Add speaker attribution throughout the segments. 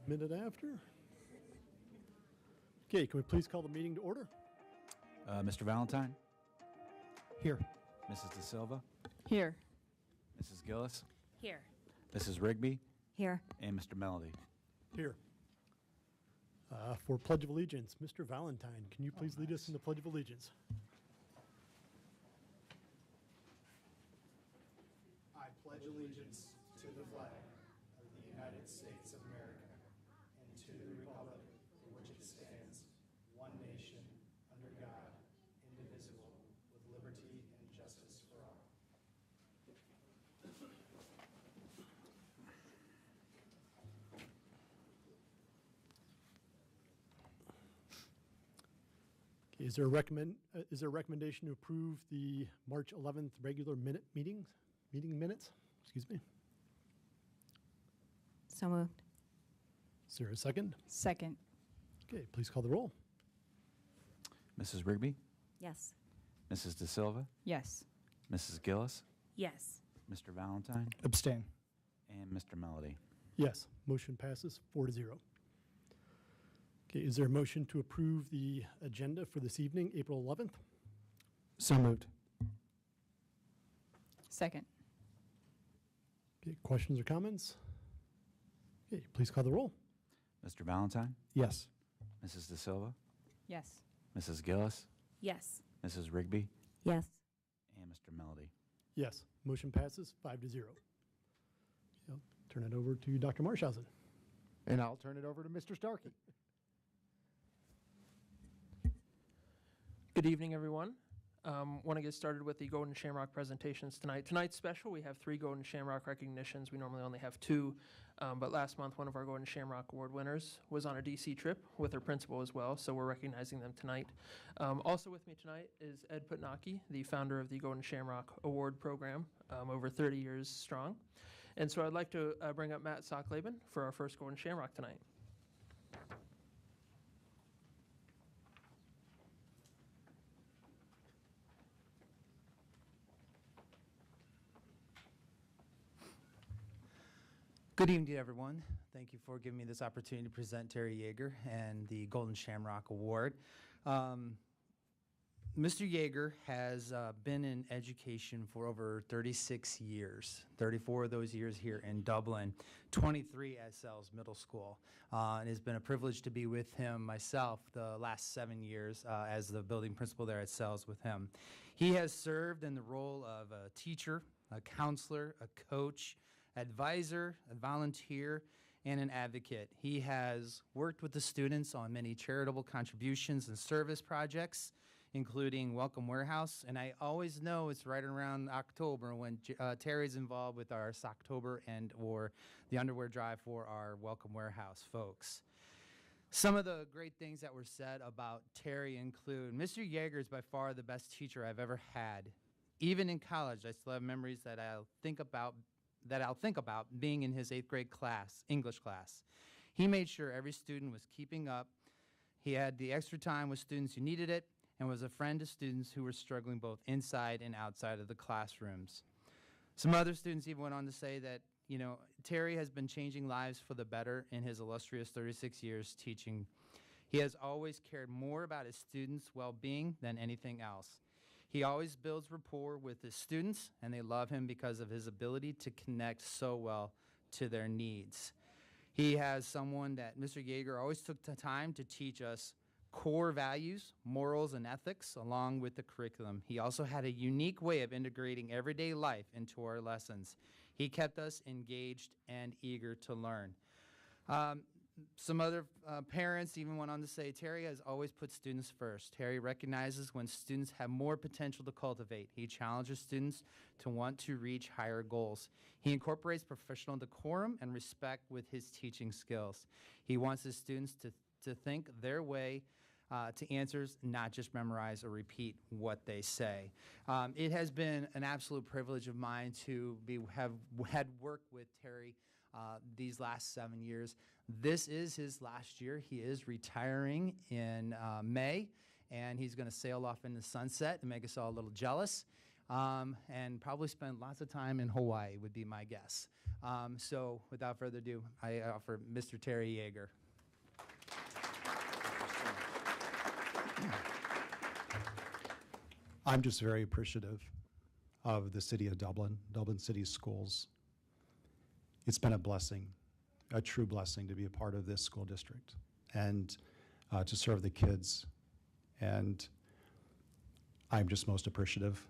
Speaker 1: Minute after. Okay, can we please call the meeting to order?
Speaker 2: Mr. Valentine?
Speaker 1: Here.
Speaker 2: Mrs. De Silva?
Speaker 3: Here.
Speaker 2: Mrs. Gillis?
Speaker 3: Here.
Speaker 2: Mrs. Rigby?
Speaker 3: Here.
Speaker 2: And Mr. Melody?
Speaker 1: Here. For Pledge of Allegiance, Mr. Valentine, can you please lead us in the Pledge of Allegiance?
Speaker 4: I pledge allegiance to the flag of the United States of America and to the republic for which it stands, one nation, under God, indivisible, with liberty and justice for all.
Speaker 1: Okay, is there a recommendation to approve the March 11th regular meeting minutes? Excuse me.
Speaker 3: So moved.
Speaker 1: Is there a second?
Speaker 3: Second.
Speaker 1: Okay, please call the roll.
Speaker 2: Mrs. Rigby?
Speaker 3: Yes.
Speaker 2: Mrs. De Silva?
Speaker 3: Yes.
Speaker 2: Mrs. Gillis?
Speaker 3: Yes.
Speaker 2: Mr. Valentine?
Speaker 4: Abstain.
Speaker 2: And Mr. Melody?
Speaker 1: Yes, motion passes 4-0. Okay, is there a motion to approve the agenda for this evening, April 11th?
Speaker 4: So moved.
Speaker 3: Second.
Speaker 1: Okay, questions or comments? Okay, please call the roll.
Speaker 2: Mr. Valentine?
Speaker 4: Yes.
Speaker 2: Mrs. De Silva?
Speaker 3: Yes.
Speaker 2: Mrs. Gillis?
Speaker 3: Yes.
Speaker 2: Mrs. Rigby?
Speaker 3: Yes.
Speaker 2: And Mr. Melody?
Speaker 1: Yes, motion passes 5-0. I'll turn it over to Dr. Marshausen.
Speaker 5: And I'll turn it over to Mr. Starkey.
Speaker 6: Good evening, everyone. Want to get started with the Golden Shamrock presentations tonight. Tonight's special, we have 3 Golden Shamrock recognitions. We normally only have 2, but last month one of our Golden Shamrock Award winners was on a DC trip with her principal as well, so we're recognizing them tonight. Also with me tonight is Ed Putnaki, the founder of the Golden Shamrock Award program, over 30 years strong. And so I'd like to bring up Matt Socklaben for our first Golden Shamrock tonight.
Speaker 7: Good evening to everyone. Thank you for giving me this opportunity to present Terry Yeager and the Golden Shamrock Award. Mr. Yeager has been in education for over 36 years, 34 of those years here in Dublin, 23 at Sells Middle School. It has been a privilege to be with him myself the last 7 years as the building principal there at Sells with him. He has served in the role of a teacher, a counselor, a coach, advisor, a volunteer, and an advocate. He has worked with the students on many charitable contributions and service projects, including Welcome Warehouse. And I always know it's right around October when Terry's involved with our Socktober and or the underwear drive for our Welcome Warehouse folks. Some of the great things that were said about Terry include, Mr. Yeager is by far the best teacher I've ever had. Even in college, I still have memories that I'll think about being in his 8th grade class, English class. He made sure every student was keeping up. He had the extra time with students who needed it and was a friend to students who were struggling both inside and outside of the classrooms. Some other students even went on to say that, you know, Terry has been changing lives for the better in his illustrious 36 years teaching. He has always cared more about his students' well-being than anything else. He always builds rapport with his students, and they love him because of his ability to connect so well to their needs. He has someone that Mr. Yeager always took the time to teach us core values, morals, and ethics, along with the curriculum. He also had a unique way of integrating everyday life into our lessons. He kept us engaged and eager to learn. Some other parents even went on to say, Terry has always put students first. Terry recognizes when students have more potential to cultivate. He challenges students to want to reach higher goals. He incorporates professional decorum and respect with his teaching skills. He wants his students to think their way to answers, not just memorize or repeat what they say. It has been an absolute privilege of mine to have had worked with Terry these last 7 years. This is his last year. He is retiring in May, and he's going to sail off into the sunset and make us all a little jealous. and probably spent lots of time in Hawaii would be my guess. So without further ado, I offer Mr. Terry Yeager.
Speaker 4: I'm just very appreciative of the city of Dublin, Dublin City Schools. It's been a blessing, a true blessing to be a part of this school district and to serve the kids. And I'm just most appreciative.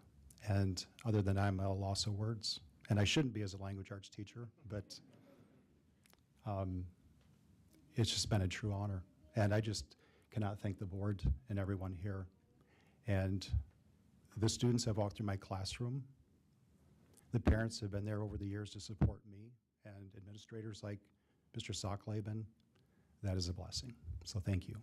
Speaker 4: And other than I'm at a loss of words. And I shouldn't be as a language arts teacher, but it's just been a true honor. And I just cannot thank the board and everyone here. And the students have walked through my classroom. The parents have been there over the years to support me, and administrators like Mr. Sockleben. That is a blessing. So thank you.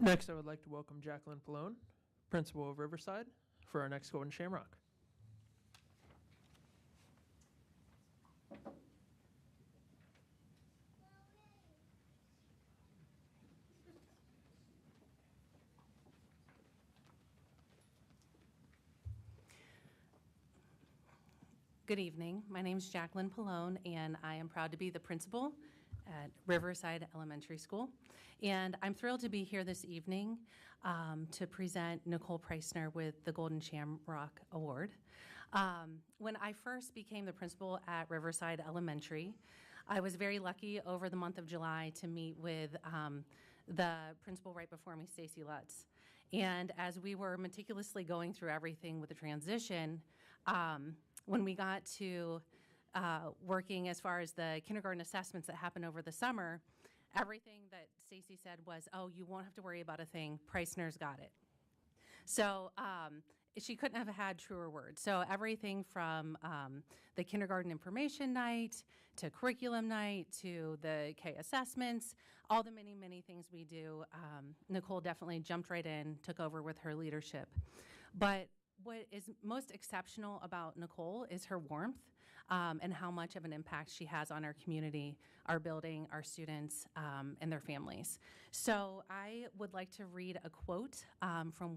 Speaker 6: Next, I would like to welcome Jacqueline Pallone, principal of Riverside, for our next Golden Shamrock.
Speaker 3: Good evening. My name is Jacqueline Pallone, and I am proud to be the principal at Riverside Elementary School. And I'm thrilled to be here this evening to present Nicole Preissner with the Golden Shamrock Award. When I first became the principal at Riverside Elementary, I was very lucky over the month of July to meet with the principal right before me, Stacy Lutz. And as we were meticulously going through everything with the transition, when we got to working as far as the kindergarten assessments that happened over the summer, everything that Stacy said was, oh, you won't have to worry about a thing. Preissner's got it. So she couldn't have had truer words. So everything from the kindergarten information night to curriculum night to the K assessments, all the many, many things we do, Nicole definitely jumped right in, took over with her leadership. But what is most exceptional about Nicole is her warmth and how much of an impact she has on our community, our building, our students, and their families. So I would like to read a quote from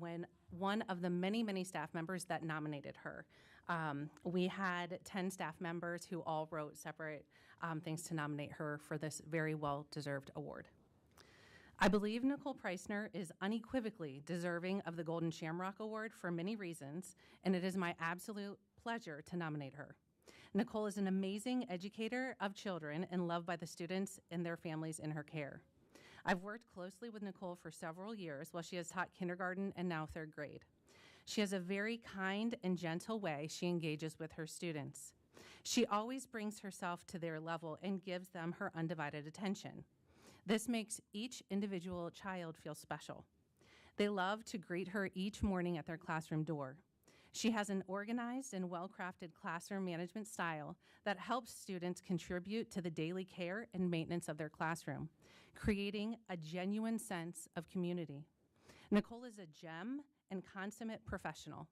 Speaker 3: one of the many, many staff members that nominated her. We had 10 staff members who all wrote separate things to nominate her for this very well-deserved award. I believe Nicole Preissner is unequivocally deserving of the Golden Shamrock Award for many reasons, and it is my absolute pleasure to nominate her. Nicole is an amazing educator of children and loved by the students and their families in her care. I've worked closely with Nicole for several years while she has taught kindergarten and now third grade. She has a very kind and gentle way she engages with her students. She always brings herself to their level and gives them her undivided attention. This makes each individual child feel special. They love to greet her each morning at their classroom door. She has an organized and well-crafted classroom management style that helps students contribute to the daily care and maintenance of their classroom, creating a genuine sense of community. Nicole is a gem and consummate professional.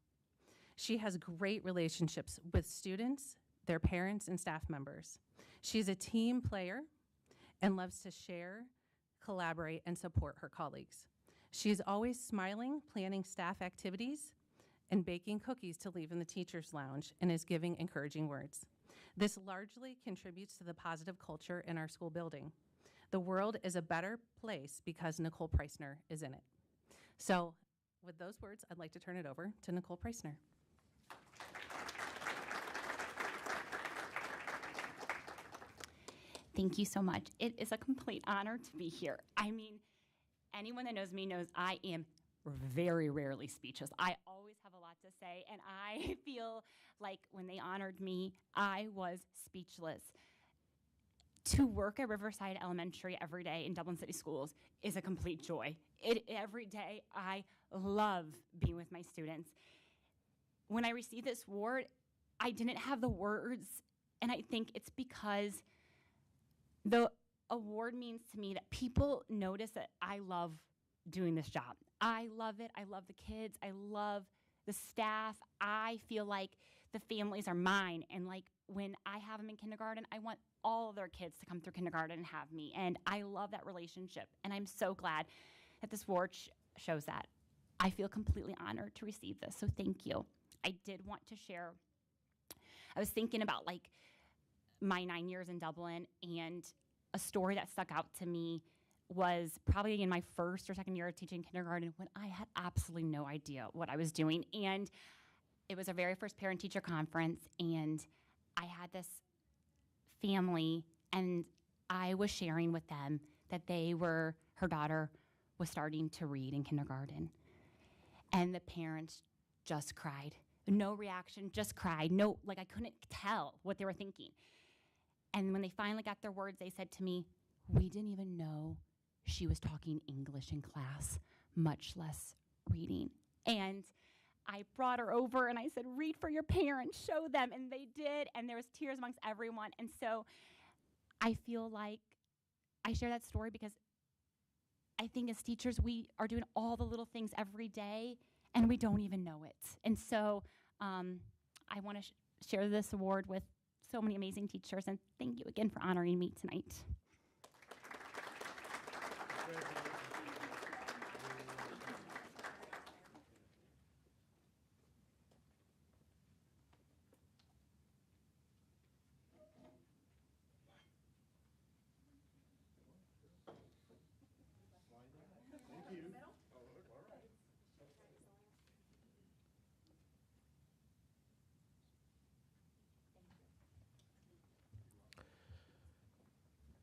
Speaker 3: She has great relationships with students, their parents, and staff members. She's a team player and loves to share, collaborate, and support her colleagues. She is always smiling, planning staff activities, and baking cookies to leave in the teacher's lounge, and is giving encouraging words. This largely contributes to the positive culture in our school building. The world is a better place because Nicole Preissner is in it. So with those words, I'd like to turn it over to Nicole Preissner.
Speaker 8: Thank you so much. It is a complete honor to be here. I mean, anyone that knows me knows I am very rarely speechless. I always have a lot to say, and I feel like when they honored me, I was speechless. To work at Riverside Elementary every day in Dublin City Schools is a complete joy. Every day, I love being with my students. When I received this award, I didn't have the words, and I think it's because award means to me that people notice that I love doing this job. I love it. I love the kids. I love the staff. I feel like the families are mine. And like when I have them in kindergarten, I want all of their kids to come through kindergarten and have me. And I love that relationship. And I'm so glad that this award shows that. I feel completely honored to receive this. So thank you. I did want to share, I was thinking about like my 9 years in Dublin, and a story that stuck out to me was probably in my first or second year of teaching kindergarten when I had absolutely no idea what I was doing. And it was our very first parent-teacher conference, and I had this family, and I was sharing with them that her daughter was starting to read in kindergarten. And the parents just cried. No reaction, just cried. No, like I couldn't tell what they were thinking. And when they finally got their words, they said to me, "We didn't even know she was talking English in class, much less reading." And I brought her over and I said, "Read for your parents, show them." And they did, and there was tears amongst everyone. And so I feel like I share that story because I think as teachers, we are doing all the little things every day, and we don't even know it. And so I want to share this award with so many amazing teachers, and thank you again for honoring me tonight.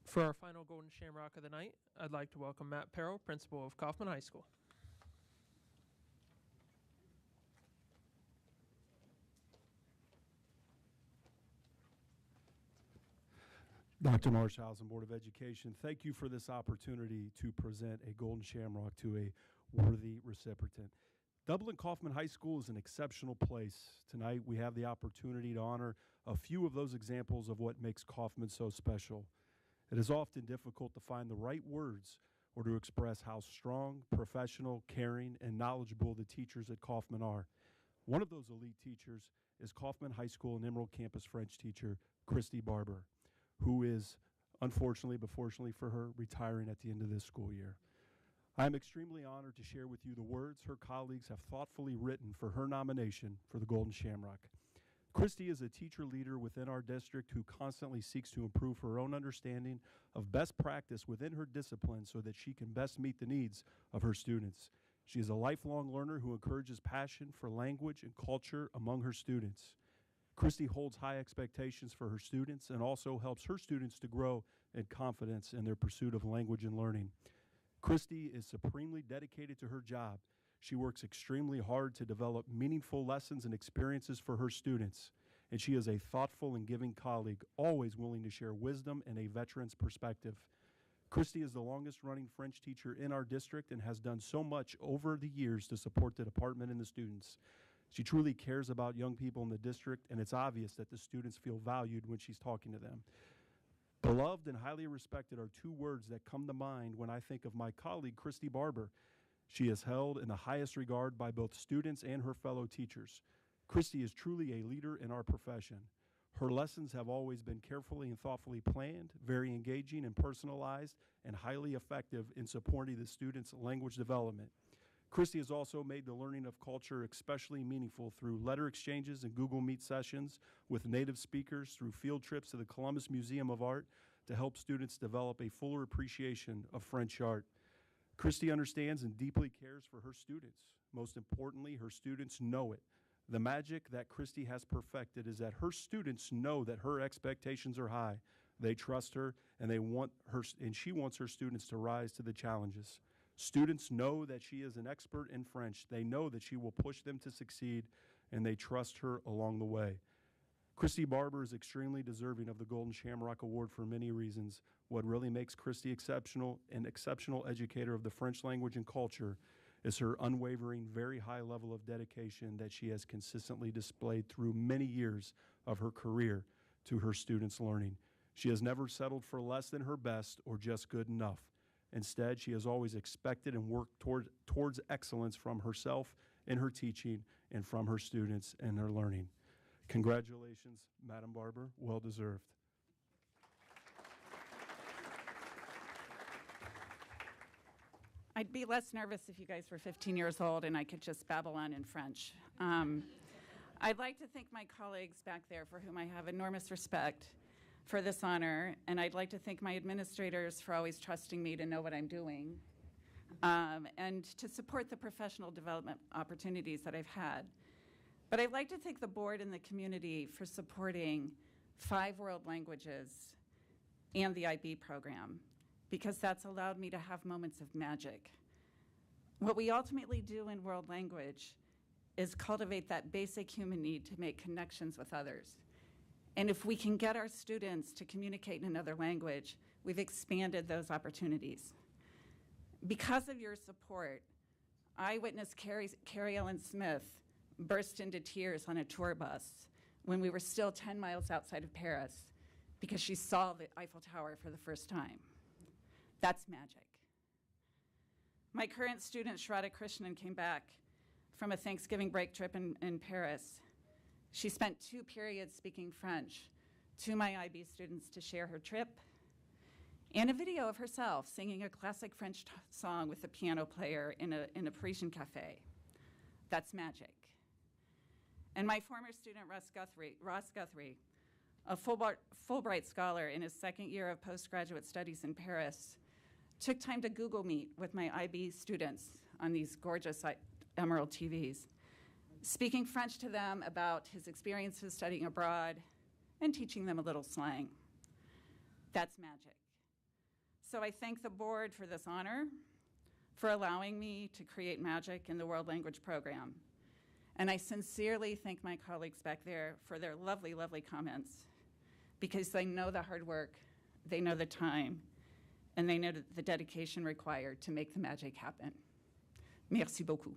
Speaker 6: For our final Golden Shamrock of the night, I'd like to welcome Matt Perro, principal of Kaufman High School.
Speaker 9: Dr. Marshausen, Board of Education, thank you for this opportunity to present a Golden Shamrock to a worthy recipient. Dublin Kaufman High School is an exceptional place. Tonight we have the opportunity to honor a few of those examples of what makes Kaufman so special. It is often difficult to find the right words or to express how strong, professional, caring, and knowledgeable the teachers at Kaufman are. One of those elite teachers is Kaufman High School and Emerald Campus French teacher, Christy Barber, who is, unfortunately but fortunately for her, retiring at the end of this school year. I am extremely honored to share with you the words her colleagues have thoughtfully written for her nomination for the Golden Shamrock. Christy is a teacher leader within our district who constantly seeks to improve her own understanding of best practice within her discipline so that she can best meet the needs of her students. She is a lifelong learner who encourages passion for language and culture among her students. Christy holds high expectations for her students and also helps her students to grow in confidence in their pursuit of language and learning. Christy is supremely dedicated to her job. She works extremely hard to develop meaningful lessons and experiences for her students, and she is a thoughtful and giving colleague, always willing to share wisdom and a veteran's perspective. Christy is the longest-running French teacher in our district and has done so much over the years to support the department and the students. She truly cares about young people in the district, and it's obvious that the students feel valued when she's talking to them. Beloved and highly respected are two words that come to mind when I think of my colleague, Christy Barber. She is held in the highest regard by both students and her fellow teachers. Christy is truly a leader in our profession. Her lessons have always been carefully and thoughtfully planned, very engaging and personalized, and highly effective in supporting the students' language development. Christy has also made the learning of culture especially meaningful through letter exchanges and Google Meet sessions with native speakers, through field trips to the Columbus Museum of Art to help students develop a fuller appreciation of French art. Christy understands and deeply cares for her students. Most importantly, her students know it. The magic that Christy has perfected is that her students know that her expectations are high. They trust her, and she wants her students to rise to the challenges. Students know that she is an expert in French. They know that she will push them to succeed, and they trust her along the way. Christy Barber is extremely deserving of the Golden Shamrock Award for many reasons. What really makes Christy an exceptional educator of the French language and culture is her unwavering, very high level of dedication that she has consistently displayed through many years of her career to her students' learning. She has never settled for less than her best or just good enough. Instead, she has always expected and worked towards excellence from herself in her teaching and from her students in their learning. Congratulations, Madam Barber. Well deserved.
Speaker 10: I'd be less nervous if you guys were 15 years old and I could just babble on in French. I'd like to thank my colleagues back there for whom I have enormous respect for this honor, and I'd like to thank my administrators for always trusting me to know what I'm doing, and to support the professional development opportunities that I've had. But I'd like to thank the board and the community for supporting 5 world languages and the IB program, because that's allowed me to have moments of magic. What we ultimately do in world language is cultivate that basic human need to make connections with others. And if we can get our students to communicate in another language, we've expanded those opportunities. Because of your support, I witnessed Carrie Ellen Smith burst into tears on a tour bus when we were still 10 miles outside of Paris because she saw the Eiffel Tower for the first time. That's magic. My current student, Shraddha Krishnan, came back from a Thanksgiving break trip in Paris. She spent 2 periods speaking French to my IB students to share her trip, and a video of herself singing a classic French song with a piano player in a Parisian cafe. That's magic. And my former student, Ross Guthrie, a Fulbright scholar in his 2nd year of postgraduate studies in Paris, took time to Google Meet with my IB students on these gorgeous Emerald TVs, speaking French to them about his experiences studying abroad and teaching them a little slang. That's magic. So I thank the board for this honor, for allowing me to create magic in the World Language Program. And I sincerely thank my colleagues back there for their lovely, lovely comments, because they know the hard work, they know the time, and they know the dedication required to make the magic happen. Merci beaucoup.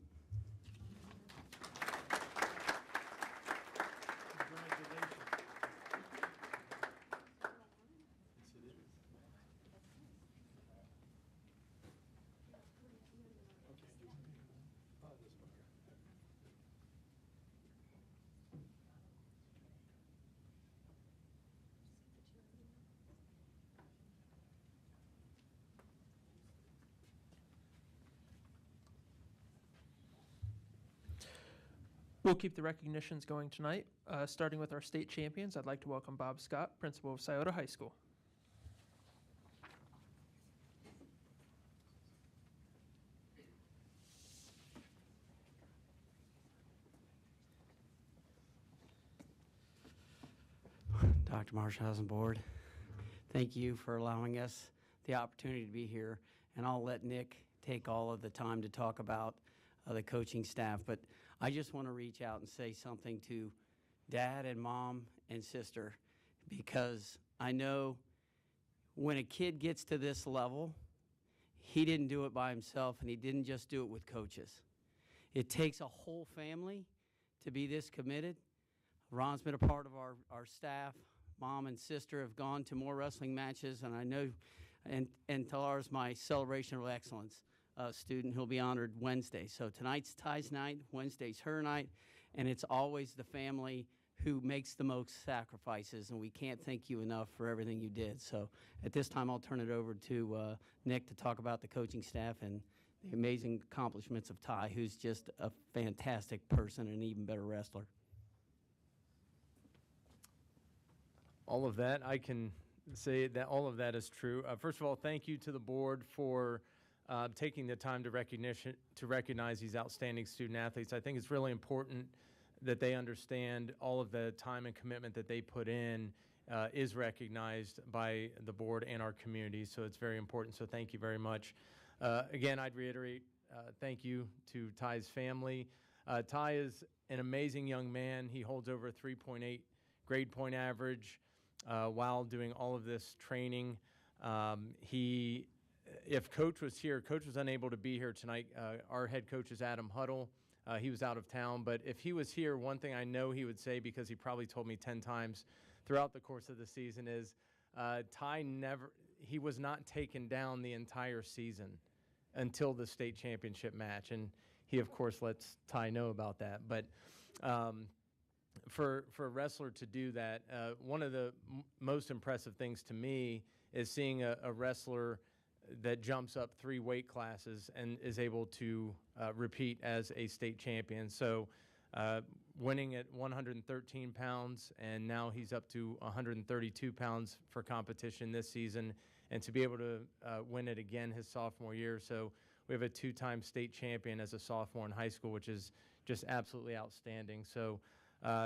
Speaker 6: We'll keep the recognitions going tonight, starting with our state champions. I'd like to welcome Bob Scott, principal of Scioto High School.
Speaker 11: Dr. Marshausen Board, thank you for allowing us the opportunity to be here, and I'll let Nick take all of the time to talk about the coaching staff, but I just want to reach out and say something to Dad and Mom and sister, because I know when a kid gets to this level, he didn't do it by himself, and he didn't just do it with coaches. It takes a whole family to be this committed. Ron's been a part of our staff. Mom and sister have gone to more wrestling matches, and I know, and Talar's my celebration of excellence student who'll be honored Wednesday. So tonight's Ty's night, Wednesday's her night, and it's always the family who makes the most sacrifices, and we can't thank you enough for everything you did. So at this time, I'll turn it over to Nick to talk about the coaching staff and the amazing accomplishments of Ty, who's just a fantastic person and an even better wrestler.
Speaker 12: All of that, I can say that all of that is true. First of all, thank you to the board for taking the time to recognize these outstanding student athletes. I think it's really important that they understand all of the time and commitment that they put in is recognized by the board and our community, so it's very important, so thank you very much. Again, I'd reiterate thank you to Ty's family. Ty is an amazing young man. He holds over a 3.8 grade point average while doing all of this training. If Coach was here, Coach was unable to be here tonight. Our head coach is Adam Huddle. He was out of town, but if he was here, one thing I know he would say, because he probably told me 10 times throughout the course of the season, is he was not taken down the entire season until the state championship match. And he, of course, lets Ty know about that. But for a wrestler to do that, one of the most impressive things to me is seeing a wrestler that jumps up 3 weight classes and is able to repeat as a state champion. So winning at 113 pounds, and now he's up to 132 pounds for competition this season, and to be able to win it again his sophomore year. So we have a 2-time state champion as a sophomore in high school, which is just absolutely outstanding. So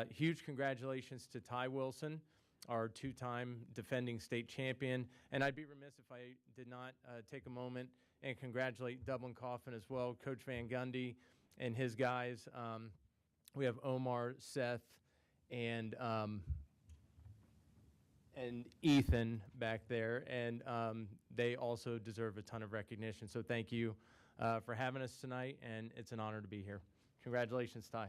Speaker 12: huge congratulations to Ty Wilson, our 2-time defending state champion. And I'd be remiss if I did not take a moment and congratulate Dublin Coffin as well, Coach Van Gundy and his guys. We have Omar, Seth, and Ethan back there, and they also deserve a ton of recognition. So thank you for having us tonight, and it's an honor to be here. Congratulations, Ty.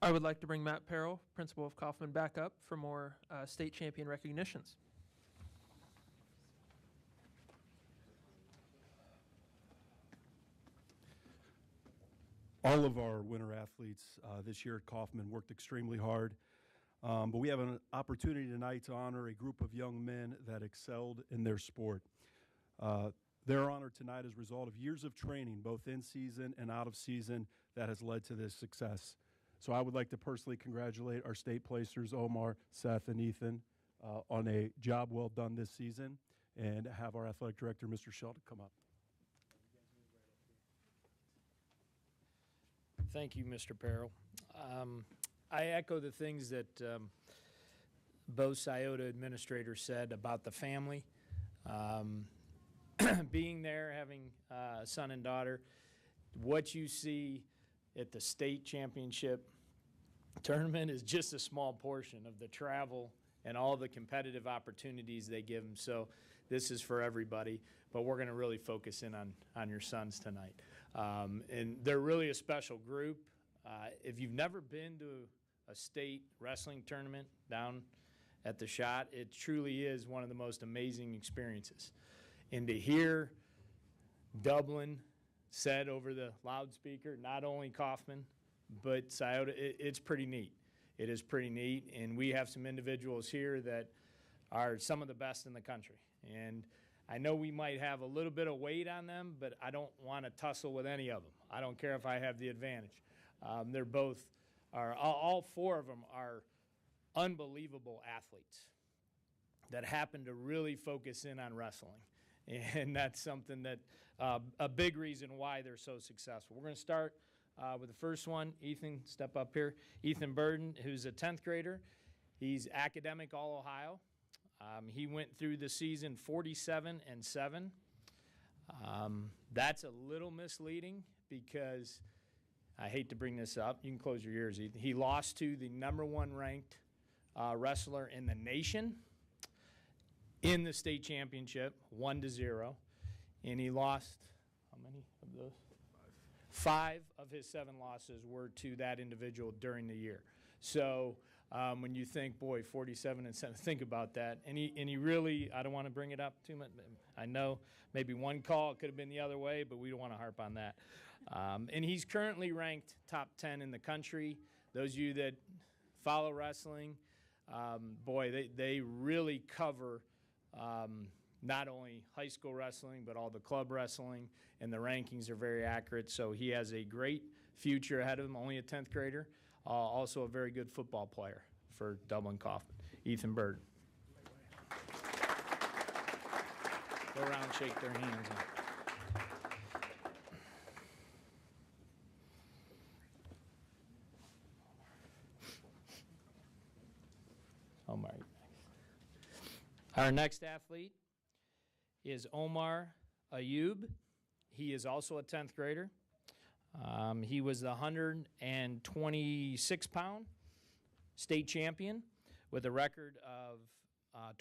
Speaker 6: I would like to bring Matt Perro, principal of Kaufman, back up for more state champion recognitions.
Speaker 9: All of our winter athletes this year at Kaufman worked extremely hard, but we have an opportunity tonight to honor a group of young men that excelled in their sport. Their honor tonight is a result of years of training, both in season and out of season, that has led to this success. So I would like to personally congratulate our state placers, Omar, Seth, and Ethan, on a job well done this season, and have our athletic director, Mr. Sheldon, come up.
Speaker 13: Thank you, Mr. Perro. I echo the things that both Scioto administrators said about the family. Being there, having a son and daughter, what you see at the state championship tournament is just a small portion of the travel and all the competitive opportunities they give them. So this is for everybody, but we're going to really focus in on your sons tonight. And they're really a special group. If you've never been to a state wrestling tournament down at the Shot, it truly is one of the most amazing experiences. And to hear Dublin said over the loudspeaker, not only Kaufman, but Scioto, it's pretty neat. It is pretty neat, and we have some individuals here that are some of the best in the country. And I know we might have a little bit of weight on them, but I don't want to tussle with any of them. I don't care if I have the advantage. They're both, all 4 of them are unbelievable athletes that happen to really focus in on wrestling. And that's something that, a big reason why they're so successful. We're going to start with the first one. Ethan, step up here. Ethan Burden, who's a 10th grader. He's academic All-Ohio. He went through the season 47-7. That's a little misleading because I hate to bring this up. You can close your ears, Ethan. He lost to the #1 ranked wrestler in the nation in the state championship, 1-0. And he lost, how many of those? 5 of his 7 losses were to that individual during the year. So when you think, boy, 47-7, think about that. And he really, I don't want to bring it up too much. I know maybe one call, it could have been the other way, but we don't want to harp on that. And he's currently ranked top 10 in the country. Those of you that follow wrestling, boy, they really cover not only high school wrestling, but all the club wrestling, and the rankings are very accurate. So he has a great future ahead of him, only a 10th grader. Also a very good football player for Dublin Kaufman. Ethan Bird. Go around and shake their hands. Our next athlete is Omar Ayub. He is also a 10th grader. He was the 126-pound state champion with a record of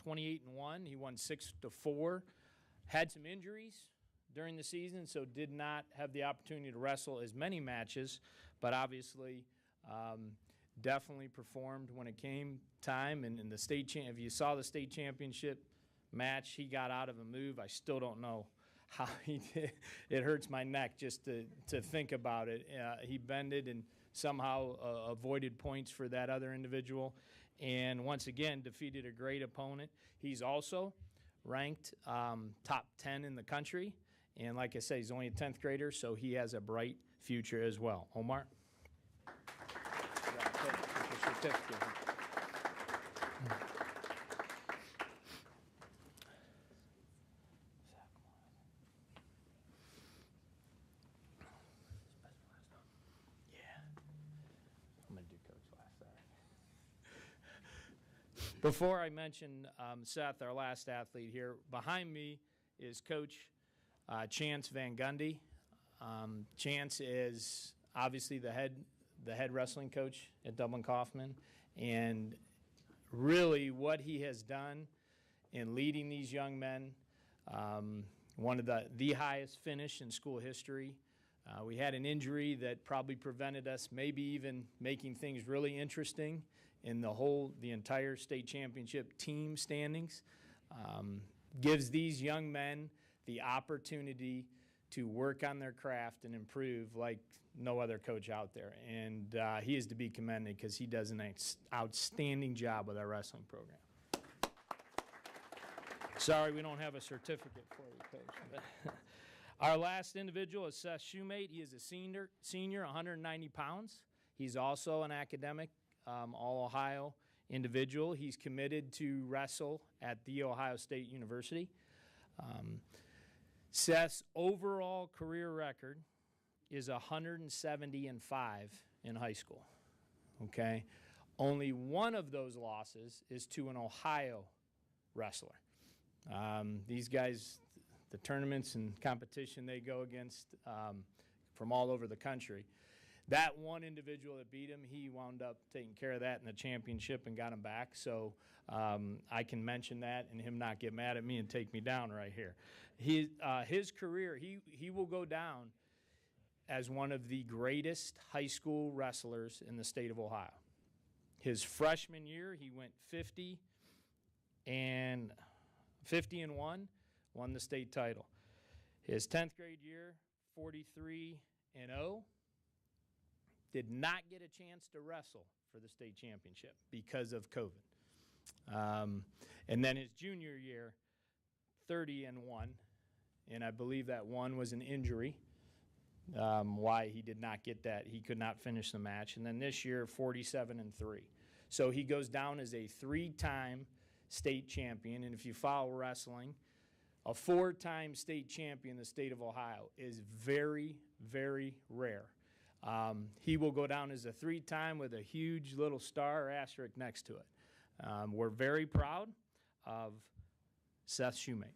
Speaker 13: 28-1. He won 6-4. Had some injuries during the season, so did not have the opportunity to wrestle as many matches, but obviously definitely performed when it came time. And in the if you saw the state championship match, he got out of a move. I still don't know how he did. It hurts my neck just to think about it. He bended and somehow avoided points for that other individual, and once again defeated a great opponent. He's also ranked top 10 in the country, and like I said, he's only a 10th grader, so he has a bright future as well. Omar? Before I mention Seth, our last athlete here, behind me is Coach Chance Van Gundy. Chance is obviously the head wrestling coach at Dublin Kaufman, and really what he has done in leading these young men, one of the highest finish in school history. We had an injury that probably prevented us maybe even making things really interesting in the entire state championship team standings. Gives these young men the opportunity to work on their craft and improve like no other coach out there. And he is to be commended because he does an outstanding job with our wrestling program. Sorry, we don't have a certificate for you, Coach. Our last individual is Seth Shoemate. He is a senior, 190 pounds. He's also an academic All-Ohio individual. He's committed to wrestle at The Ohio State University. Seth's overall career record is 170-5 in high school. Okay? Only one of those losses is to an Ohio wrestler. These guys, the tournaments and competition they go against from all over the country. That one individual that beat him, he wound up taking care of that in the championship and got him back. So I can mention that and him not get mad at me and take me down right here. His career, he will go down as one of the greatest high school wrestlers in the state of Ohio. His freshman year, he went 50-1, won the state title. His 10th grade year, 43-0. Did not get a chance to wrestle for the state championship because of COVID. And then his junior year, 30-1, and I believe that one was an injury, why he did not get that. He could not finish the match. And then this year, 47-3. So he goes down as a 3-time state champion, and if you follow wrestling, a 4-time state champion in the state of Ohio is very, very rare. He will go down as a 3-time with a huge little star or asterisk next to it. We're very proud of Seth Shoemate.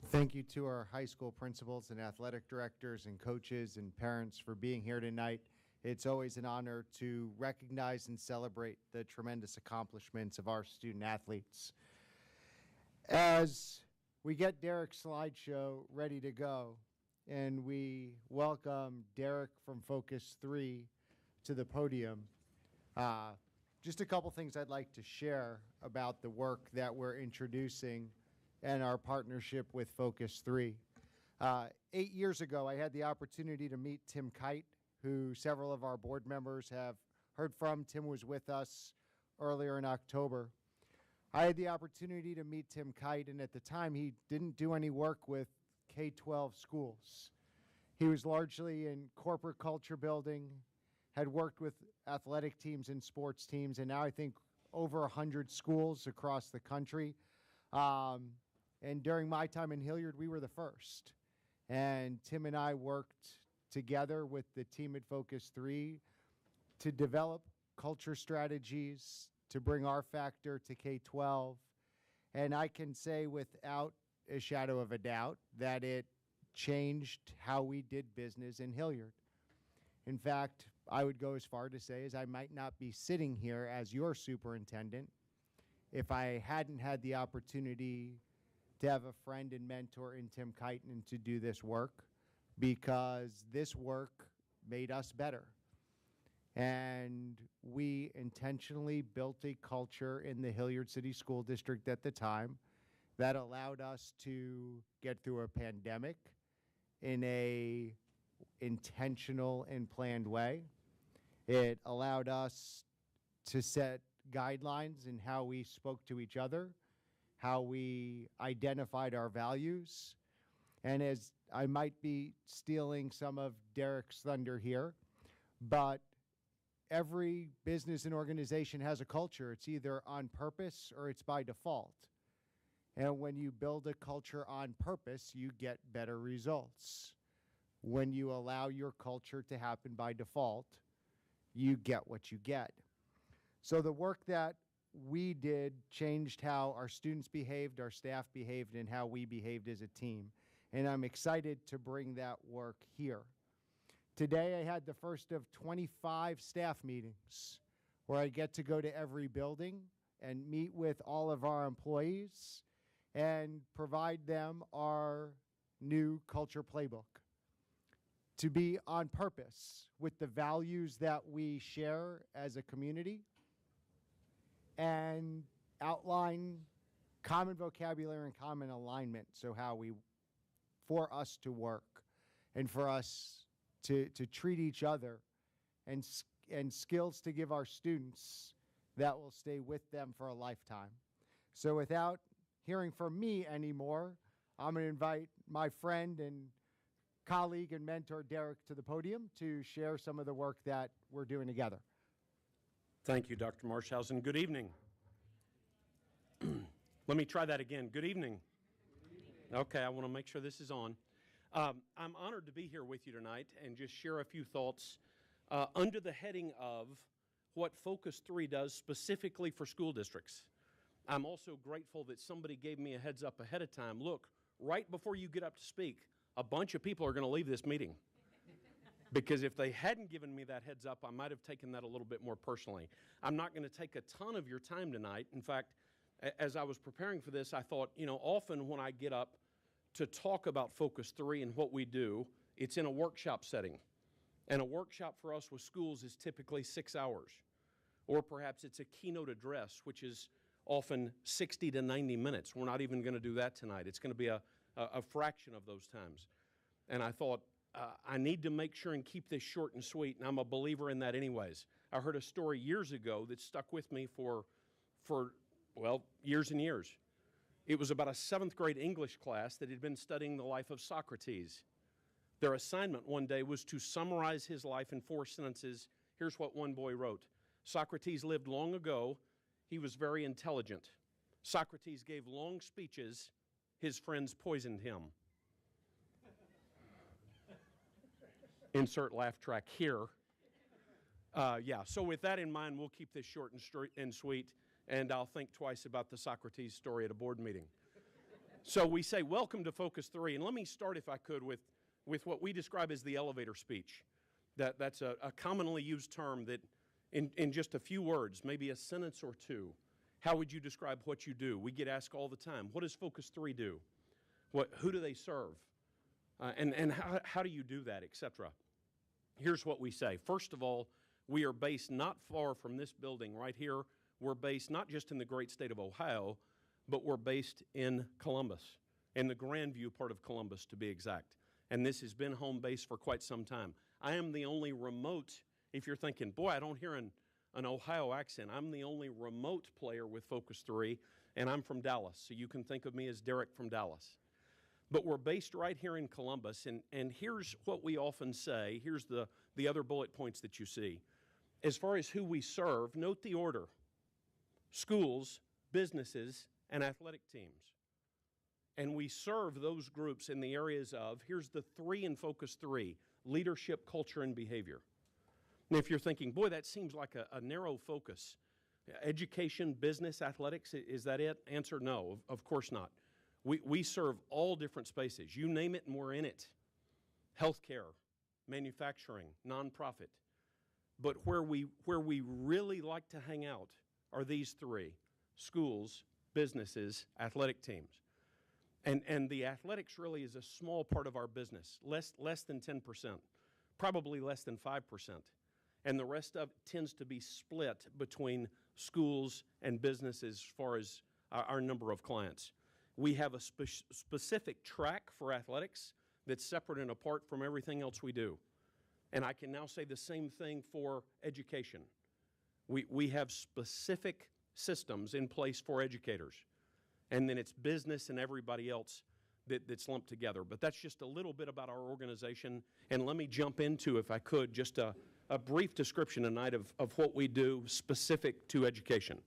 Speaker 5: Thank you to our high school principals and athletic directors and coaches and parents for being here tonight. It's always an honor to recognize and celebrate the tremendous accomplishments of our student athletes. As we get Derek's slideshow ready to go, and we welcome Derek from Focus 3 to the podium, just a couple things I'd like to share about the work that we're introducing and our partnership with Focus 3. 8 years ago, I had the opportunity to meet Tim Kite who several of our board members have heard from. Tim was with us earlier in October. I had the opportunity to meet Tim Kite, and at the time, he didn't do any work with K-12 schools. He was largely in corporate culture building, had worked with athletic teams and sports teams, and now I think over 100 schools across the country. And during my time in Hilliard, we were the first. And Tim and I worked together with the team at Focus 3 to develop culture strategies to bring our factor to K-12. And I can say without a shadow of a doubt that it changed how we did business in Hilliard. In fact, I would go as far to say as I might not be sitting here as your superintendent if I hadn't had the opportunity to have a friend and mentor in Tim Kiten and to do this work, because this work made us better. And we intentionally built a culture in the Hilliard City School District at the time that allowed us to get through a pandemic in a intentional and planned way. It allowed us to set guidelines in how we spoke to each other, how we identified our values. And as I might be stealing some of Derek's thunder here, but every business and organization has a culture. It's either on purpose or it's by default. And when you build a culture on purpose, you get better results. When you allow your culture to happen by default, you get what you get. So the work that we did changed how our students behaved, our staff behaved, and how we behaved as a team. And I'm excited to bring that work here. Today I had the first of 25 staff meetings where I get to go to every building and meet with all of our employees and provide them our new culture playbook to be on purpose with the values that we share as a community and outline common vocabulary and common alignment, so for us to work and for us to treat each other, and skills to give our students that will stay with them for a lifetime. So without hearing from me anymore, I'm going to invite my friend and colleague and mentor Derek to the podium to share some of the work that we're doing together.
Speaker 14: Thank you, Dr. Marshausen. Good evening. Let me try that again. Good evening. Okay, I want to make sure this is on. I'm honored to be here with you tonight and just share a few thoughts under the heading of what Focus 3 does specifically for school districts. I'm also grateful that somebody gave me a heads up ahead of time. Look, right before you get up to speak, a bunch of people are going to leave this meeting. Because if they hadn't given me that heads up, I might have taken that a little bit more personally. I'm not going to take a ton of your time tonight. In fact, as I was preparing for this, I thought, often when I get up to talk about Focus 3 and what we do, it's in a workshop setting. And a workshop for us with schools is typically 6 hours. Or perhaps it's a keynote address, which is often 60 to 90 minutes. We're not even going to do that tonight. It's going to be a fraction of those times. And I thought, I need to make sure and keep this short and sweet, and I'm a believer in that anyways. I heard a story years ago that stuck with me for years and years. It was about a 7th grade English class that had been studying the life of Socrates. Their assignment one day was to summarize his life in 4 sentences. Here's what one boy wrote. Socrates lived long ago. He was very intelligent. Socrates gave long speeches. His friends poisoned him. Insert laugh track here. So with that in mind, we'll keep this short and sweet, and I'll think twice about the Socrates story at a board meeting. So we say, welcome to Focus 3, and let me start, if I could, with what we describe as the elevator speech. That's a commonly used term that, in just a few words, maybe a sentence or two, how would you describe what you do? We get asked all the time, what does Focus 3 do? Who do they serve? And how do you do that, etc.? Here's what we say. First of all, we are based not far from this building right here. We're based not just in the great state of Ohio, but we're based in Columbus, in the Grandview part of Columbus to be exact. And this has been home base for quite some time. I am the only remote, if you're thinking, boy, I don't hear an Ohio accent. I'm the only remote player with Focus 3, and I'm from Dallas. So you can think of me as Derek from Dallas. But we're based right here in Columbus, and here's what we often say. Here's the other bullet points that you see. As far as who we serve, note the order: schools, businesses, and athletic teams. And we serve those groups in the areas of, here's the 3 in Focus 3, leadership, culture, and behavior. And if you're thinking, boy, that seems like a narrow focus. Education, business, athletics, is that it? Answer, no, of course not. We serve all different spaces. You name it and we're in it. Healthcare, manufacturing, nonprofit. But where we really like to hang out are these 3: schools, businesses, athletic teams. And the athletics really is a small part of our business, less than 10%, probably less than 5%. And the rest of it tends to be split between schools and businesses as far as our number of clients. We have a specific track for athletics that's separate and apart from everything else we do. And I can now say the same thing for education. We have specific systems in place for educators. And then it's business and everybody else that's lumped together. But that's just a little bit about our organization. And let me jump into, if I could, just a brief description tonight of what we do specific to education.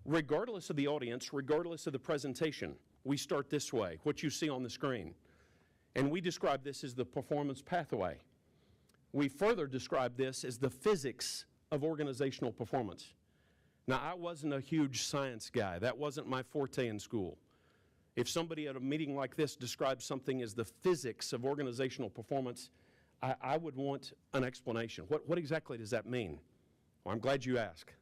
Speaker 14: Regardless of the audience, regardless of the presentation, we start this way, what you see on the screen. And we describe this as the performance pathway. We further describe this as the physics of organizational performance. Now, I wasn't a huge science guy. That wasn't my forte in school. If somebody at a meeting like this describes something as the physics of organizational performance, I would want an explanation. What exactly does that mean? Well, I'm glad you asked.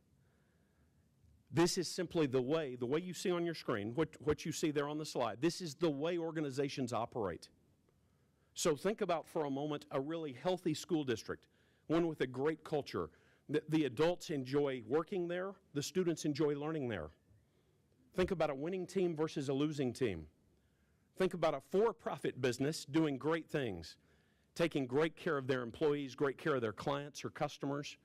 Speaker 14: This is simply the way you see on your screen, what you see there on the slide. This is the way organizations operate. So think about for a moment a really healthy school district, one with a great culture. The adults enjoy working there. The students enjoy learning there. Think about a winning team versus a losing team. Think about a for-profit business doing great things, taking great care of their employees, great care of their clients or customers.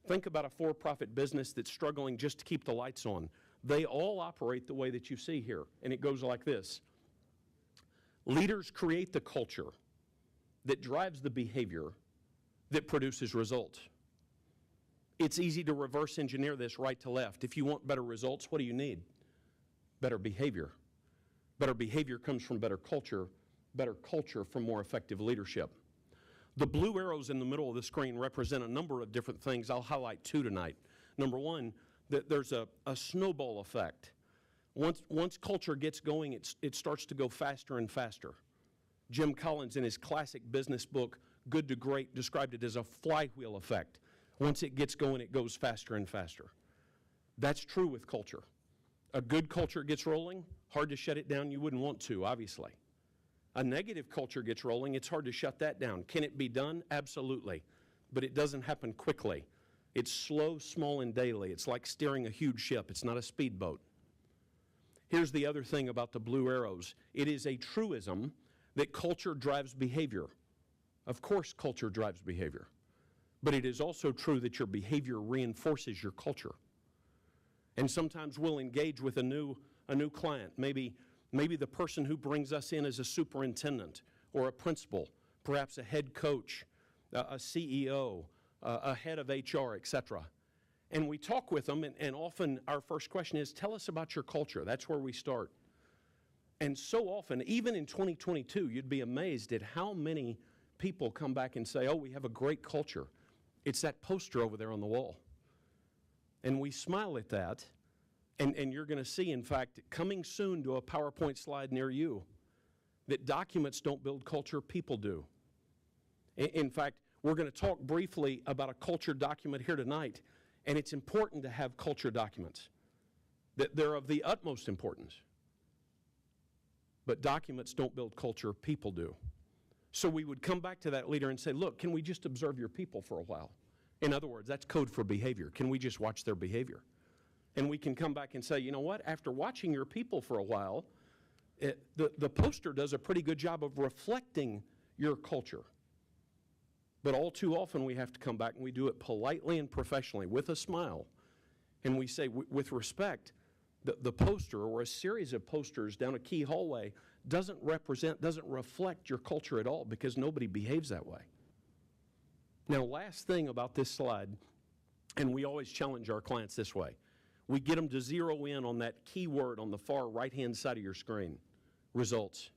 Speaker 14: Think about a for-profit business that's struggling just to keep the lights on. They all operate the way that you see here, and it goes like this. Leaders create the culture that drives the behavior that produces results. It's easy to reverse engineer this right to left. If you want better results, what do you need? Better behavior. Better behavior comes from better culture from more effective leadership. The blue arrows in the middle of the screen represent a number of different things. I'll highlight 2 tonight. Number 1, that there's a snowball effect. Once culture gets going, it starts to go faster and faster. Jim Collins, in his classic business book, Good to Great, described it as a flywheel effect. Once it gets going, it goes faster and faster. That's true with culture. A good culture gets rolling, hard to shut it down. You wouldn't want to, obviously. A negative culture gets rolling, it's hard to shut that down. Can it be done? Absolutely. But it doesn't happen quickly. It's slow, small, and daily. It's like steering a huge ship. It's not a speedboat. Here's the other thing about the blue arrows. It is a truism that culture drives behavior. Of course, culture drives behavior. But it is also true that your behavior reinforces your culture. And sometimes we'll engage with a new client, maybe the person who brings us in as a superintendent or a principal, perhaps a head coach, a CEO, a head of HR, etc. And we talk with them, and often our first question is, tell us about your culture. That's where we start. And so often, even in 2022, you'd be amazed at how many people come back and say, oh, we have a great culture. It's that poster over there on the wall. And we smile at that, and you're going to see, in fact, coming soon to a PowerPoint slide near you, that documents don't build culture, people do. In fact, we're going to talk briefly about a culture document here tonight, and it's important to have culture documents. That they're of the utmost importance. But documents don't build culture, people do. So we would come back to that leader and say, look, can we just observe your people for a while? In other words, that's code for behavior. Can we just watch their behavior? And we can come back and say, you know what, after watching your people for a while, the poster does a pretty good job of reflecting your culture. But all too often we have to come back and we do it politely and professionally with a smile. And we say, with respect, the poster or a series of posters down a key hallway doesn't reflect your culture at all because nobody behaves that way. Now, last thing about this slide, and we always challenge our clients this way, we get them to zero in on that key word on the far right-hand side of your screen, results.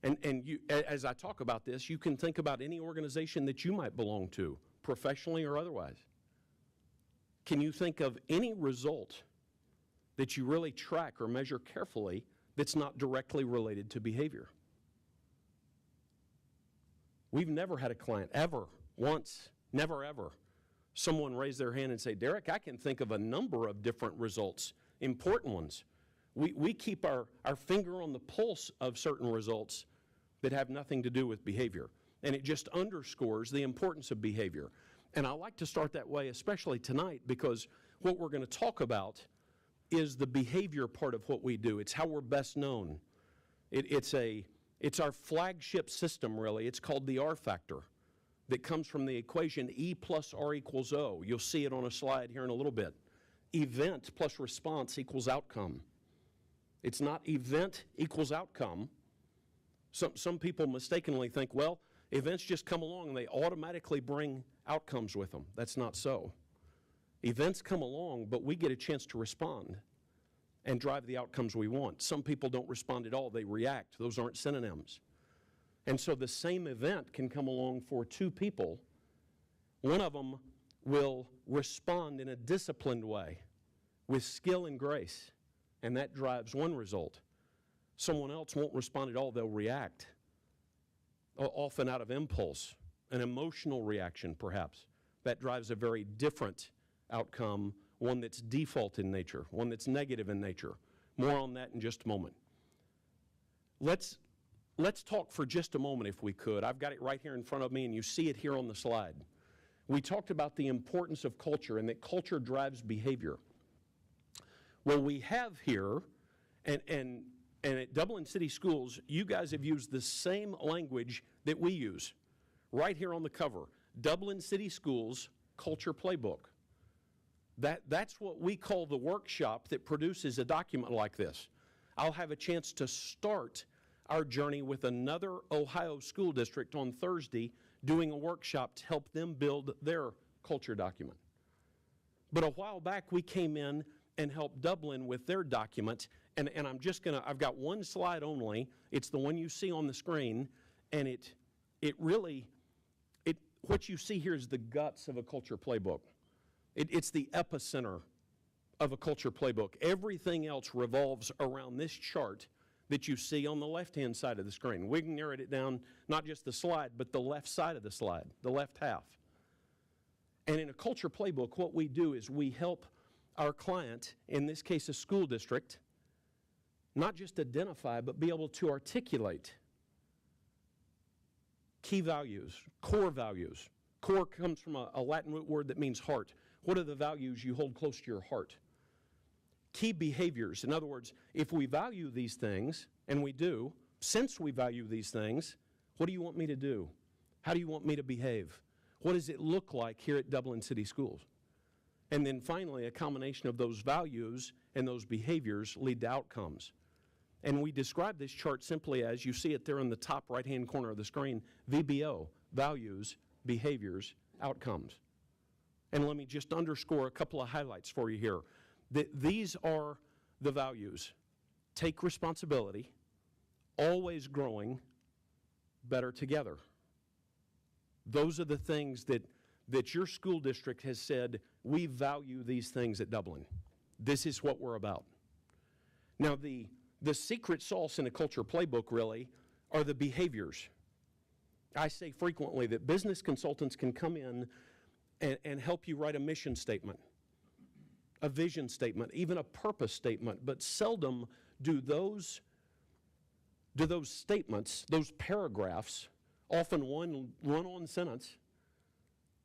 Speaker 14: And you, as I talk about this, you can think about any organization that you might belong to, professionally or otherwise. Can you think of any result that you really track or measure carefully that's not directly related to behavior? We've never had a client, ever, once, never ever, someone raise their hand and say, Derek, I can think of a number of different results, important ones. We keep our finger on the pulse of certain results that have nothing to do with behavior. And it just underscores the importance of behavior. And I like to start that way, especially tonight, because what we're going to talk about is the behavior part of what we do. It's how we're best known. It's our flagship system, really. It's called the R factor that comes from the equation E plus R equals O. You'll see it on a slide here in a little bit. Event plus response equals outcome. It's not event equals outcome. Some people mistakenly think, well, events just come along and they automatically bring outcomes with them. That's not so. Events come along, but we get a chance to respond and drive the outcomes we want. Some people don't respond at all. They react. Those aren't synonyms. And so the same event can come along for two people. One of them will respond in a disciplined way with skill and grace, and that drives one result. Someone else won't respond at all. They'll react, often out of impulse, an emotional reaction perhaps. That drives a very different outcome, one that's default in nature, one that's negative in nature. More on that in just a moment. Let's talk for just a moment, if we could. I've got it right here in front of me, and you see it here on the slide. We talked about the importance of culture and that culture drives behavior. Well, we have here, and at Dublin City Schools, you guys have used the same language that we use. Right here on the cover, Dublin City Schools Culture Playbook. That's what we call the workshop that produces a document like this. I'll have a chance to start our journey with another Ohio school district on Thursday doing a workshop to help them build their culture document. But a while back, we came in and helped Dublin with their document, and I've got one slide only. It's the one you see on the screen, and what you see here is the guts of a culture playbook. It's the epicenter of a culture playbook. Everything else revolves around this chart that you see on the left-hand side of the screen. We can narrow it down, not just the slide, but the left side of the slide, the left half. And in a culture playbook, what we do is we help our client, in this case a school district, not just identify, but be able to articulate key values, core values. Core comes from a Latin root word that means heart. What are the values you hold close to your heart? Key behaviors. In other words, if we value these things, and we do, since we value these things, what do you want me to do? How do you want me to behave? What does it look like here at Dublin City Schools? And then finally, a combination of those values and those behaviors lead to outcomes. And we describe this chart simply as, you see it there in the top right-hand corner of the screen, VBO, values, behaviors, outcomes. And let me just underscore a couple of highlights for you here. These are the values. Take responsibility, always growing, better together. Those are the things that your school district has said, we value these things at Dublin. This is what we're about. Now, the secret sauce in a culture playbook, really, are the behaviors. I say frequently that business consultants can come in and help you write a mission statement, a vision statement, even a purpose statement, but seldom do those statements, those paragraphs, often one run-on sentence,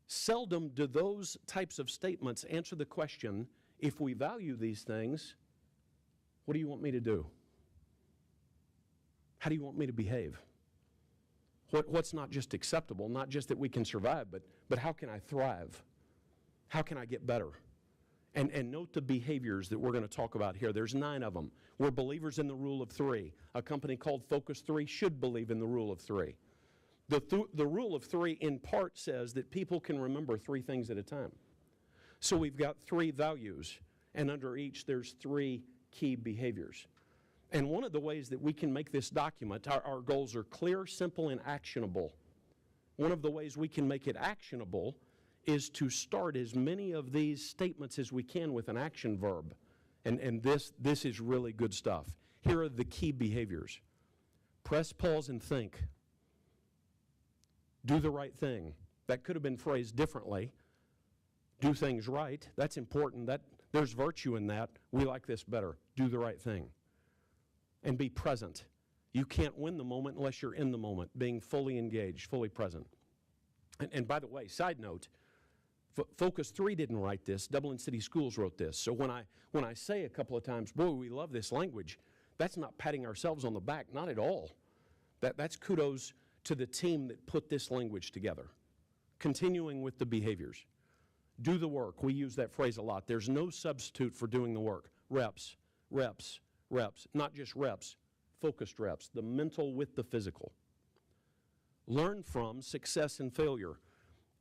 Speaker 14: seldom do those types of statements answer the question, if we value these things, what do you want me to do? How do you want me to behave? What's not just acceptable, not just that we can survive, but how can I thrive? How can I get better? And note the behaviors that we're going to talk about here. There's 9 of them. We're believers in the rule of 3. A company called Focus 3 should believe in the rule of 3. The rule of 3 in part says that people can remember 3 things at a time. So we've got 3 values, and under each there's 3 key behaviors. And one of the ways that we can make this document, our goals are clear, simple, and actionable. One of the ways we can make it actionable is to start as many of these statements as we can with an action verb. And this is really good stuff. Here are the key behaviors. Press pause and think. Do the right thing. That could have been phrased differently. Do things right. That's important. There's virtue in that. We like this better. Do the right thing. And be present. You can't win the moment unless you're in the moment, being fully engaged, fully present. And by the way, side note, Focus 3 didn't write this. Dublin City Schools wrote this. So when I say a couple of times, boy, we love this language, that's not patting ourselves on the back, not at all. That's kudos to the team that put this language together. Continuing with the behaviors. Do the work. We use that phrase a lot. There's no substitute for doing the work. Reps, reps, reps. Not just reps, focused reps. The mental with the physical. Learn from success and failure.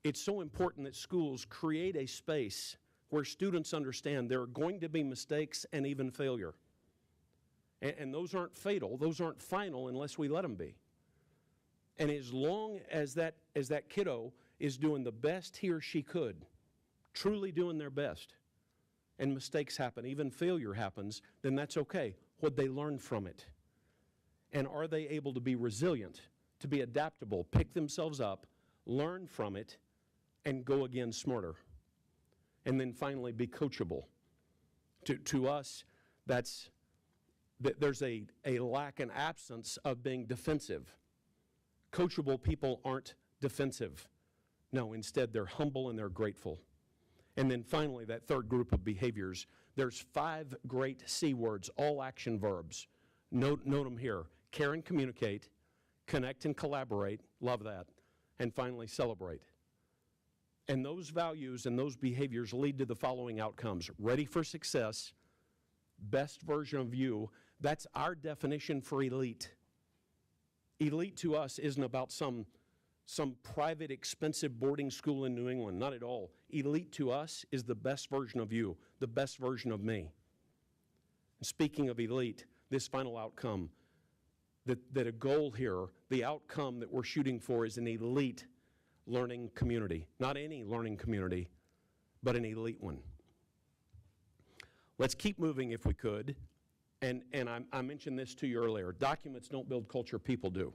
Speaker 14: It's so important that schools create a space where students understand there are going to be mistakes and even failure. And those aren't fatal, those aren't final unless we let them be. And as long as that kiddo is doing the best he or she could, truly doing their best, and mistakes happen, even failure happens, then that's okay. What'd they learn from it? And are they able to be resilient, to be adaptable, pick themselves up, learn from it, and go again smarter? And then finally, be coachable. To us, there's a lack and absence of being defensive. Coachable people aren't defensive. No, instead, they're humble and they're grateful. And then finally, that third group of behaviors, there's 5 great C words, all action verbs. Note them here. Care and communicate, connect and collaborate, love that, and finally, celebrate. And those values and those behaviors lead to the following outcomes. Ready for success, best version of you. That's our definition for elite. Elite to us isn't about some private expensive boarding school in New England, not at all. Elite to us is the best version of you, the best version of me. And speaking of elite, this final outcome, that a goal here, the outcome that we're shooting for is an elite learning community. Not any learning community, but an elite one. Let's keep moving if we could. And I mentioned this to you earlier. Documents don't build culture, people do.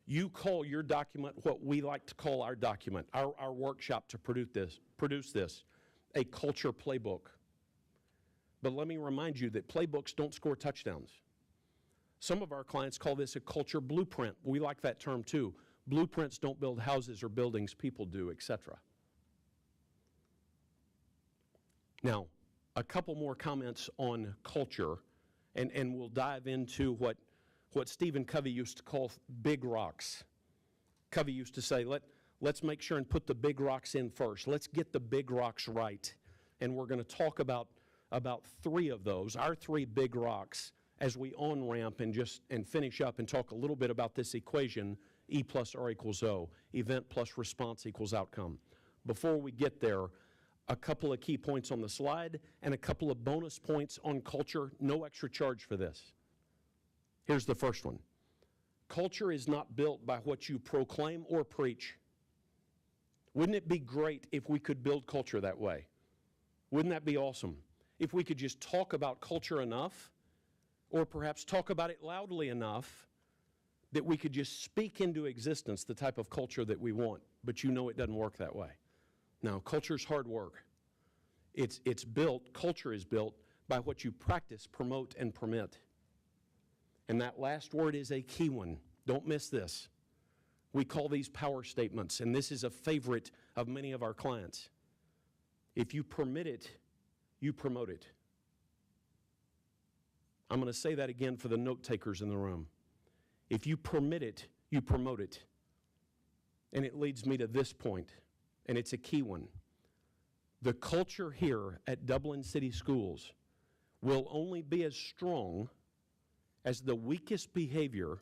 Speaker 14: You call your document what we like to call our document, our workshop to produce this, a culture playbook. But let me remind you that playbooks don't score touchdowns. Some of our clients call this a culture blueprint. We like that term too. Blueprints don't build houses or buildings, people do, etc. Now, a couple more comments on culture, and we'll dive into what Stephen Covey used to call big rocks. Covey used to say, let's make sure and put the big rocks in first. Let's get the big rocks right. And we're going to talk about 3 of those, our 3 big rocks, as we on-ramp and finish up and talk a little bit about this equation, E plus R equals O, event plus response equals outcome. Before we get there, a couple of key points on the slide and a couple of bonus points on culture, no extra charge for this. Here's the first one. Culture is not built by what you proclaim or preach. Wouldn't it be great if we could build culture that way? Wouldn't that be awesome? If we could just talk about culture enough, or perhaps talk about it loudly enough, that we could just speak into existence the type of culture that we want, but you know it doesn't work that way. Now, culture's hard work. Culture is built by what you practice, promote, and permit. And that last word is a key one. Don't miss this. We call these power statements, and this is a favorite of many of our clients. If you permit it, you promote it. I'm going to say that again for the note takers in the room. If you permit it, you promote it. And it leads me to this point, and it's a key one. The culture here at Dublin City Schools will only be as strong as the weakest behavior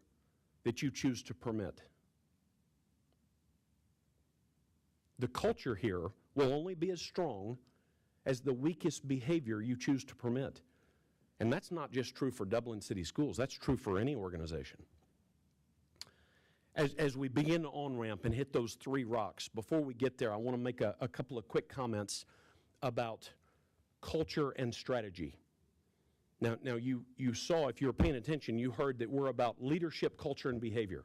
Speaker 14: that you choose to permit. The culture here will only be as strong as the weakest behavior you choose to permit. And that's not just true for Dublin City Schools, that's true for any organization. As we begin to on-ramp and hit those 3 rocks, before we get there, I want to make a couple of quick comments about culture and strategy. Now you saw, if you were paying attention, you heard that we're about leadership, culture, and behavior.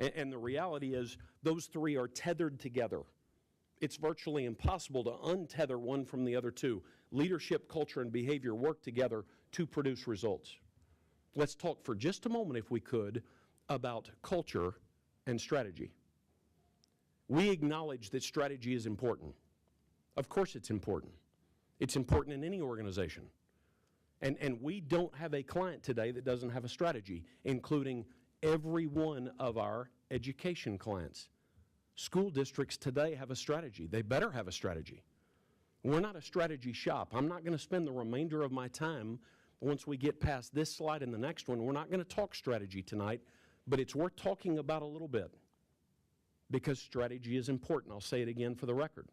Speaker 14: And the reality is those 3 are tethered together. It's virtually impossible to untether one from the other 2. Leadership, culture, and behavior work together to produce results. Let's talk for just a moment, if we could, about culture and strategy. We acknowledge that strategy is important. Of course it's important. It's important in any organization. And we don't have a client today that doesn't have a strategy, including every one of our education clients. School districts today have a strategy. They better have a strategy. We're not a strategy shop. I'm not going to spend the remainder of my time, once we get past this slide and the next one, we're not going to talk strategy tonight, but it's worth talking about a little bit because strategy is important. I'll say it again for the record.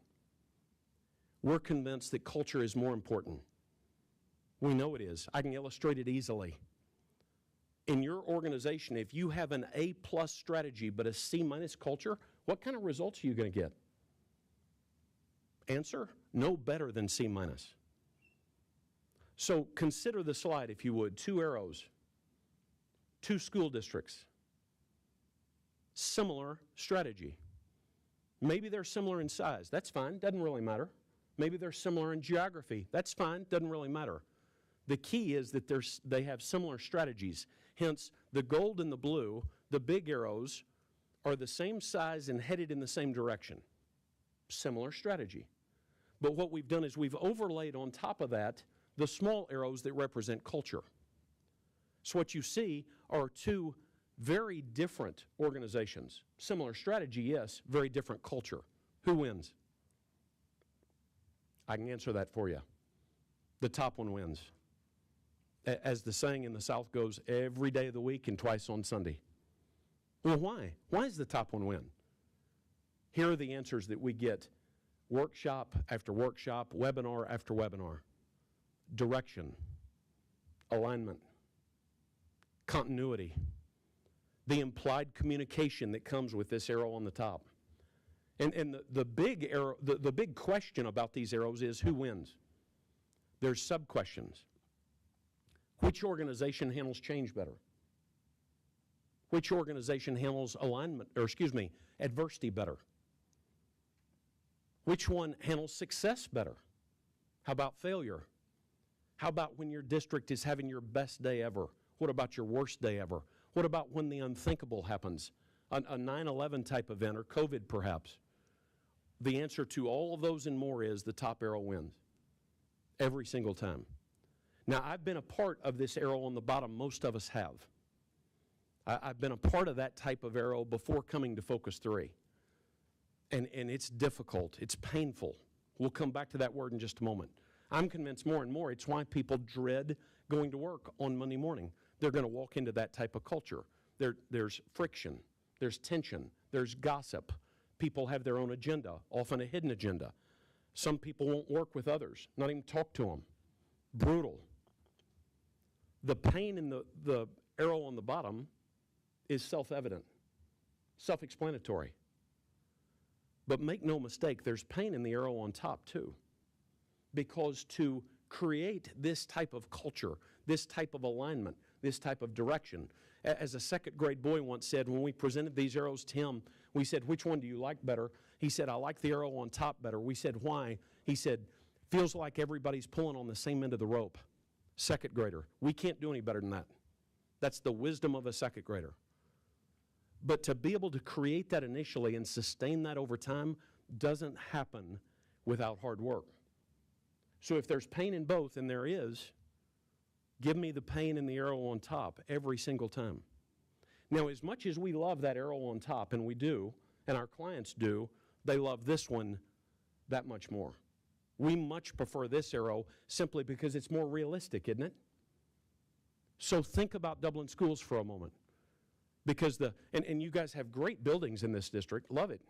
Speaker 14: We're convinced that culture is more important. We know it is. I can illustrate it easily. In your organization, if you have an A+ strategy but a C- culture, what kind of results are you going to get? Answer, no better than C-. So consider the slide, if you would. 2 arrows, 2 school districts, similar strategy. Maybe they're similar in size. That's fine, doesn't really matter. Maybe they're similar in geography. That's fine, doesn't really matter. The key is that they have similar strategies. Hence, the gold and the blue, the big arrows, are the same size and headed in the same direction. Similar strategy. But what we've done is we've overlaid on top of that the small arrows that represent culture. So what you see are 2 very different organizations. Similar strategy, yes, very different culture. Who wins? I can answer that for you. The top one wins. As the saying in the South goes, every day of the week and twice on Sunday. Well, why? Why does the top one win? Here are the answers that we get. Workshop after workshop, webinar after webinar. Direction, alignment, continuity, the implied communication that comes with this arrow on the top. And the big arrow, the big question about these arrows is who wins? There's sub-questions. Which organization handles change better? Which organization handles adversity better? Which one handles success better? How about failure? How about when your district is having your best day ever? What about your worst day ever? What about when the unthinkable happens? A 9/11 type event or COVID perhaps? The answer to all of those and more is the top arrow wins. Every single time. Now, I've been a part of this arrow on the bottom. Most of us have. I've been a part of that type of arrow before coming to Focus 3. And it's difficult. It's painful. We'll come back to that word in just a moment. I'm convinced more and more it's why people dread going to work on Monday morning. They're going to walk into that type of culture. There's friction. There's tension. There's gossip. People have their own agenda, often a hidden agenda. Some people won't work with others, not even talk to them. Brutal. The pain in the arrow on the bottom is self-evident, self-explanatory. But make no mistake, there's pain in the arrow on top too. Because to create this type of culture, this type of alignment, this type of direction, as a second grade boy once said, when we presented these arrows to him, we said, which one do you like better? He said, I like the arrow on top better. We said, why? He said, feels like everybody's pulling on the same end of the rope. Second grader. We can't do any better than that. That's the wisdom of a second grader. But to be able to create that initially and sustain that over time doesn't happen without hard work. So if there's pain in both, and there is, give me the pain in the arrow on top every single time. Now, as much as we love that arrow on top, and we do, and our clients do, they love this one that much more. We much prefer this arrow simply because it's more realistic, isn't it? So think about Dublin schools for a moment. Because and you guys have great buildings in this district, love it.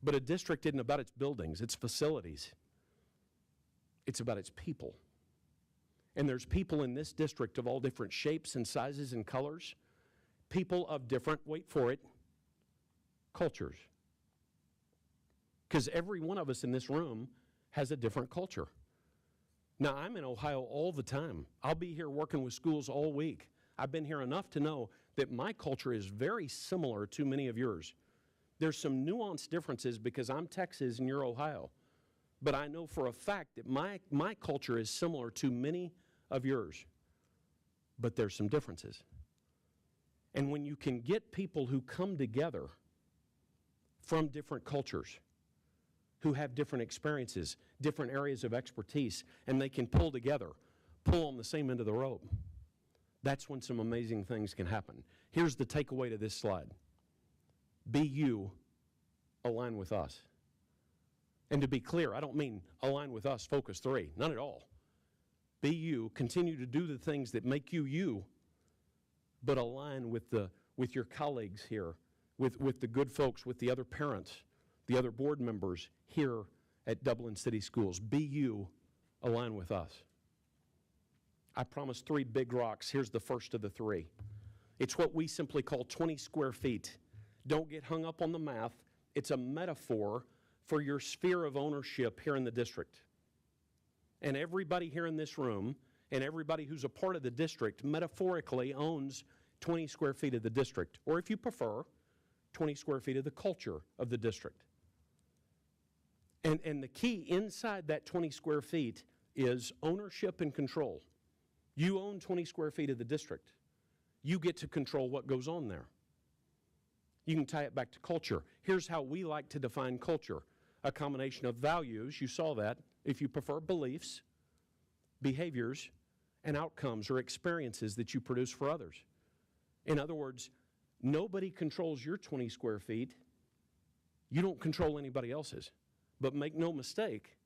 Speaker 14: But a district isn't about its buildings, its facilities. It's about its people. And there's people in this district of all different shapes and sizes and colors. People of different, wait for it, cultures. Because every one of us in this room has a different culture. Now, I'm in Ohio all the time. I'll be here working with schools all week. I've been here enough to know that my culture is very similar to many of yours. There's some nuanced differences because I'm Texas and you're Ohio. But I know for a fact that my culture is similar to many of yours. But there's some differences. And when you can get people who come together from different cultures, who have different experiences, different areas of expertise, and they can pull together, pull on the same end of the rope, that's when some amazing things can happen. Here's the takeaway to this slide. Be you, align with us. And to be clear, I don't mean align with us, Focus 3, not at all. Be you, continue to do the things that make you you, but align with your colleagues here, with the good folks, with the other parents, the other board members here at Dublin City Schools. Be you, align with us. I promised 3 big rocks. Here's the first of the 3. It's what we simply call 20 square feet. Don't get hung up on the math. It's a metaphor for your sphere of ownership here in the district. And everybody here in this room and everybody who's a part of the district metaphorically owns 20 square feet of the district, or if you prefer, 20 square feet of the culture of the district. And the key inside that 20 square feet is ownership and control. You own 20 square feet of the district. You get to control what goes on there. You can tie it back to culture. Here's how we like to define culture. A combination of values, you saw that, if you prefer, beliefs, behaviors, and outcomes or experiences that you produce for others. In other words, nobody controls your 20 square feet. You don't control anybody else's. But make no mistake,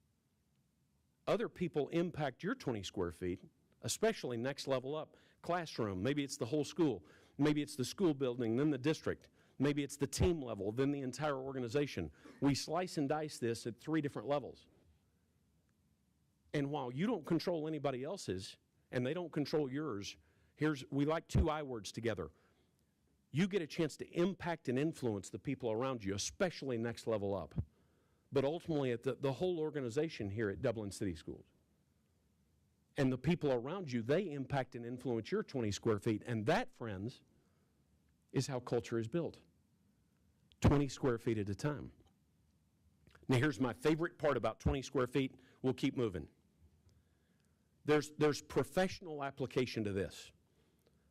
Speaker 14: other people impact your 20 square feet, especially next level up. Classroom, maybe it's the whole school. Maybe it's the school building, then the district. Maybe it's the team level, then the entire organization. We slice and dice this at 3 different levels. And while you don't control anybody else's, and they don't control yours, we like 2 I words together. You get a chance to impact and influence the people around you, especially next level up. But ultimately at the whole organization here at Dublin City Schools. And the people around you, they impact and influence your 20 square feet. And that, friends, is how culture is built. 20 square feet at a time. Now here's my favorite part about 20 square feet. We'll keep moving. There's professional application to this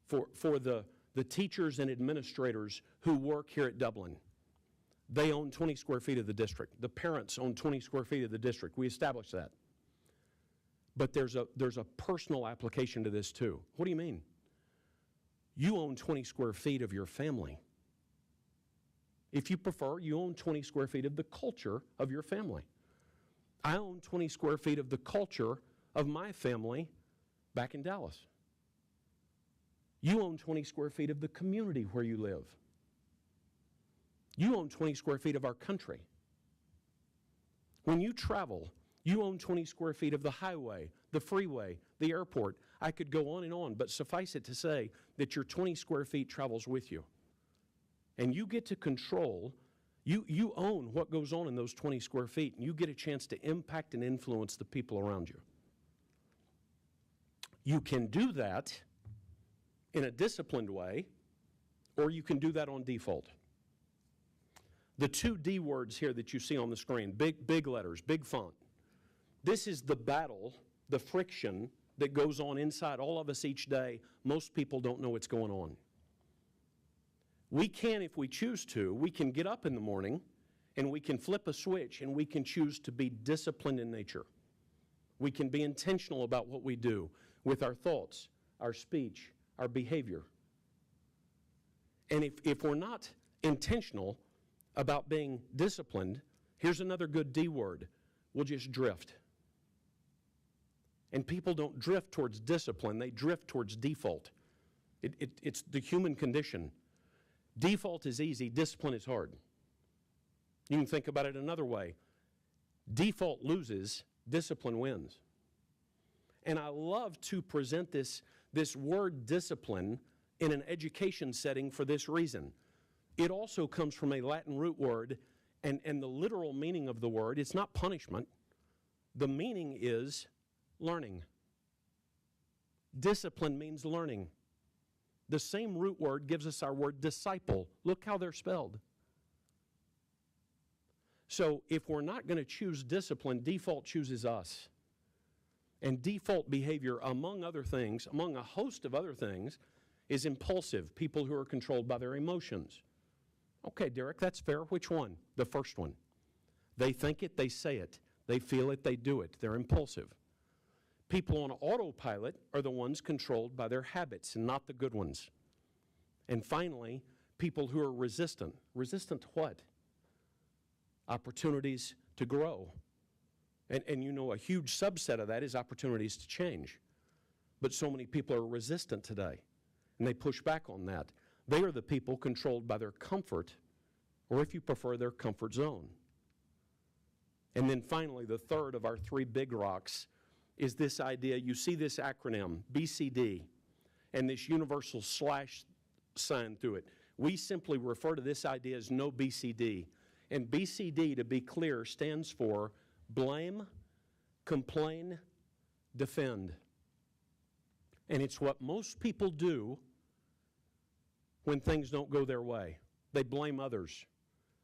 Speaker 14: for the teachers and administrators who work here at Dublin. They own 20 square feet of the district. The parents own 20 square feet of the district. We established that. But there's a personal application to this too. What do you mean? You own 20 square feet of your family. If you prefer, you own 20 square feet of the culture of your family. I own 20 square feet of the culture of my family back in Dallas. You own 20 square feet of the community where you live. You own 20 square feet of our country. When you travel, you own 20 square feet of the highway, the freeway, the airport. I could go on and on, but suffice it to say that your 20 square feet travels with you. And you get to control, you own what goes on in those 20 square feet, and you get a chance to impact and influence the people around you. You can do that in a disciplined way, or you can do that on default. The 2 D words here that you see on the screen, big letters, big font. This is the battle, the friction that goes on inside all of us each day. Most people don't know what's going on. We can, if we choose to, we can get up in the morning and we can flip a switch and we can choose to be disciplined in nature. We can be intentional about what we do with our thoughts, our speech, our behavior. And if we're not intentional, about being disciplined, here's another good D word. We'll just drift. And people don't drift towards discipline, they drift towards default. It's the human condition. Default is easy, discipline is hard. You can think about it another way. Default loses, discipline wins. And I love to present this word discipline in an education setting for this reason. It also comes from a Latin root word, and the literal meaning of the word, it's not punishment. The meaning is learning. Discipline means learning. The same root word gives us our word disciple. Look how they're spelled. So if we're not going to choose discipline, default chooses us. And default behavior, among other things, among a host of other things, is impulsive, people who are controlled by their emotions. Okay, Derek, that's fair. Which one? The first one. They think it, they say it. They feel it, they do it. They're impulsive. People on autopilot are the ones controlled by their habits and not the good ones. And finally, people who are resistant. Resistant to what? Opportunities to grow. And you know, a huge subset of that is opportunities to change. But so many people are resistant today, and they push back on that. They are the people controlled by their comfort, or if you prefer, their comfort zone. And then finally, the third of our three big rocks is this idea. You see this acronym, BCD, and this universal slash sign through it. We simply refer to this idea as no BCD. And BCD, to be clear, stands for blame, complain, defend. And it's what most people do when things don't go their way. They blame others.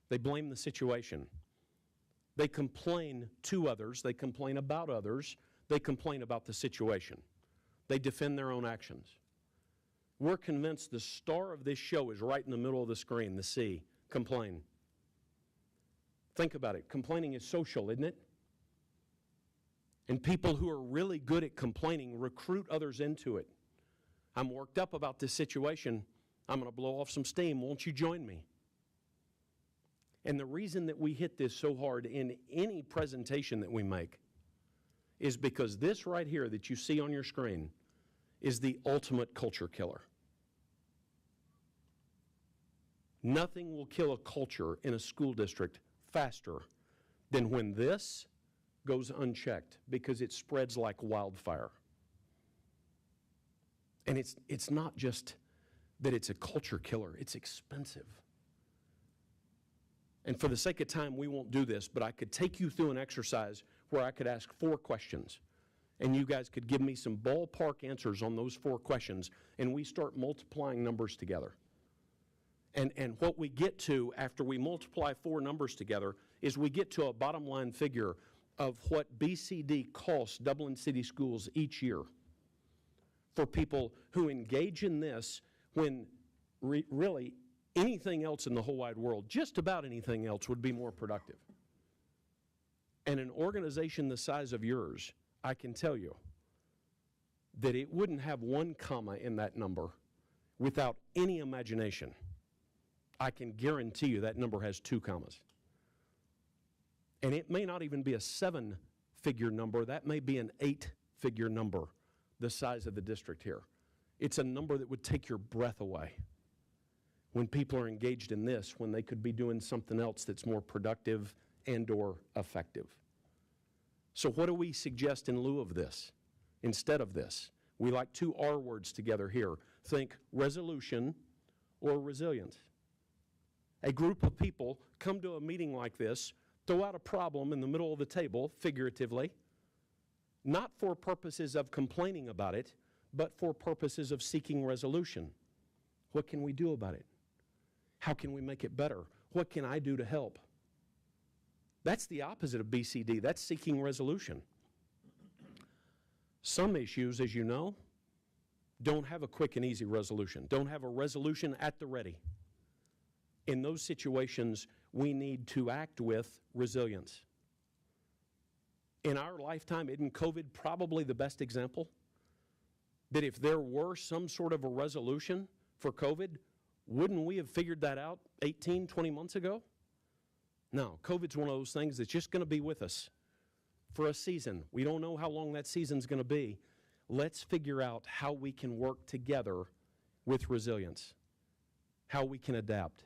Speaker 14: They blame the situation. They complain to others. They complain about others. They complain about the situation. They defend their own actions. We're convinced the star of this show is right in the middle of the screen, the C, complain. Think about it. Complaining is social, isn't it? And people who are really good at complaining recruit others into it. I'm worked up about this situation. I'm going to blow off some steam. Won't you join me? And the reason that we hit this so hard in any presentation that we make is because this right here that you see on your screen is the ultimate culture killer. Nothing will kill a culture in a school district faster than when this goes unchecked, because it spreads like wildfire. And it's not just that it's a culture killer, it's expensive. And for the sake of time, we won't do this, but I could take you through an exercise where I could ask 4 questions, and you guys could give me some ballpark answers on those 4 questions, and we start multiplying numbers together. And what we get to after we multiply 4 numbers together is we get to a bottom line figure of what BCD costs Dublin City Schools each year for people who engage in this when really anything else in the whole wide world, just about anything else, would be more productive. And an organization the size of yours, I can tell you that it wouldn't have 1 comma in that number without any imagination. I can guarantee you that number has 2 commas. And it may not even be a 7-figure number. That may be an 8-figure number, the size of the district here. It's a number that would take your breath away when people are engaged in this, when they could be doing something else that's more productive and or effective. So what do we suggest in lieu of this, instead of this? We like 2 R words together here. Think resolution or resilience. A group of people come to a meeting like this, throw out a problem in the middle of the table, figuratively, not for purposes of complaining about it, but for purposes of seeking resolution. What can we do about it? How can we make it better? What can I do to help? That's the opposite of BCD. That's seeking resolution. Some issues, as you know, don't have a quick and easy resolution, don't have a resolution at the ready. In those situations, we need to act with resilience. In our lifetime, isn't COVID probably the best example? That if there were some sort of a resolution for COVID, wouldn't we have figured that out 18, 20 months ago? No, COVID's one of those things that's just going to be with us for a season. We don't know how long that season's going to be. Let's figure out how we can work together with resilience, how we can adapt.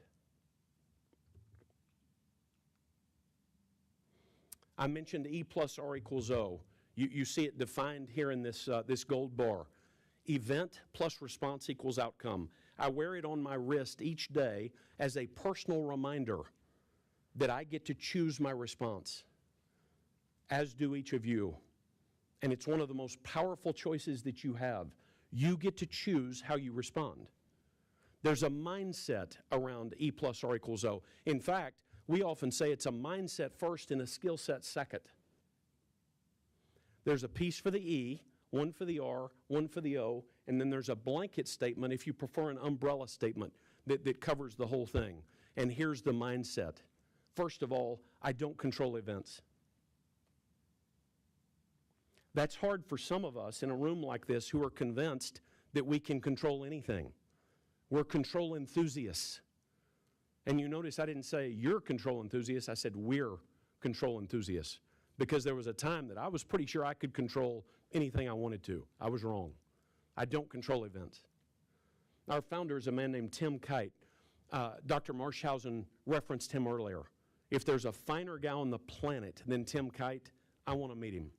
Speaker 14: I mentioned E plus R equals O. You see it defined here in this gold bar. Event plus response equals outcome. I wear it on my wrist each day as a personal reminder that I get to choose my response, as do each of you. And it's one of the most powerful choices that you have. You get to choose how you respond. There's a mindset around E plus R equals O. In fact, we often say it's a mindset first and a skill set second. There's a piece for the E, one for the R, one for the O, and then there's a blanket statement, if you prefer an umbrella statement, that covers the whole thing. And here's the mindset. First of all, I don't control events. That's hard for some of us in a room like this who are convinced that we can control anything. We're control enthusiasts. And you notice I didn't say you're control enthusiasts, I said we're control enthusiasts. Because there was a time that I was pretty sure I could control anything I wanted to. I was wrong. I don't control events. Our founder is a man named Tim Kite. Dr. Marshausen referenced him earlier. If there's a finer guy on the planet than Tim Kite, I want to meet him.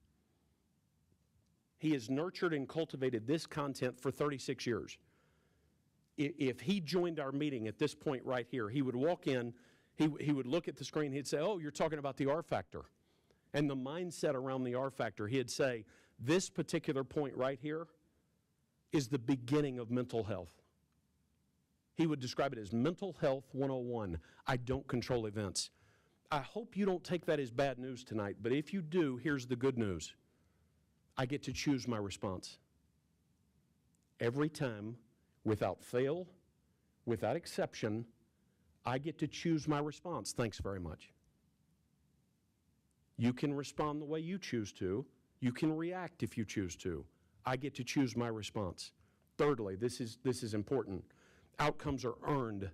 Speaker 14: He has nurtured and cultivated this content for 36 years. If he joined our meeting at this point right here, he would walk in, he would look at the screen, he'd say, oh, you're talking about the R factor. And the mindset around the R factor, he'd say, this particular point right here is the beginning of mental health. He would describe it as mental health 101. I don't control events. I hope you don't take that as bad news tonight, but if you do, here's the good news. I get to choose my response. Every time, without fail, without exception, I get to choose my response. Thanks very much. You can respond the way you choose to. You can react if you choose to. I get to choose my response. Thirdly, this is important. Outcomes are earned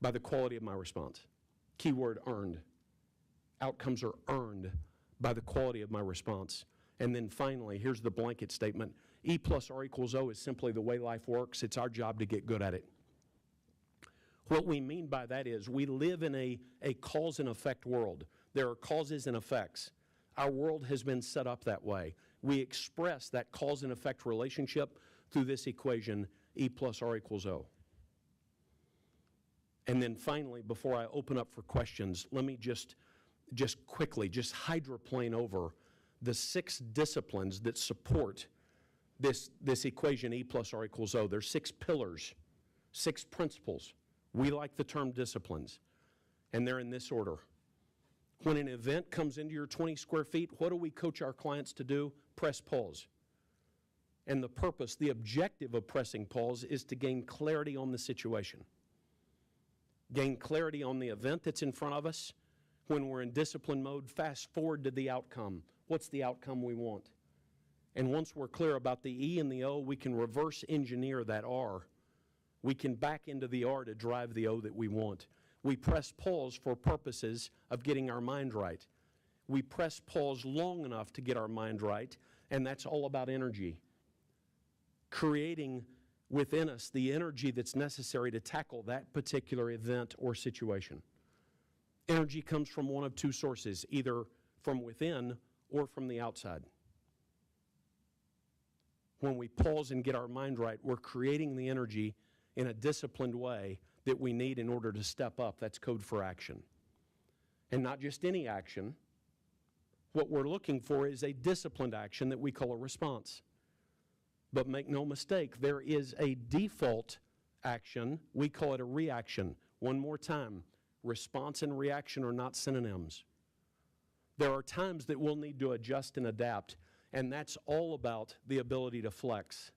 Speaker 14: by the quality of my response. Keyword earned. Outcomes are earned by the quality of my response. And then finally, here's the blanket statement. E plus R equals O is simply the way life works. It's our job to get good at it. What we mean by that is we live in a cause and effect world. There are causes and effects. Our world has been set up that way. We express that cause and effect relationship through this equation, E plus R equals O. And then finally, before I open up for questions, let me just quickly, hydroplane over the 6 disciplines that support this equation, E plus R equals O. There's 6 pillars, 6 principles. We like the term disciplines, and they're in this order. When an event comes into your 20 square feet, what do we coach our clients to do? Press pause. And the purpose, the objective of pressing pause is to gain clarity on the situation. Gain clarity on the event that's in front of us. When we're in discipline mode, fast forward to the outcome. What's the outcome we want? And once we're clear about the E and the O, we can reverse engineer that R. We can back into the R to drive the O that we want. We press pause for purposes of getting our mind right. We press pause long enough to get our mind right, and that's all about energy. Creating within us the energy that's necessary to tackle that particular event or situation. Energy comes from one of 2 sources, either from within or from the outside. When we pause and get our mind right, we're creating the energy in a disciplined way that we need in order to step up. That's code for action. And not just any action. What we're looking for is a disciplined action that we call a response. But make no mistake, there is a default action. We call it a reaction. One more time. Response and reaction are not synonyms. There are times that we'll need to adjust and adapt, and that's all about the ability to flex.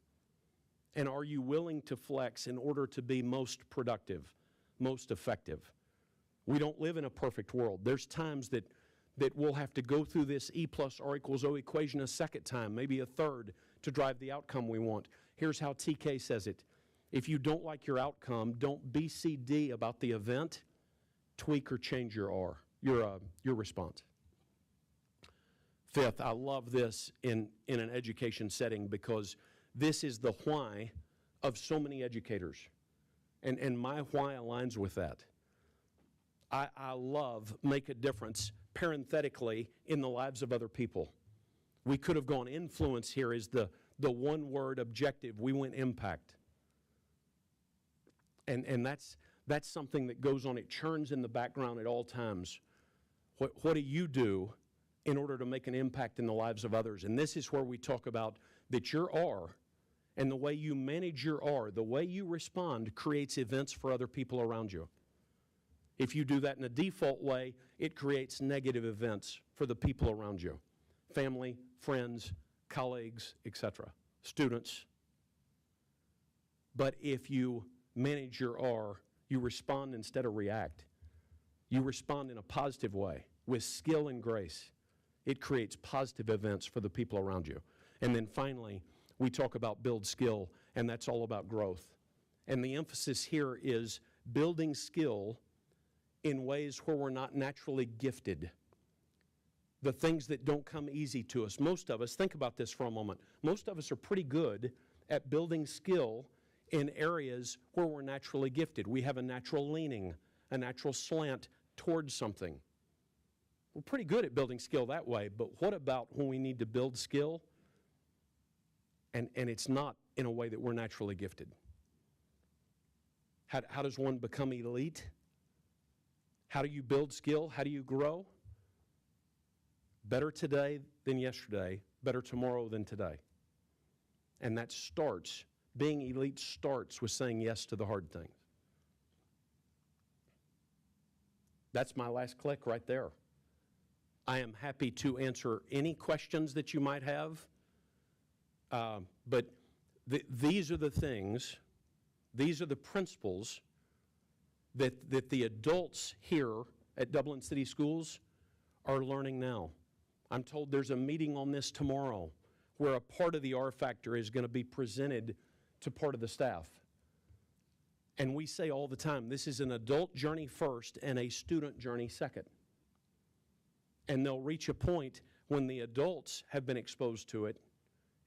Speaker 14: And are you willing to flex in order to be most productive, most effective? We don't live in a perfect world. There's times that we'll have to go through this E plus R equals O equation a second time, maybe a third, to drive the outcome we want. Here's how TK says it. If you don't like your outcome, don't BCD about the event, tweak or change your R. your response. Fifth, I love this in an education setting because this is the why of so many educators. And my why aligns with that. I love make a difference parenthetically in the lives of other people. We could have gone influence here is the one word objective. We went impact. And that's something that goes on. It churns in the background at all times. What do you do in order to make an impact in the lives of others? And this is where we talk about that your R and the way you manage your R, the way you respond creates events for other people around you. If you do that in a default way, it creates negative events for the people around you. Family, friends, colleagues, etc., students. But if you manage your R, you respond instead of react. You respond in a positive way with skill and grace. It creates positive events for the people around you. And then finally, we talk about build skill, and that's all about growth. And the emphasis here is building skill in ways where we're not naturally gifted. The things that don't come easy to us. Most of us, think about this for a moment, most of us are pretty good at building skill in areas where we're naturally gifted. We have a natural leaning, a natural slant towards something. We're pretty good at building skill that way, but what about when we need to build skill and it's not in a way that we're naturally gifted? How does one become elite? How do you build skill? How do you grow? Better today than yesterday, better tomorrow than today. And that starts, being elite starts with saying yes to the hard things. That's my last click right there. I am happy to answer any questions that you might have, but these are the things, these are the principles that the adults here at Dublin City Schools are learning now. I'm told there's a meeting on this tomorrow where a part of the R factor is going to be presented to part of the staff. And we say all the time, this is an adult journey first and a student journey second. And they'll reach a point when the adults have been exposed to it,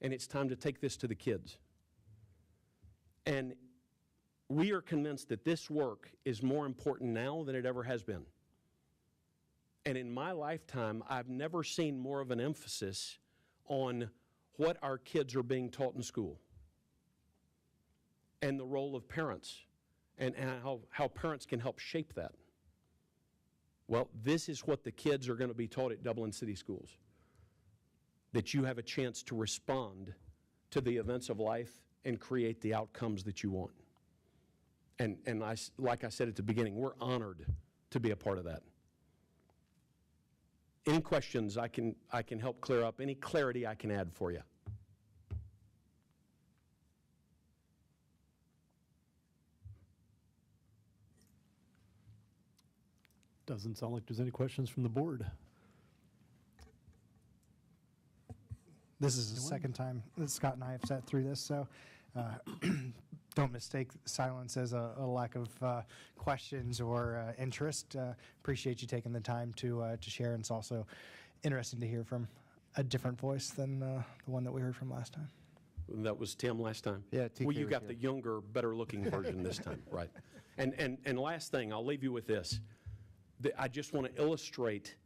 Speaker 14: and it's time to take this to the kids. And we are convinced that this work is more important now than it ever has been. And in my lifetime, I've never seen more of an emphasis on what our kids are being taught in school and the role of parents and how parents can help shape that. Well, this is what the kids are going to be taught at Dublin City Schools, that you have a chance to respond to the events of life and create the outcomes that you want. And like I said at the beginning, we're honored to be a part of that. Any questions I can help clear up, any clarity I can add for you?
Speaker 1: Doesn't sound like there's any questions from the board.
Speaker 4: This is the second time that Scott and I have sat through this, so don't mistake silence as a lack of questions or interest. Appreciate you taking the time to share, and it's also interesting to hear from a different voice than the one that we heard from last time.
Speaker 14: That was Tim last time?
Speaker 5: Yeah, TK
Speaker 14: well, you
Speaker 5: was
Speaker 14: got
Speaker 5: here.
Speaker 14: the younger, better-looking version this time, right? And last thing, I'll leave you with this. I just want to illustrate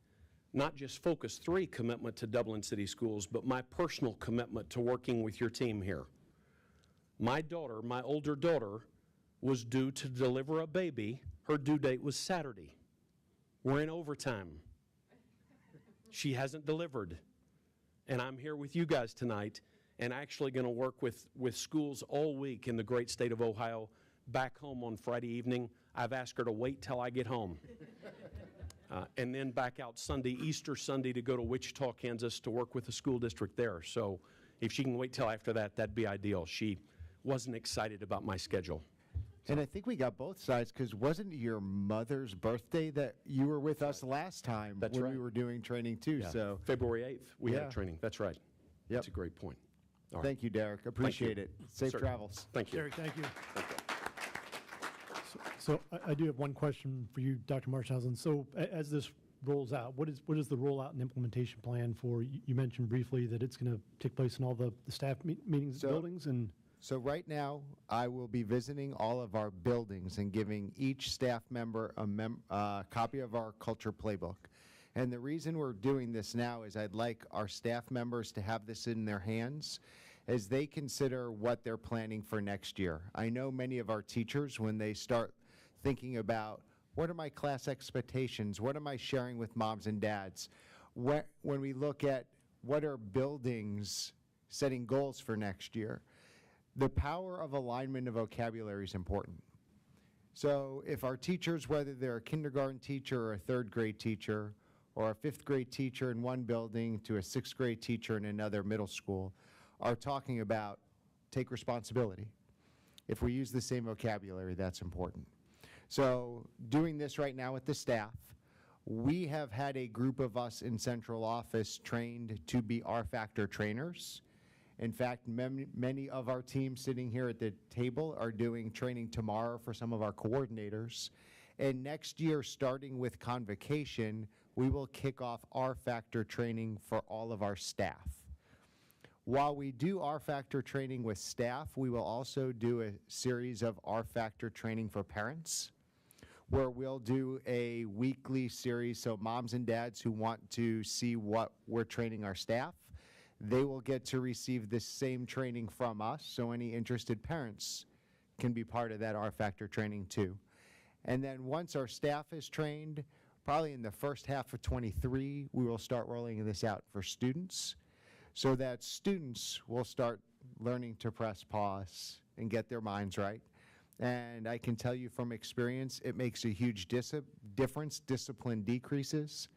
Speaker 14: not just Focus 3 commitment to Dublin City Schools, but my personal commitment to working with your team here. My daughter, my older daughter, was due to deliver a baby. Her due date was Saturday. We're in overtime. She hasn't delivered. And I'm here with you guys tonight and actually going to work with schools all week in the great state of Ohio, back home on Friday evening. I've asked her to wait till I get home. And then back out Sunday, Easter Sunday, to go to Wichita, Kansas to work with the school district there. So if she can wait till after that, that'd be ideal. She wasn't excited about my schedule.
Speaker 5: And I think we got both sides, because wasn't your mother's birthday that you were with us last time
Speaker 14: That's
Speaker 5: when
Speaker 14: right.
Speaker 5: we were doing training too?
Speaker 14: Yeah.
Speaker 5: So
Speaker 14: February 8th, we
Speaker 5: Yeah.
Speaker 14: had training. That's right.
Speaker 5: Yep.
Speaker 14: That's a great point. All right.
Speaker 5: Thank you, Derek. Appreciate
Speaker 14: you.
Speaker 5: it. Safe
Speaker 14: Certainly.
Speaker 5: travels.
Speaker 14: Thank you.
Speaker 1: Derek, thank you.
Speaker 14: Thank you.
Speaker 1: So I do have one question for you, Dr. Marshausen. So as this rolls out, what is the rollout and implementation plan for, you mentioned briefly that it's going to take place in all the staff meetings, buildings, and
Speaker 5: So right now, I will be visiting all of our buildings and giving each staff member a copy of our culture playbook. And the reason we're doing this now is I'd like our staff members to have this in their hands as they consider what they're planning for next year. I know many of our teachers, when they start thinking about what are my class expectations, what am I sharing with moms and dads, when we look at what are buildings setting goals for next year, the power of alignment of vocabulary is important. So if our teachers, whether they're a kindergarten teacher or a third grade teacher, or a fifth grade teacher in one building to a sixth grade teacher in another middle school, are talking about take responsibility. If we use the same vocabulary, that's important. So doing this right now with the staff, we have had a group of us in central office trained to be R-Factor trainers. In fact, many of our teams sitting here at the table are doing training tomorrow for some of our coordinators. And next year, starting with convocation, we will kick off R-Factor training for all of our staff. While we do R-Factor training with staff, we will also do a series of R-Factor training for parents, where we'll do a weekly series. So moms and dads who want to see what we're training our staff, they will get to receive this same training from us, so any interested parents can be part of that R-Factor training too. And then once our staff is trained, probably in the first half of '23, we will start rolling this out for students, so that students will start learning to press pause and get their minds right. And I can tell you from experience, it makes a huge difference. Discipline decreases,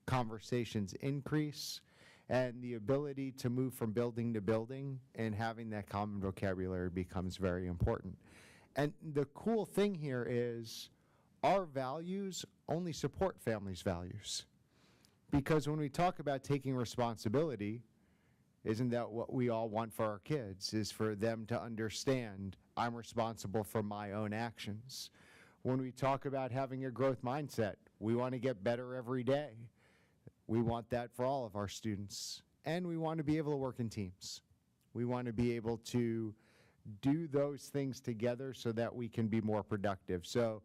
Speaker 5: conversations increase, and the ability to move from building to building and having that common vocabulary becomes very important. And the cool thing here is our values only support families' values. Because when we talk about taking responsibility, isn't that what we all want for our kids, is for them to understand I'm responsible for my own actions. When we talk about having a growth mindset, we want to get better every day. We want that for all of our students. And we want to be able to work in teams. We want to be able to do those things together so that we can be more productive. So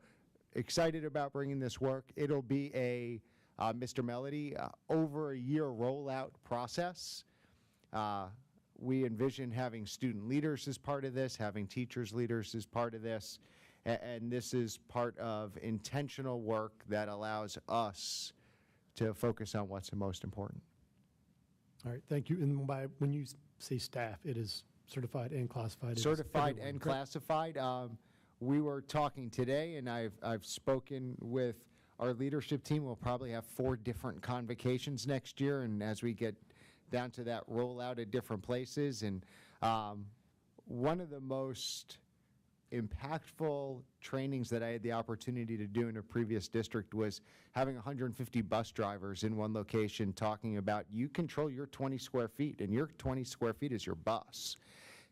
Speaker 5: excited about bringing this work. It'll be a, Mr. Melody, over a year rollout process. We envision having student leaders as part of this, having teachers leaders as part of this, and this is part of intentional work that allows us to focus on what's the most important.
Speaker 1: all right, thank you. And when you say staff, it is certified and classified? It's
Speaker 5: Certified
Speaker 1: everyone,
Speaker 5: and
Speaker 1: correct?
Speaker 5: classified. We were talking today, and I've spoken with our leadership team. We'll probably have 4 different convocations next year, and as we get down to that rollout at different places. And one of the most impactful trainings that I had the opportunity to do in a previous district was having 150 bus drivers in one location talking about you control your 20 square feet, and your 20 square feet is your bus.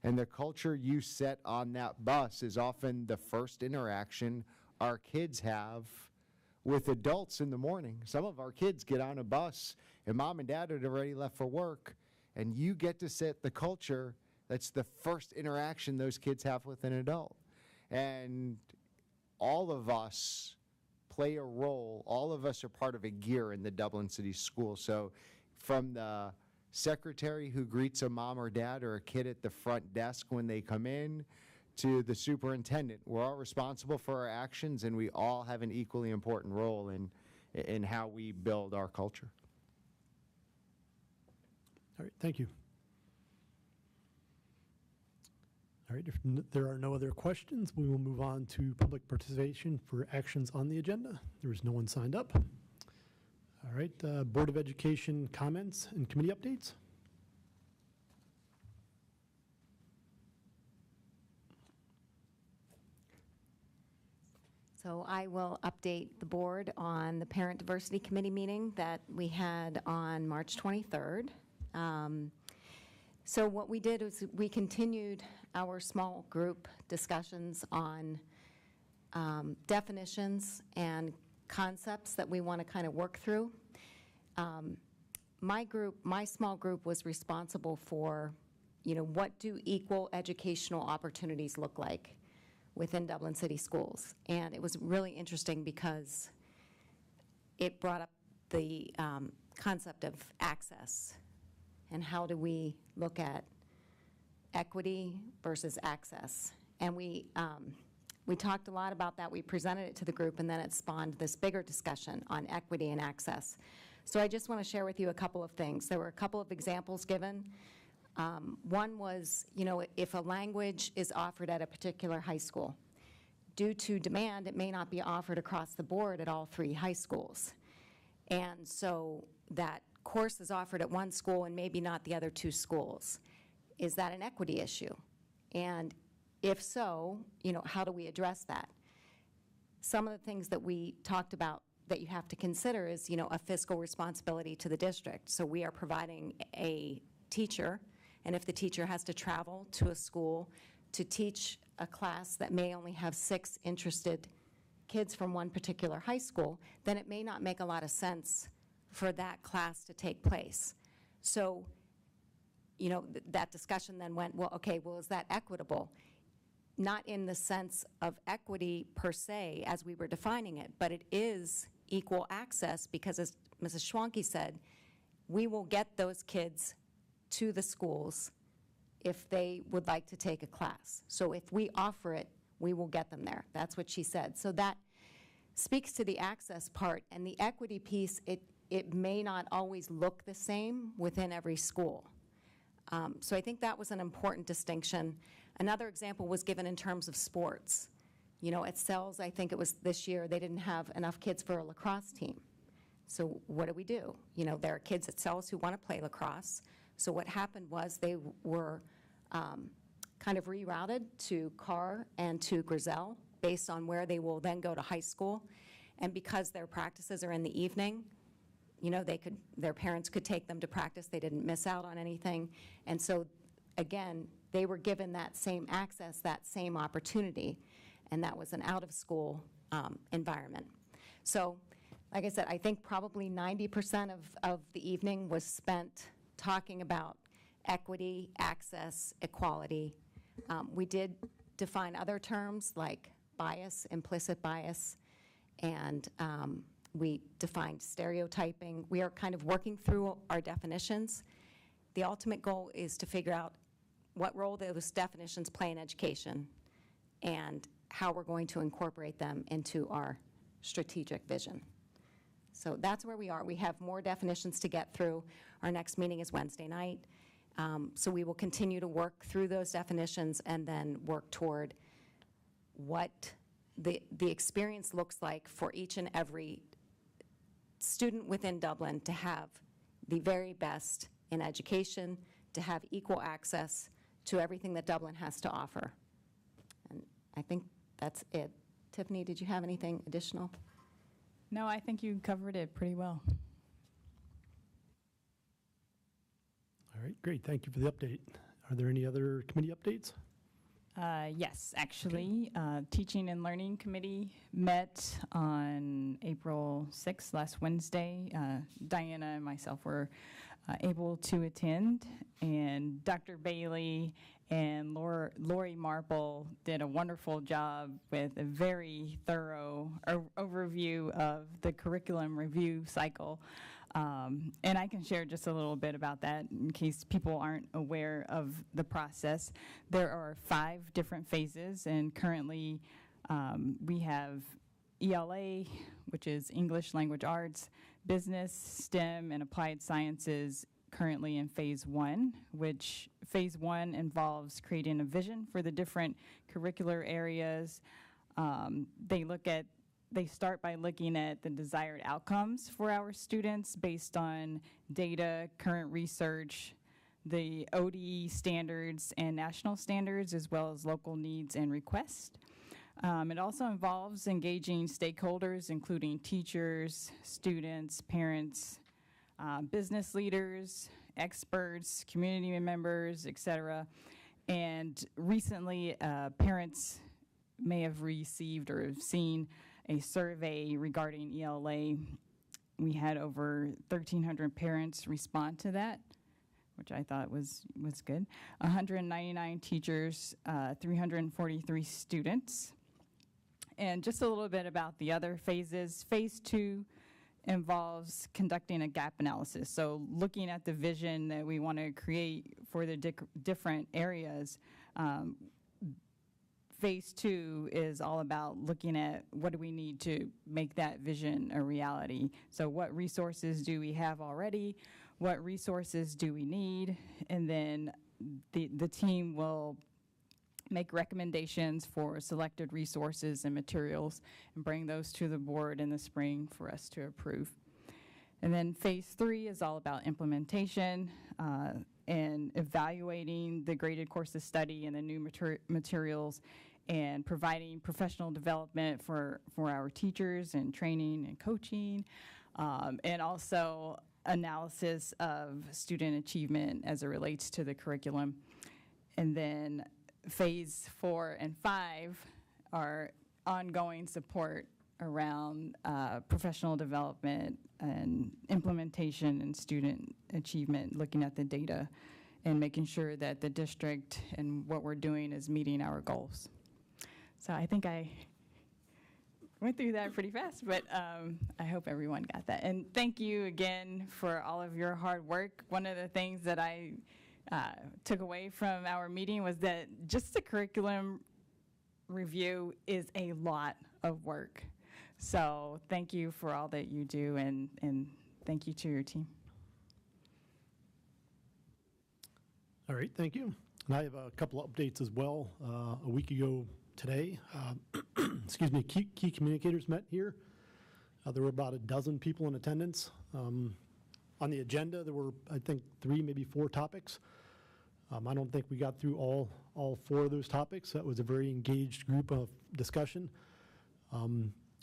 Speaker 5: And the culture you set on that bus is often the first interaction our kids have with adults in the morning. Some of our kids get on a bus and mom and dad had already left for work, and you get to set the culture. That's the first interaction those kids have with an adult. And all of us play a role. All of us are part of a gear in the Dublin City School. So from the secretary who greets a mom or dad or a kid at the front desk when they come in, to the superintendent, we're all responsible for our actions, and we all have an equally important role in how we build our culture.
Speaker 1: All right, thank you. All right, if there are no other questions, we will move on to public participation for actions on the agenda. There is no one signed up. All right, Board of Education comments and committee updates.
Speaker 15: So I will update the board on the Parent Diversity Committee meeting that we had on March 23rd. So what we did is we continued our small group discussions on definitions and concepts that we want to kind of work through my small group was responsible for, what do equal educational opportunities look like within Dublin City Schools? And it was really interesting because it brought up the concept of access and how do we look at equity versus access. And we talked a lot about that. We presented it to the group, and then it spawned this bigger discussion on equity and access. So I just want to share with you a couple of things. There were a couple of examples given. One was, if a language is offered at a particular high school, due to demand, it may not be offered across the board at all 3 high schools. And so that course is offered at one school and maybe not the other 2 schools. Is that an equity issue? And if so, how do we address that? Some of the things that we talked about that you have to consider is, a fiscal responsibility to the district. So we are providing a teacher, and if the teacher has to travel to a school to teach a class that may only have 6 interested kids from one particular high school, then it may not make a lot of sense for that class to take place. So, that discussion then went, well, okay, well, is that equitable? Not in the sense of equity per se as we were defining it, but it is equal access because, as Mrs. Schwanke said, we will get those kids to the schools if they would like to take a class. So if we offer it, we will get them there. That's what she said. So that speaks to the access part. And the equity piece, it may not always look the same within every school. So I think that was an important distinction. Another example was given in terms of sports. At Sells, I think it was this year, they didn't have enough kids for a lacrosse team. So what do? There are kids at Sells who want to play lacrosse. So what happened was they were kind of rerouted to Carr and to Griselle based on where they will then go to high school. And because their practices are in the evening, their parents could take them to practice. They didn't miss out on anything. And so, again, they were given that same access, that same opportunity, and that was an out-of-school environment. So, like I said, I think probably 90% of the evening was spent talking about equity, access, equality. We did define other terms like bias, implicit bias, and we defined stereotyping. We are kind of working through our definitions. The ultimate goal is to figure out what role those definitions play in education and how we're going to incorporate them into our strategic vision. So that's where we are. We have more definitions to get through. Our next meeting is Wednesday night. So we will continue to work through those definitions and then work toward what the experience looks like for each and every student within Dublin to have the very best in education, to have equal access to everything that Dublin has to offer. And I think that's it. Tiffany, did you have anything additional?
Speaker 16: No, I think you covered it pretty well.
Speaker 1: All right, great. Thank you for the update. Are there any other committee updates?
Speaker 16: Yes, actually, Teaching and Learning Committee met on April 6th, last Wednesday. Diana and myself were able to attend, and Dr. Bailey and Lori Marple did a wonderful job with a very thorough overview of the curriculum review cycle. And I can share just a little bit about that in case people aren't aware of the process. There are 5 different phases, and currently we have ELA, which is English Language Arts, Business, STEM, and Applied Sciences currently in phase 1, which phase 1 involves creating a vision for the different curricular areas. They start by looking at the desired outcomes for our students based on data, current research, the ODE standards and national standards, as well as local needs and requests. It also involves engaging stakeholders, including teachers, students, parents, business leaders, experts, community members, et cetera. And recently, parents may have received or have seen a survey regarding ELA, we had over 1,300 parents respond to that, which I thought was good. 199 teachers, 343 students. And just a little bit about the other phases. Phase 2 involves conducting a gap analysis. So looking at the vision that we want to create for the different areas. Phase 2 is all about looking at what do we need to make that vision a reality. So what resources do we have already? What resources do we need? And then the team will make recommendations for selected resources and materials and bring those to the board in the spring for us to approve. And then phase 3 is all about implementation and evaluating the graded course of study and the new materials and providing professional development for our teachers and training and coaching, and also analysis of student achievement as it relates to the curriculum. And then phase 4 and 5 are ongoing support around professional development and implementation and student achievement, looking at the data and making sure that the district and what we're doing is meeting our goals. So I think I went through that pretty fast, but I hope everyone got that. And thank you again for all of your hard work. One of the things that I took away from our meeting was that just the curriculum review is a lot of work. So thank you for all that you do, and thank you to your team.
Speaker 1: All right, thank you. And I have a couple of updates as well. A week ago today, excuse me, key communicators met here. There were about a dozen people in attendance. On the agenda, there were, I think, 3, maybe 4 topics. I don't think we got through all 4 of those topics. That was a very engaged group of discussion.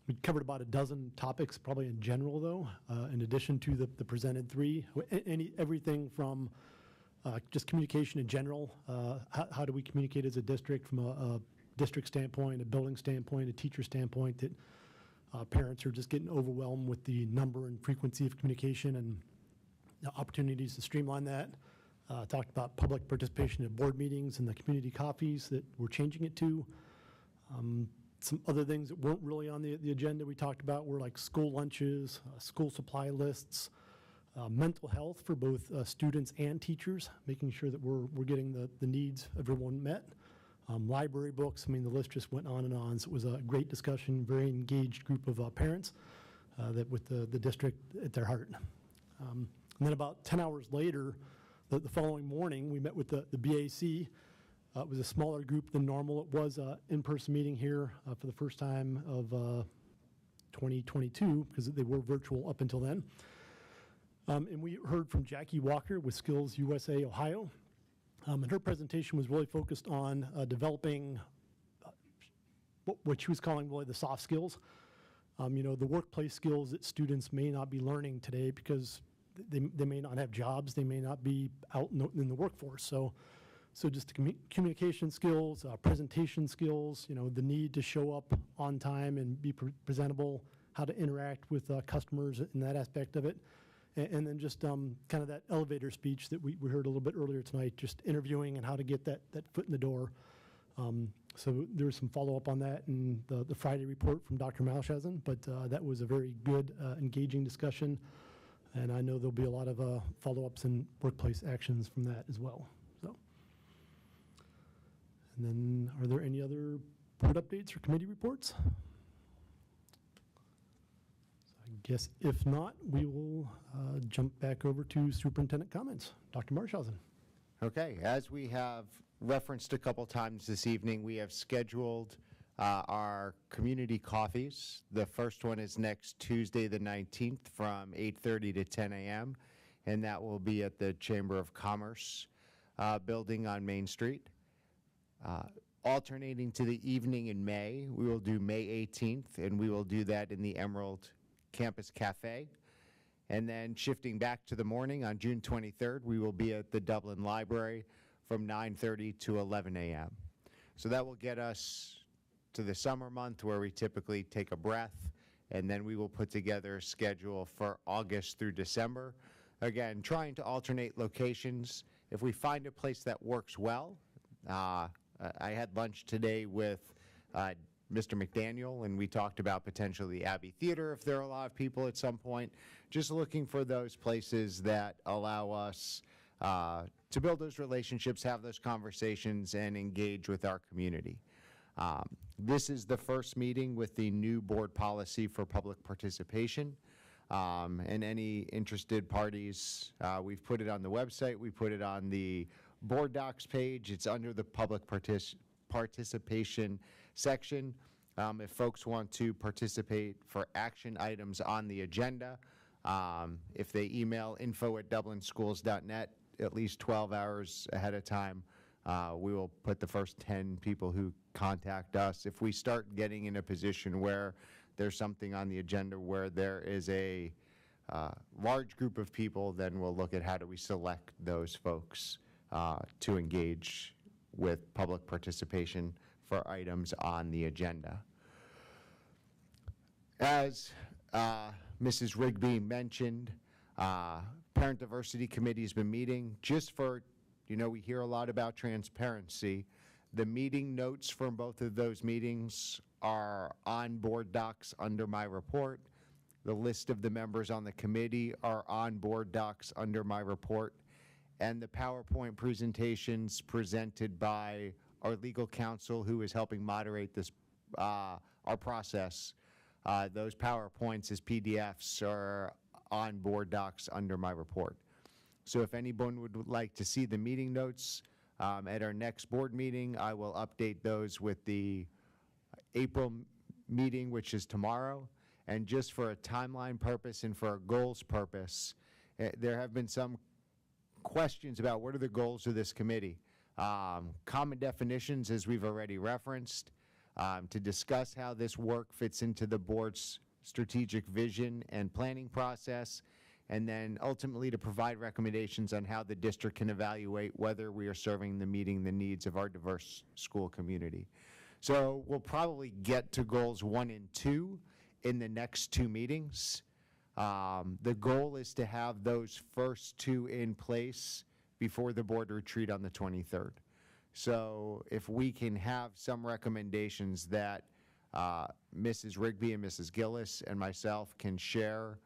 Speaker 1: We covered about a dozen topics, probably in general, though, in addition to the presented 3. Everything from just communication in general. How do we communicate as a district from a district standpoint, a building standpoint, a teacher standpoint, that parents are just getting overwhelmed with the number and frequency of communication and opportunities to streamline that. Talked about public participation at board meetings and the community coffees that we're changing it to. Some other things that weren't really on the agenda we talked about were like school lunches, school supply lists, mental health for both students and teachers, making sure that we're getting the needs of everyone met. Library books, I mean, the list just went on and on. So it was a great discussion, very engaged group of parents that with the district at their heart. And then about 10 hours later, the following morning, we met with the BAC. It was a smaller group than normal. It was an in-person meeting here for the first time of 2022, because they were virtual up until then. And we heard from Jackie Walker with Skills USA Ohio. And her presentation was really focused on developing what she was calling really the soft skills. The workplace skills that students may not be learning today because they may not have jobs, they may not be out in the workforce. So just communication skills, presentation skills, the need to show up on time and be presentable, how to interact with customers in that aspect of it. And then just kind of that elevator speech that we heard a little bit earlier tonight, just interviewing and how to get that foot in the door. So there was some follow-up on that in the Friday report from Dr. Malshausen, but that was a very good, engaging discussion. And I know there'll be a lot of follow-ups and workplace actions from that as well. So, and then are there any other board updates or committee reports? I guess if not, we will jump back over to superintendent comments. Dr. Marshausen.
Speaker 5: Okay, as we have referenced a couple times this evening, we have scheduled our community coffees. The first one is next Tuesday the 19th from 8:30 to 10 a.m. and that will be at the Chamber of Commerce building on Main Street. Alternating to the evening in May, we will do May 18th, and we will do that in the Emerald Campus Cafe. And then shifting back to the morning on June 23rd, we will be at the Dublin Library from 9:30 to 11 a.m. So that will get us to the summer month where we typically take a breath and then we will put together a schedule for August through December. Again, trying to alternate locations. If we find a place that works well, I had lunch today with Mr. McDaniel, and we talked about potentially Abbey Theater if there are a lot of people at some point. Just looking for those places that allow us to build those relationships, have those conversations, and engage with our community. This is the first meeting with the new board policy for public participation. And any interested parties, we've put it on the website, we put it on the board docs page, it's under the public participation section. If folks want to participate for action items on the agenda, if they email info@dublinschools.net at least 12 hours ahead of time, we will put the first 10 people who contact us. If we start getting in a position where there's something on the agenda where there is a large group of people, then we'll look at how do we select those folks to engage with public participation for items on the agenda. As Mrs. Rigby mentioned, Parent Diversity Committee has been meeting. Just for, we hear a lot about transparency. The meeting notes from both of those meetings are on board docs under my report. The list of the members on the committee are on board docs under my report. And the PowerPoint presentations presented by our legal counsel, who is helping moderate this, our process, those PowerPoints as PDFs are on board docs under my report. So if anyone would like to see the meeting notes at our next board meeting, I will update those with the April meeting, which is tomorrow. And just for a timeline purpose and for a goals purpose, there have been some questions about what are the goals of this committee. Common definitions, as we've already referenced, to discuss how this work fits into the board's strategic vision and planning process, and then ultimately to provide recommendations on how the district can evaluate whether we are serving meeting the needs of our diverse school community. So we'll probably get to goals 1 and 2 in the next 2 meetings. The goal is to have those first 2 in place before the board retreat on the 23rd. So if we can have some recommendations that Mrs. Rigby and Mrs. Gillis and myself can share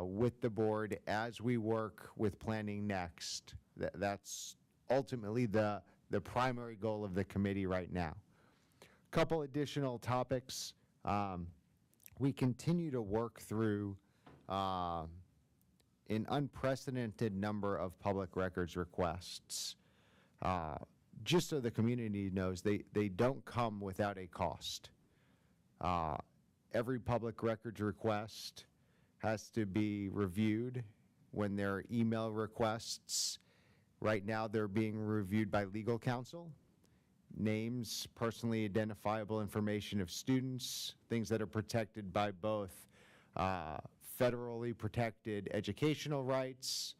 Speaker 5: with the board as we work with planning next, that's ultimately the primary goal of the committee right now. Couple additional topics. We continue to work through an unprecedented number of public records requests. Just so the community knows, they don't come without a cost. Every public records request has to be reviewed. When there are email requests, right now they're being reviewed by legal counsel. Names, personally identifiable information of students, things that are protected by both federally protected educational rights.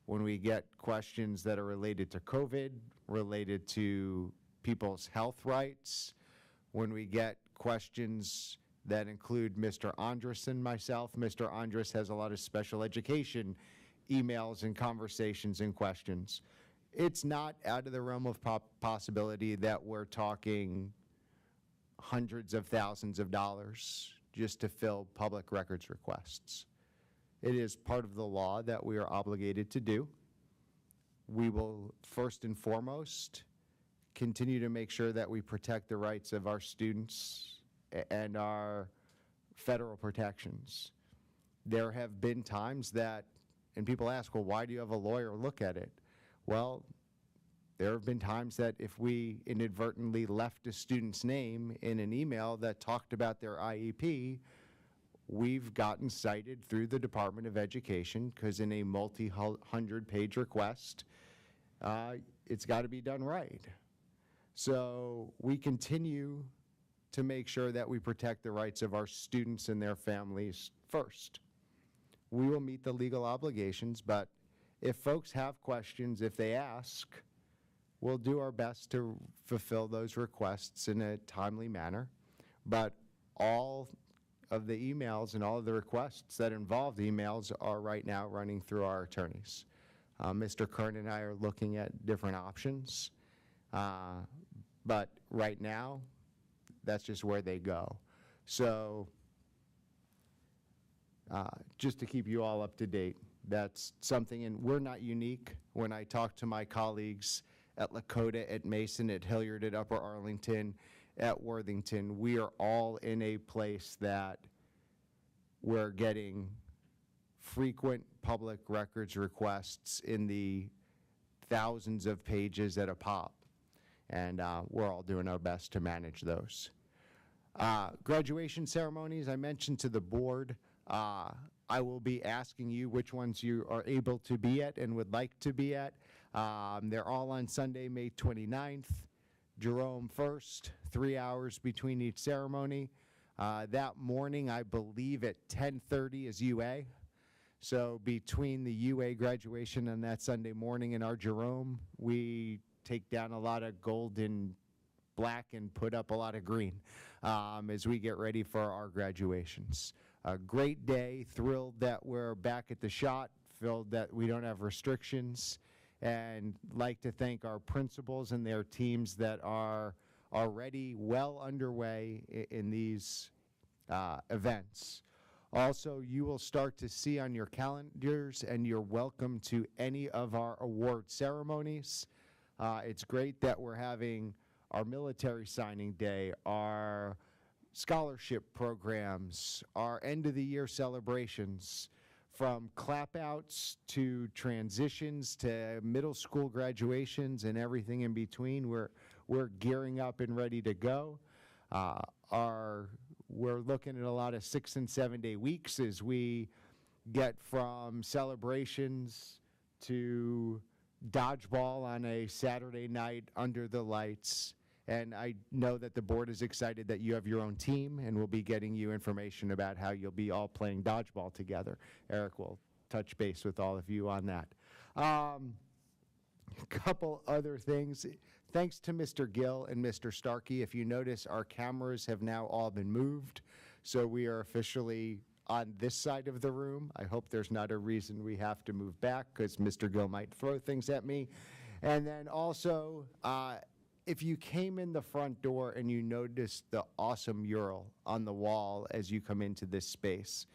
Speaker 5: When we get questions that are related to COVID, related to people's health rights, when we get questions that include Mr. Andrus and myself. Mr. Andrus has a lot of special education emails and conversations and questions. It's not out of the realm of possibility that we're talking hundreds of thousands of dollars just to fill public records requests. It is part of the law that we are obligated to do. We will first and foremost continue to make sure that we protect the rights of our students and our federal protections. There have been times that, and people ask, well, why do you have a lawyer look at it? Well, there have been times that if we inadvertently left a student's name in an email that talked about their IEP, we've gotten cited through the Department of Education because in a multi-hundred-page request, it's got to be done right. So we continue to make sure that we protect the rights of our students and their families first. We will meet the legal obligations, but if folks have questions, if they ask, we'll do our best to fulfill those requests in a timely manner. But all of the emails and all of the requests that involve emails are right now running through our attorneys. Mr. Kern and I are looking at different options, but right now, that's just where they go. So just to keep you all up to date, that's something, and we're not unique. When I talk to my colleagues at Lakota, at Mason, at Hilliard, at Upper Arlington, at Worthington, we are all in a place that we're getting frequent public records requests in the thousands of pages at a pop, and we're all doing our best to manage those. Graduation ceremonies, I mentioned to the board, I will be asking you which ones you are able to be at and would like to be at. They're all on Sunday, May 29th. Jerome first, 3 hours between each ceremony. That morning, I believe at 10:30 is UA. So between the UA graduation on that Sunday morning and our Jerome, we take down a lot of gold and black and put up a lot of green as we get ready for our graduations. A great day, thrilled that we're back at the shot, thrilled that we don't have restrictions, and like to thank our principals and their teams that are already well underway in these events. Also, you will start to see on your calendars, and you're welcome to any of our award ceremonies. It's great that we're having our military signing day, our scholarship programs, our end-of-the-year celebrations, from clap-outs to transitions to middle school graduations and everything in between. We're gearing up and ready to go. We're looking at a lot of 6- and 7-day weeks as we get from celebrations to dodgeball on a Saturday night under the lights. And I know that the board is excited that you have your own team, and we'll be getting you information about how you'll be all playing dodgeball together. Eric will touch base with all of you on that. A couple other things. Thanks to Mr. Gill and Mr. Starkey. If you notice, our cameras have now all been moved, so we are officially on this side of the room. I hope there's not a reason we have to move back, because Mr. Gill might throw things at me. And then also, if you came in the front door and you noticed the awesome mural on the wall as you come into this space,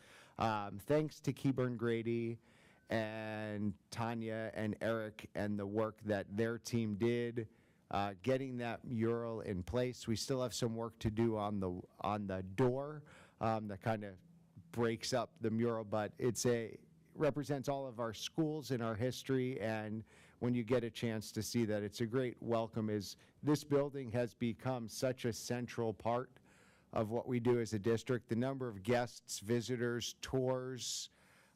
Speaker 5: thanks to Keyburn Grady and Tanya and Eric and the work that their team did getting that mural in place. We still have some work to do on the door that kind of breaks up the mural, but represents all of our schools and our history, and when you get a chance to see that, it's a great welcome, as this building has become such a central part of what we do as a district. The number of guests, visitors, tours,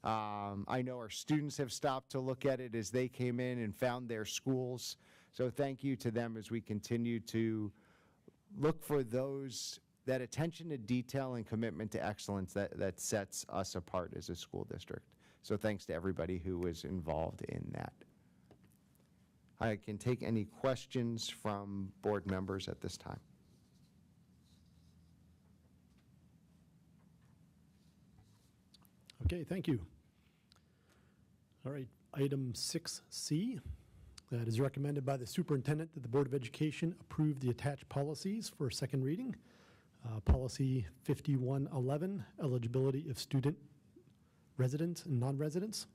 Speaker 5: I know our students have stopped to look at it as they came in and found their schools. So thank you to them as we continue to look for that attention to detail and commitment to excellence that sets us apart as a school district. So thanks to everybody who was involved in that. I can take any questions from board members at this time.
Speaker 1: Okay, thank you. All right, item 6C. That is recommended by the superintendent that the Board of Education approve the attached policies for second reading. Policy 5111, eligibility of student residents and non-residents,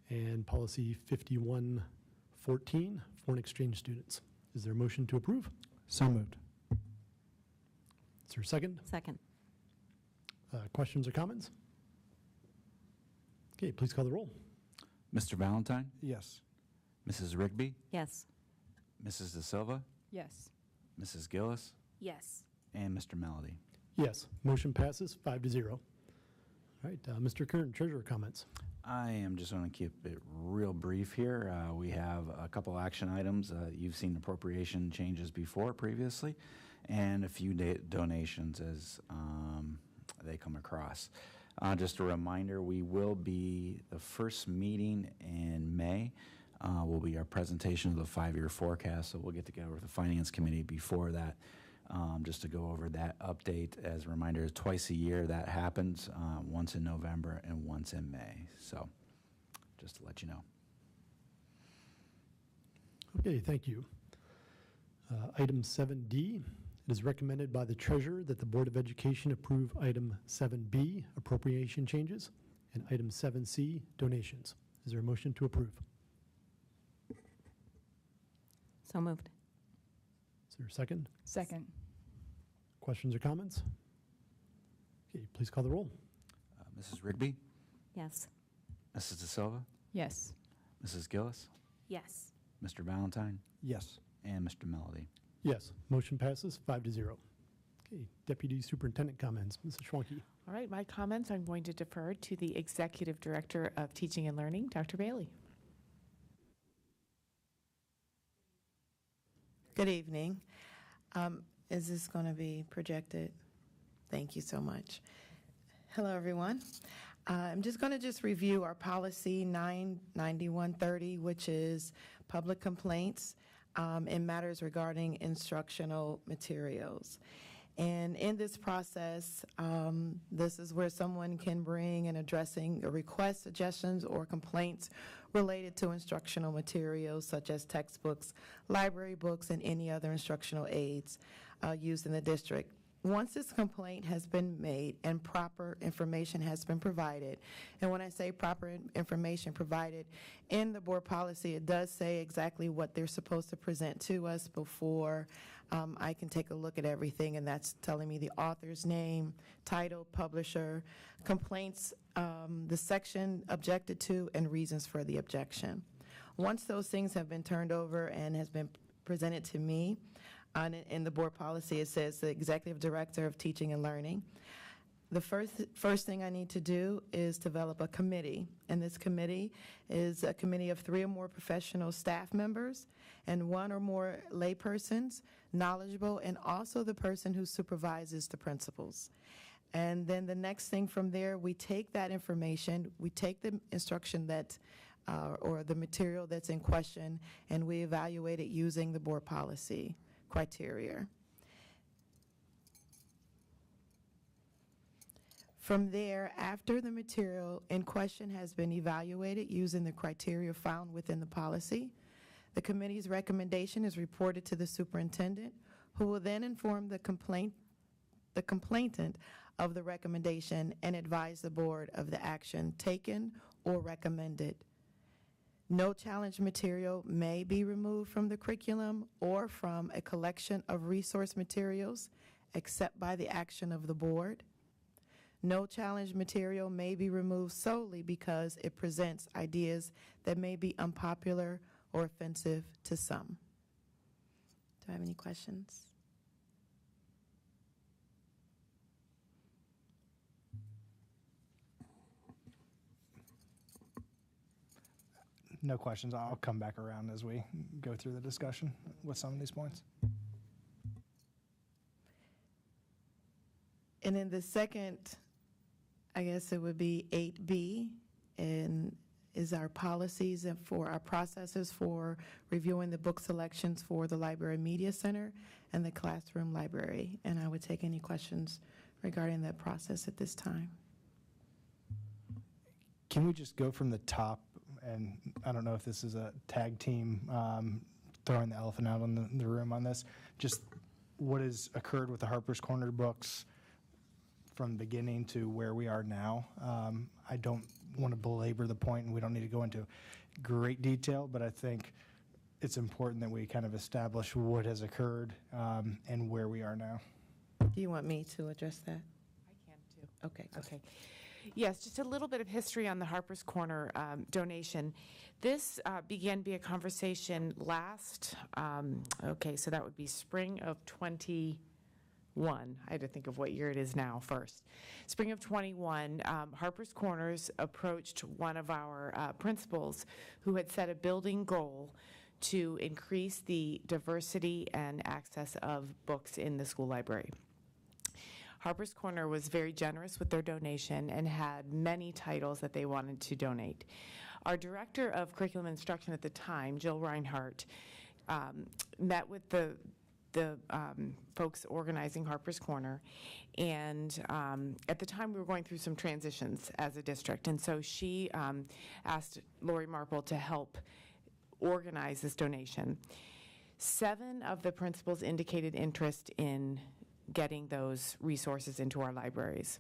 Speaker 1: and policy 5114, foreign exchange students. Is there a motion to approve?
Speaker 4: So moved.
Speaker 1: Is there a second?
Speaker 15: Second.
Speaker 1: Questions or comments? Okay, please call the roll.
Speaker 2: Mr. Valentine?
Speaker 4: Yes.
Speaker 2: Mrs. Rigby?
Speaker 15: Yes.
Speaker 2: Mrs. De Silva?
Speaker 16: Yes.
Speaker 2: Mrs. Gillis?
Speaker 3: Yes.
Speaker 2: And Mr. Melody?
Speaker 1: Yes, motion passes 5-0. All right, Mr. Kern, treasurer comments.
Speaker 2: I am just going to keep it real brief here. We have a couple action items. You've seen appropriation changes before previously, and a few donations as they come across. Just a reminder, we will be, the first meeting in May will be our presentation of the 5-year forecast, so we'll get together with the Finance Committee before that just to go over that update. As a reminder, twice a year that happens, once in November and once in May. So just to let you know.
Speaker 1: Okay, thank you. Item 7D, it is recommended by the treasurer that the Board of Education approve item 7B, appropriation changes, and item 7C, donations. Is there a motion to approve?
Speaker 15: So moved.
Speaker 1: Is there a second?
Speaker 16: Second.
Speaker 1: Questions or comments? Okay, please call the roll.
Speaker 2: Mrs. Rigby,
Speaker 15: Yes.
Speaker 2: Mrs. De Silva,
Speaker 16: Yes.
Speaker 2: Mrs. Gillis,
Speaker 3: Yes.
Speaker 2: Mr. Valentine,
Speaker 5: Yes.
Speaker 2: and Mr. Melody.
Speaker 1: Yes, motion passes 5-0. Okay, Deputy Superintendent comments. Mrs. Schwanke.
Speaker 17: All right, my comments I'm going to defer to the Executive Director of Teaching and Learning, Dr. Bailey.
Speaker 18: Good evening. Is this going to be projected? Thank you so much. Hello, everyone. I'm just going to review our policy 99130, which is public complaints in matters regarding instructional materials. And in this process, this is where someone can bring and addressing a request, suggestions, or complaints related to instructional materials such as textbooks, library books, and any other instructional aids used in the district. Once this complaint has been made and proper information has been provided, and when I say proper information provided in the board policy, it does say exactly what they're supposed to present to us before I can take a look at everything, and that's telling me the author's name, title, publisher, complaints, the section objected to, and reasons for the objection. Once those things have been turned over and has been presented to me, in the board policy, it says the Executive Director of Teaching and Learning. The first thing I need to do is develop a committee, and this committee is a committee of 3 or more professional staff members and 1 or more laypersons, knowledgeable, and also the person who supervises the principals. And then the next thing from there, we take that information, we take the instruction that or the material that's in question, and we evaluate it using the board policy criteria. From there, after the material in question has been evaluated using the criteria found within the policy, the committee's recommendation is reported to the superintendent, who will then inform the complainant of the recommendation and advise the board of the action taken or recommended. No challenge material may be removed from the curriculum or from a collection of resource materials except by the action of the board. No challenge material may be removed solely because it presents ideas that may be unpopular or offensive to some. Do I have any questions?
Speaker 4: No questions. I'll come back around as we go through the discussion with some of these points.
Speaker 18: And then the second, I guess it would be 8B, and is our policies and for our processes for reviewing the book selections for the Library Media Center and the classroom library. And I would take any questions regarding that process at this time.
Speaker 4: Can we just go from the top? And I don't know if this is a tag team throwing the elephant out in the room on this. Just what has occurred with the Harper's Corner books from the beginning to where we are now. I don't want to belabor the point, and we don't need to go into great detail, but I think it's important that we kind of establish what has occurred and where we are now.
Speaker 18: Do you want me to address that?
Speaker 17: I can too.
Speaker 18: Okay.
Speaker 17: Okay. Yes, just a little bit of history on the Harper's Corner donation. This began to be a conversation last, so that would be spring of 21. I had to think of what year it is now first. Spring of 21, Harper's Corners approached one of our principals who had set a building goal to increase the diversity and access of books in the school library. Harper's Corner was very generous with their donation and had many titles that they wanted to donate. Our director of curriculum instruction at the time, Jill Reinhardt, met with the the folks organizing Harper's Corner, and at the time we were going through some transitions as a district, and so she asked Lori Marple to help organize this donation. 7 of the principals indicated interest in getting those resources into our libraries.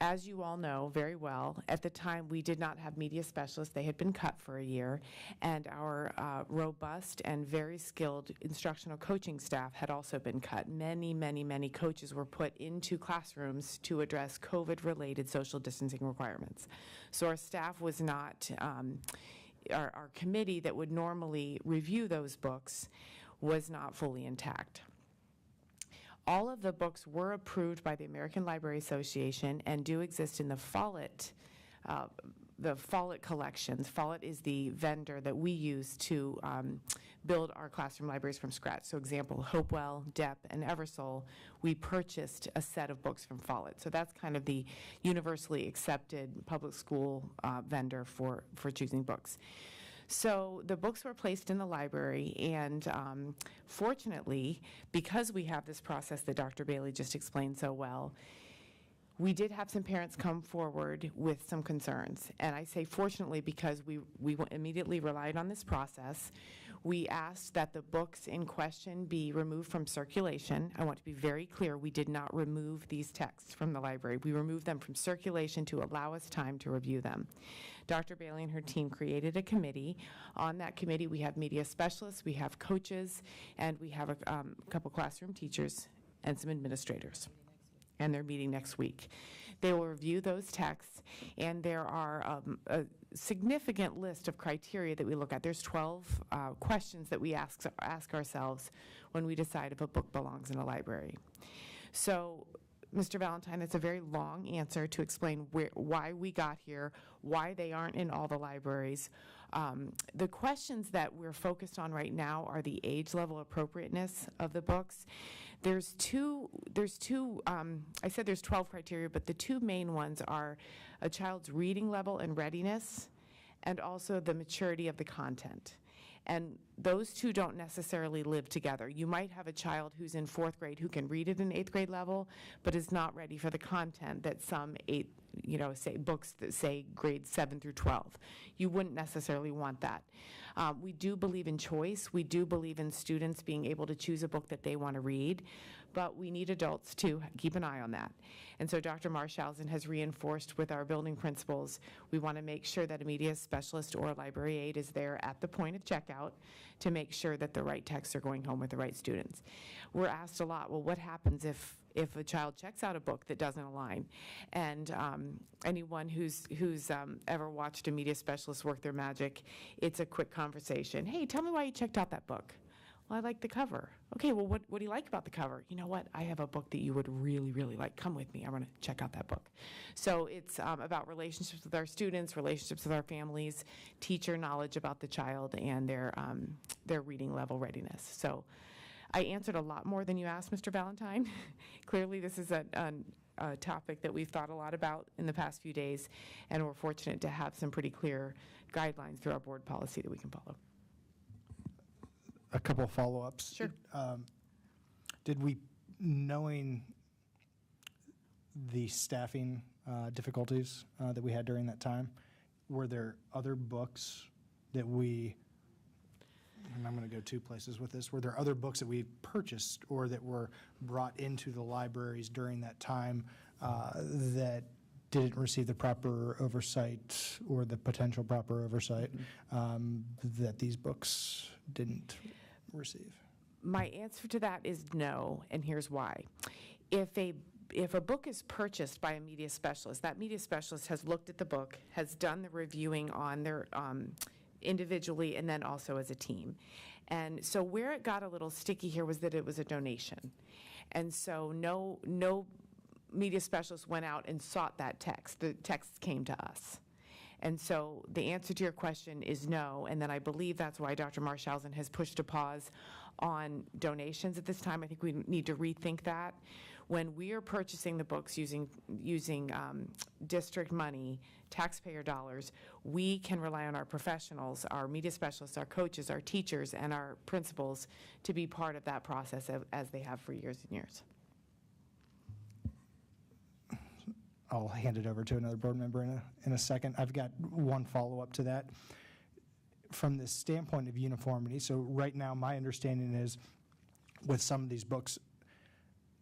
Speaker 17: As you all know very well, at the time we did not have media specialists. They had been cut for a year, and our robust and very skilled instructional coaching staff had also been cut. Many coaches were put into classrooms to address COVID-related social distancing requirements. So our staff was not, our committee that would normally review those books was not fully intact. All of the books were approved by the American Library Association and do exist in the Follett collections. Follett is the vendor that we use to build our classroom libraries from scratch. So example, Hopewell, Depp, and Eversole, we purchased a set of books from Follett. So that's kind of the universally accepted public school vendor for choosing books. So the books were placed in the library, and fortunately, because we have this process that Dr. Bailey just explained so well, we did have some parents come forward with some concerns. And I say fortunately because we immediately relied on this process. We asked that the books in question be removed from circulation. I want to be very clear, we did not remove these texts from the library. We removed them from circulation to allow us time to review them. Dr. Bailey and her team created a committee. On that committee, we have media specialists, we have coaches, and we have a couple classroom teachers and some administrators. And they're meeting next week. They will review those texts, and there are a significant list of criteria that we look at. There's 12 questions that we ask ourselves when we decide if a book belongs in a library. So, Mr. Valentine, it's a very long answer to explain why we got here, why they aren't in all the libraries. The questions that we're focused on right now are the age level appropriateness of the books. There's two, I said there's 12 criteria, but the 2 main ones are a child's reading level and readiness, and also the maturity of the content. And those 2 don't necessarily live together. You might have a child who's in 4th grade who can read at an 8th grade level, but is not ready for the content that some say books that say grades 7 through 12. You wouldn't necessarily want that. We do believe in choice. We do believe in students being able to choose a book that they want to read, but we need adults to keep an eye on that. And so Dr. Marshausen has reinforced with our building principals, we want to make sure that a media specialist or a library aide is there at the point of checkout to make sure that the right texts are going home with the right students. We're asked a lot, well, what happens if a child checks out a book that doesn't align? And anyone who's ever watched a media specialist work their magic, it's a quick conversation. Hey, tell me why you checked out that book. Well, I like the cover. Okay, well, what do you like about the cover? You know what? I have a book that you would really, really like. Come with me. I want to check out that book. So it's about relationships with our students, relationships with our families, teacher knowledge about the child, and their reading level readiness. So I answered a lot more than you asked, Mr. Valentine. Clearly, this is a topic that we've thought a lot about in the past few days, and we're fortunate to have some pretty clear guidelines through our board policy that we can follow.
Speaker 4: A couple of follow-ups.
Speaker 17: Sure.
Speaker 4: Did we, knowing the staffing difficulties that we had during that time, were there other books that we, and I'm going to go 2 places with this, were there other books that we purchased or that were brought into the libraries during that time that didn't receive the proper oversight or the potential proper oversight that these books didn't receive?
Speaker 17: My answer to that is no, and here's why. If a book is purchased by a media specialist, that media specialist has looked at the book, has done the reviewing on their individually and then also as a team. And so where it got a little sticky here was that it was a donation. And so no media specialist went out and sought that text. The text came to us. And so the answer to your question is no, and then I believe that's why Dr. Marshausen has pushed a pause on donations at this time. I think we need to rethink that. When we are purchasing the books using district money, taxpayer dollars, we can rely on our professionals, our media specialists, our coaches, our teachers, and our principals to be part of that process as they have for years and years.
Speaker 4: I'll hand it over to another board member in a second. I've got one follow-up to that. From the standpoint of uniformity, so right now my understanding is with some of these books,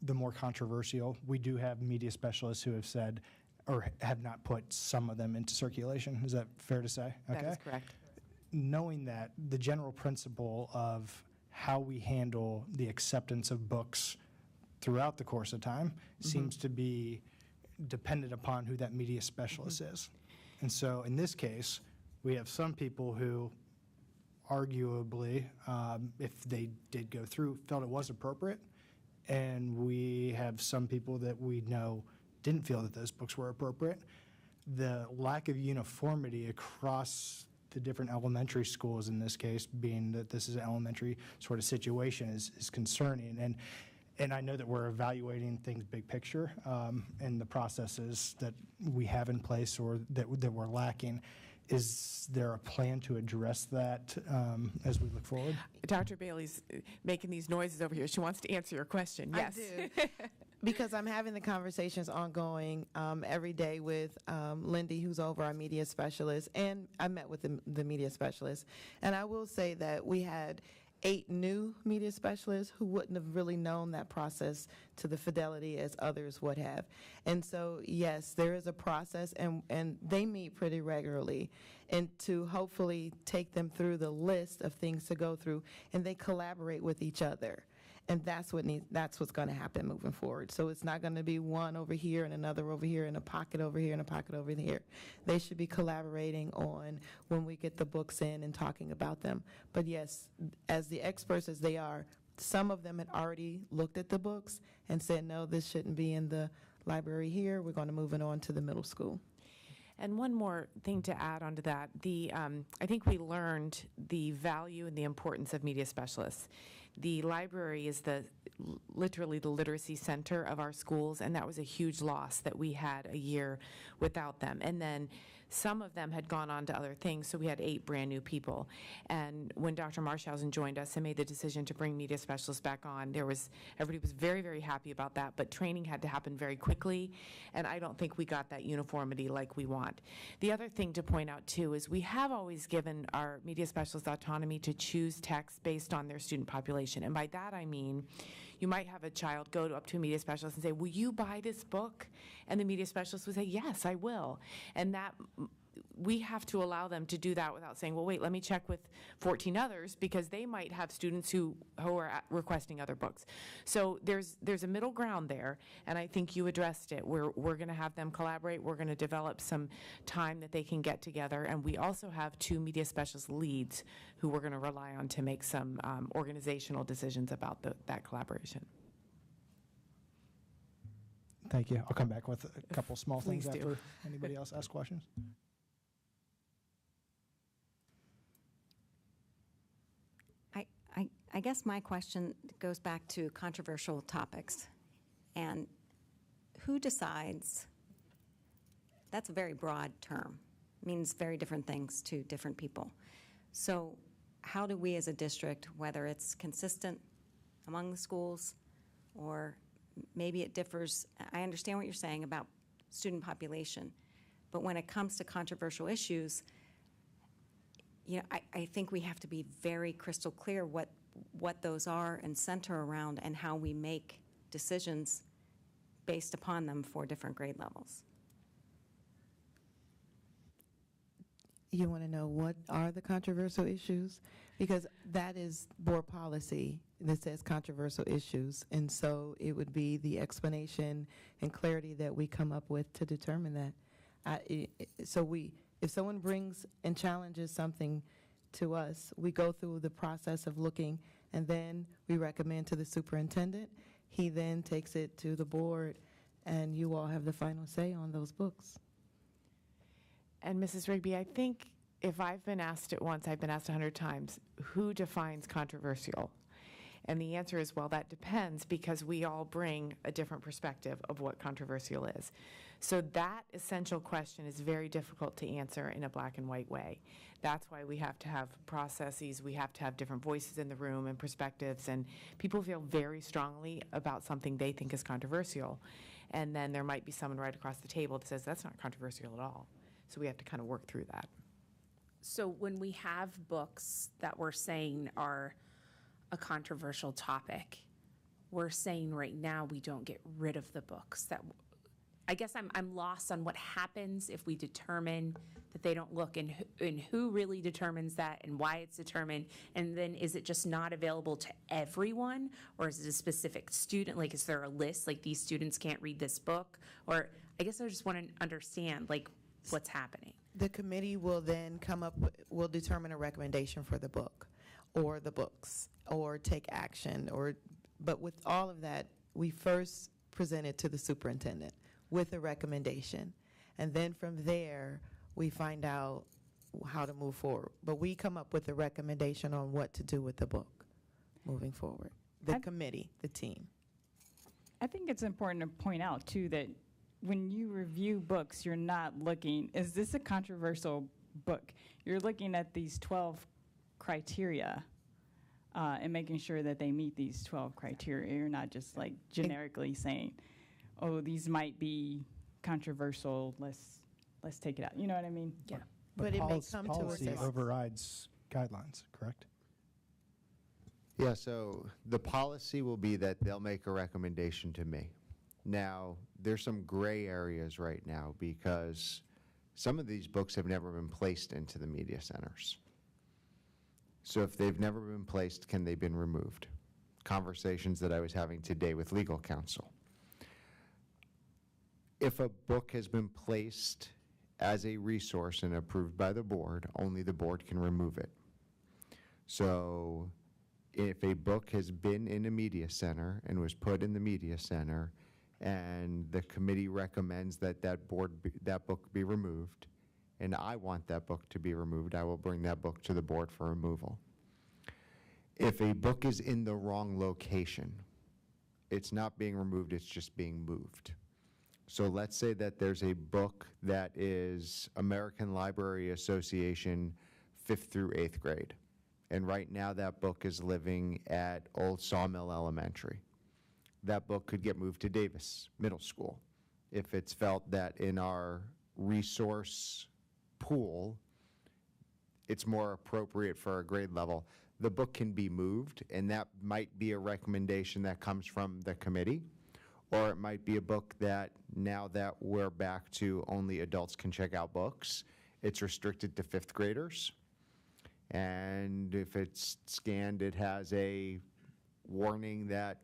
Speaker 4: the more controversial, we do have media specialists who have said or have not put some of them into circulation. Is that fair to say?
Speaker 17: That is correct.
Speaker 4: Knowing that, the general principle of how we handle the acceptance of books throughout the course of time seems to be dependent upon who that media specialist is. And so in this case, we have some people who arguably, if they did go through, felt it was appropriate. And we have some people that we know didn't feel that those books were appropriate. The lack of uniformity across the different elementary schools, in this case, being that this is an elementary sort of situation, is concerning. And I know that we're evaluating things big picture and the processes that we have in place or that we're lacking. Is there a plan to address that as we look forward?
Speaker 17: Dr. Bailey's making these noises over here. She wants to answer your question. Yes.
Speaker 18: I do. Because I'm having the conversations ongoing every day with Lindy, who's over our media specialist, and I met with the media specialist. And I will say that we had 8 new media specialists who wouldn't have really known that process to the fidelity as others would have. And so, yes, there is a process, and they meet pretty regularly, and to hopefully take them through the list of things to go through, and they collaborate with each other. And that's what's going to happen moving forward. So it's not going to be one over here and another over here and a pocket over here and a pocket over here. They should be collaborating on when we get the books in and talking about them. But yes, as the experts as they are, some of them had already looked at the books and said, no, this shouldn't be in the library here. We're going to move it on to the middle school.
Speaker 17: And one more thing to add onto that, I think we learned the value and the importance of media specialists. The library is literally the literacy center of our schools, and that was a huge loss that we had a year without them. And then some of them had gone on to other things, so we had 8 brand new people. And when Dr. Marshausen joined us and made the decision to bring media specialists back on, everybody was very, very happy about that, but training had to happen very quickly, and I don't think we got that uniformity like we want. The other thing to point out, too, is we have always given our media specialists autonomy to choose text based on their student population, and by that I mean you might have a child go up to a media specialist and say, will you buy this book? And the media specialist would say, yes, I will. And that we have to allow them to do that without saying, well, wait, let me check with 14 others, because they might have students who are requesting other books. So there's a middle ground there, and I think you addressed it. We're going to have them collaborate. We're going to develop some time that they can get together, and we also have 2 media specialist leads who we're going to rely on to make some organizational decisions about that collaboration.
Speaker 4: Thank you. I'll come back with a couple small things
Speaker 17: Please do.
Speaker 4: after anybody else asks questions.
Speaker 15: I guess my question goes back to controversial topics. And who decides? That's a very broad term. It means very different things to different people. So how do we as a district, whether it's consistent among the schools or maybe it differs, I understand what you're saying about student population, but when it comes to controversial issues, I think we have to be very crystal clear what those are and center around and how we make decisions based upon them for different grade levels.
Speaker 18: You want to know what are the controversial issues? Because that is board policy that says controversial issues. And so it would be the explanation and clarity that we come up with to determine that. If someone brings and challenges something to us, we go through the process of looking, and then we recommend to the superintendent. He then takes it to the board, and you all have the final say on those books.
Speaker 17: And Mrs. Rigby, I think if I've been asked it once, I've been asked 100 times, who defines controversial? And the answer is, well, that depends, because we all bring a different perspective of what controversial is. So that essential question is very difficult to answer in a black and white way. That's why we have to have processes, we have to have different voices in the room and perspectives, and people feel very strongly about something they think is controversial. And then there might be someone right across the table that says that's not controversial at all. So we have to kind of work through that.
Speaker 19: So when we have books that we're saying are a controversial topic, we're saying right now we don't get rid of the books. That, I guess I'm lost on what happens if we determine that they don't look, and who really determines that and why it's determined. And then is it just not available to everyone, or is it a specific student? Like, is there a list, like these students can't read this book? Or I guess I just want to understand, like, what's happening.
Speaker 18: The committee will then will determine a recommendation for the book or the books, or take action, but with all of that, we first present it to the superintendent with a recommendation. And then from there, we find out how to move forward. But we come up with a recommendation on what to do with the book moving forward. The committee, the team.
Speaker 16: I think it's important to point out, too, that when you review books, you're not looking, is this a controversial book? You're looking at these 12 criteria and making sure that they meet these 12 criteria. You're not just like generically saying, oh, these might be controversial, let's take it out. You know what I mean?
Speaker 19: Yeah.
Speaker 18: But it may come to us
Speaker 4: policy
Speaker 18: as
Speaker 4: overrides guidelines, correct?
Speaker 5: Yeah, so the policy will be that they'll make a recommendation to me. Now, there's some gray areas right now because some of these books have never been placed into the media centers. So if they've never been placed, can they been removed? Conversations that I was having today with legal counsel. If a book has been placed as a resource and approved by the board, only the board can remove it. So if a book has been in a media center and was put in the media center, and the committee recommends that that book be removed, and I want that book to be removed, I will bring that book to the board for removal. If a book is in the wrong location, it's not being removed, it's just being moved. So let's say that there's a book that is American Library Association 5th through 8th grade, and right now that book is living at Old Sawmill Elementary. That book could get moved to Davis Middle School if it's felt that in our resource pool, it's more appropriate for a grade level. The book can be moved, and that might be a recommendation that comes from the committee, or it might be a book that now that we're back to only adults can check out books, it's restricted to 5th graders. And if it's scanned, it has a warning that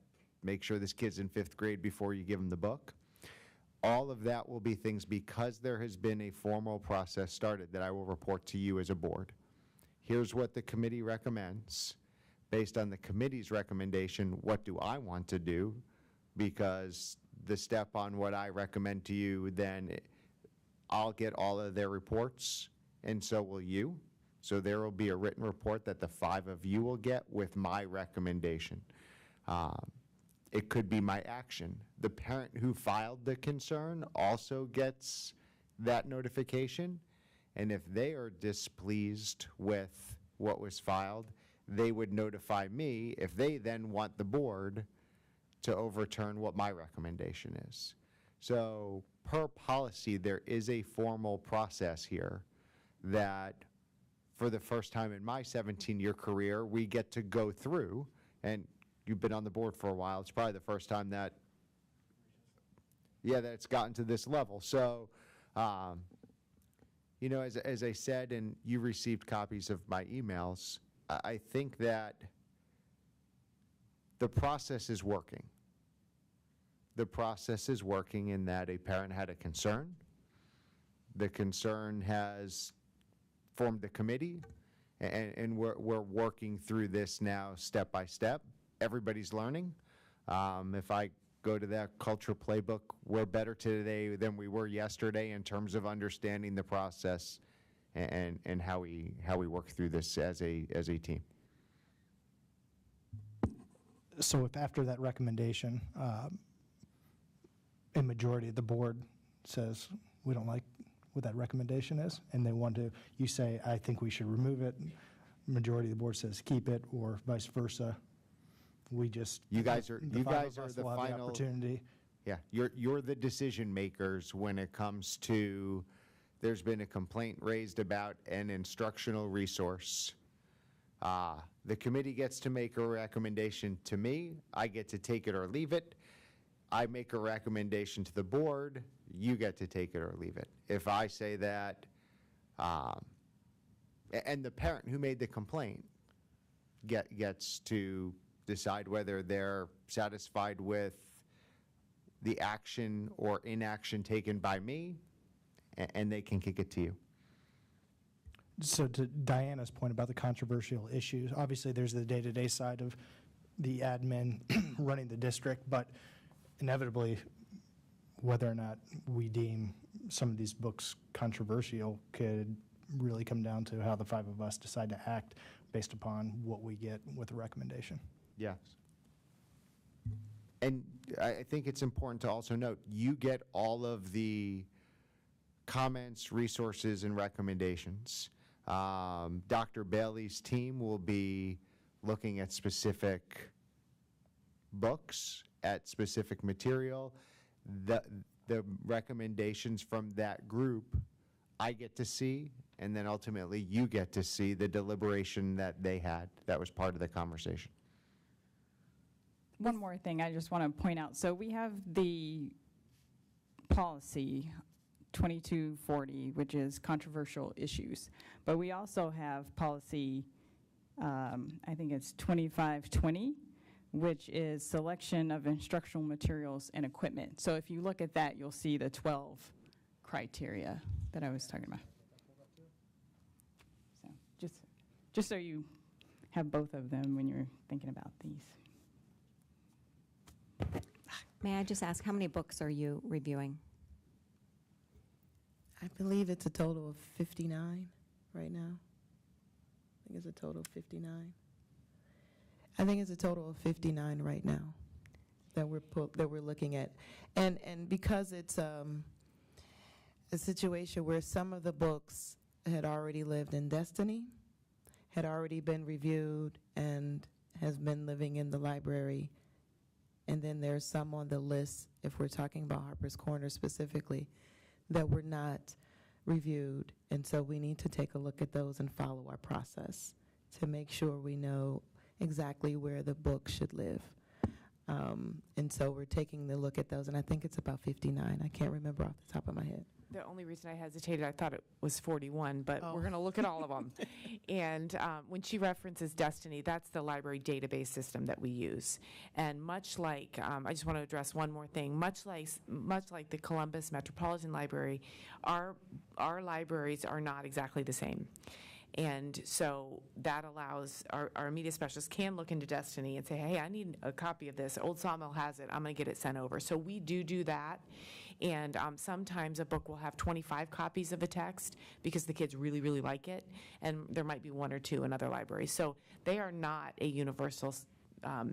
Speaker 5: make sure this kid's in 5th grade before you give them the book. All of that will be things, because there has been a formal process started that I will report to you as a board. Here's what the committee recommends. Based on the committee's recommendation, what do I want to do? Because the step on what I recommend to you, then I'll get all of their reports, and so will you. So there will be a written report that the 5 of you will get with my recommendation. It could be my action. The parent who filed the concern also gets that notification, and if they are displeased with what was filed, they would notify me if they then want the board to overturn what my recommendation is. So per policy, there is a formal process here that for the first time in my 17-year career, we get to go through, and you've been on the board for a while. It's probably the first time that, that it's gotten to this level. So, you know, as I said, and you received copies of my emails, I think that the process is working. The process is working in that a parent had a concern. The concern has formed the committee, and we're working through this now step by step. Everybody's learning. If I go to that culture playbook, we're better today than we were yesterday in terms of understanding the process and how we work through this as a team.
Speaker 4: So if after that recommendation, a majority of the board says, we don't like what that recommendation is, and they want to, you say, I think we should remove it, majority of the board says keep it, or vice versa, we just.
Speaker 20: You guys are
Speaker 4: the final opportunity.
Speaker 20: Yeah, you're the decision makers when it comes to, there's been a complaint raised about an instructional resource. The committee gets to make a recommendation to me. I get to take it or leave it. I make a recommendation to the board. You get to take it or leave it. If I say that, and the parent who made the complaint gets to decide whether they're satisfied with the action or inaction taken by me, and they can kick it to you.
Speaker 4: So to Diana's point about the controversial issues, obviously there's the day-to-day side of the admin running the district, but inevitably, whether or not we deem some of these books controversial could really come down to how the five of us decide to act based upon what we get with a recommendation.
Speaker 20: Yes. And I think it's important to also note, you get all of the comments, resources, and recommendations. Dr. Bailey's team will be looking at specific books, at specific material. The recommendations from that group I get to see, and then ultimately you get to see the deliberation that they had that was part of the conversation.
Speaker 16: One more thing I just want to point out. So we have the policy 2240, which is controversial issues. But we also have policy, I think it's 2520, which is selection of instructional materials and equipment. So if you look at that, you'll see the 12 criteria that I was talking about. So just so you have both of them when you're thinking about these.
Speaker 15: May I just ask, how many books are you reviewing?
Speaker 18: I believe it's a total of 59 right now. I think it's a total of 59. I think it's a total of 59 right now that we're looking at, and because it's a situation where some of the books had already lived in Destiny, had already been reviewed, and has been living in the library. And then there's some on the list, if we're talking about Harper's Corner specifically, that were not reviewed. And so we need to take a look at those and follow our process to make sure we know exactly where the book should live. And so we're taking the look at those, and I think it's about 59. I can't remember off the top of my head.
Speaker 17: The only reason I hesitated, I thought it was 41, but we're going to look at all of them. And when she references Destiny, that's the library database system that we use. And much like, I just want to address one more thing, much like the Columbus Metropolitan Library, our libraries are not exactly the same. And so that allows our media specialists can look into Destiny and say, hey, I need a copy of this. Old Sawmill has it. I'm going to get it sent over. So we do that. And sometimes a book will have 25 copies of a text because the kids really, really like it. And there might be one or two in other libraries. So they are not a universal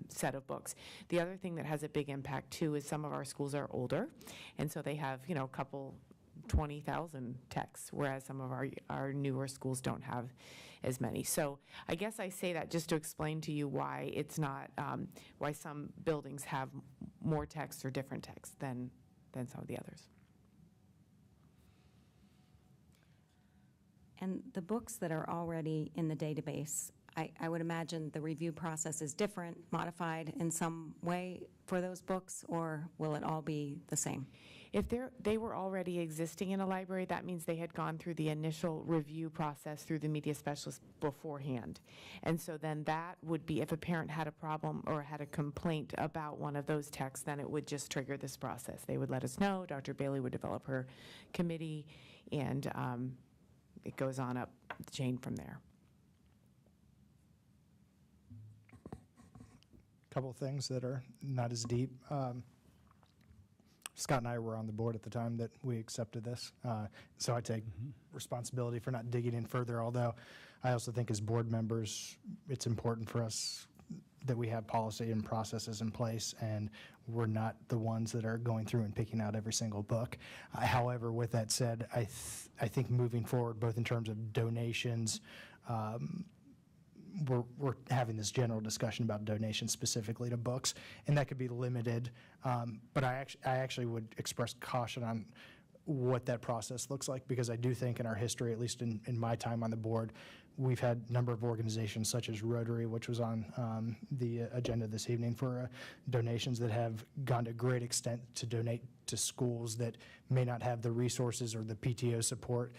Speaker 17: set of books. The other thing that has a big impact, too, is some of our schools are older. And so they have, a couple 20,000 texts, whereas some of our newer schools don't have as many. So I guess I say that just to explain to you why it's not, why some buildings have more text or different text than some of the others.
Speaker 15: And the books that are already in the database, I would imagine the review process is different, modified in some way for those books, or will it all be the same?
Speaker 17: If they were already existing in a library, that means they had gone through the initial review process through the media specialist beforehand. And so then that would be, if a parent had a problem or had a complaint about one of those texts, then it would just trigger this process. They would let us know, Dr. Bailey would develop her committee, and it goes on up the chain from there.
Speaker 4: Couple of things that are not as deep. Scott and I were on the board at the time that we accepted this, so I take responsibility for not digging in further, although I also think as board members, it's important for us
Speaker 21: that we have policy and processes in place, and we're not the ones that are going through and picking out every single book. However, with that said, I think moving forward, both in terms of donations, we're having this general discussion about donations specifically to books, and that could be limited. But I actually would express caution on what that process looks like, because I do think in our history, at least in my time on the board, we've had a number of organizations such as Rotary, which was on the agenda this evening, for donations that have gone to great extent to donate to schools that may not have the resources or the PTO support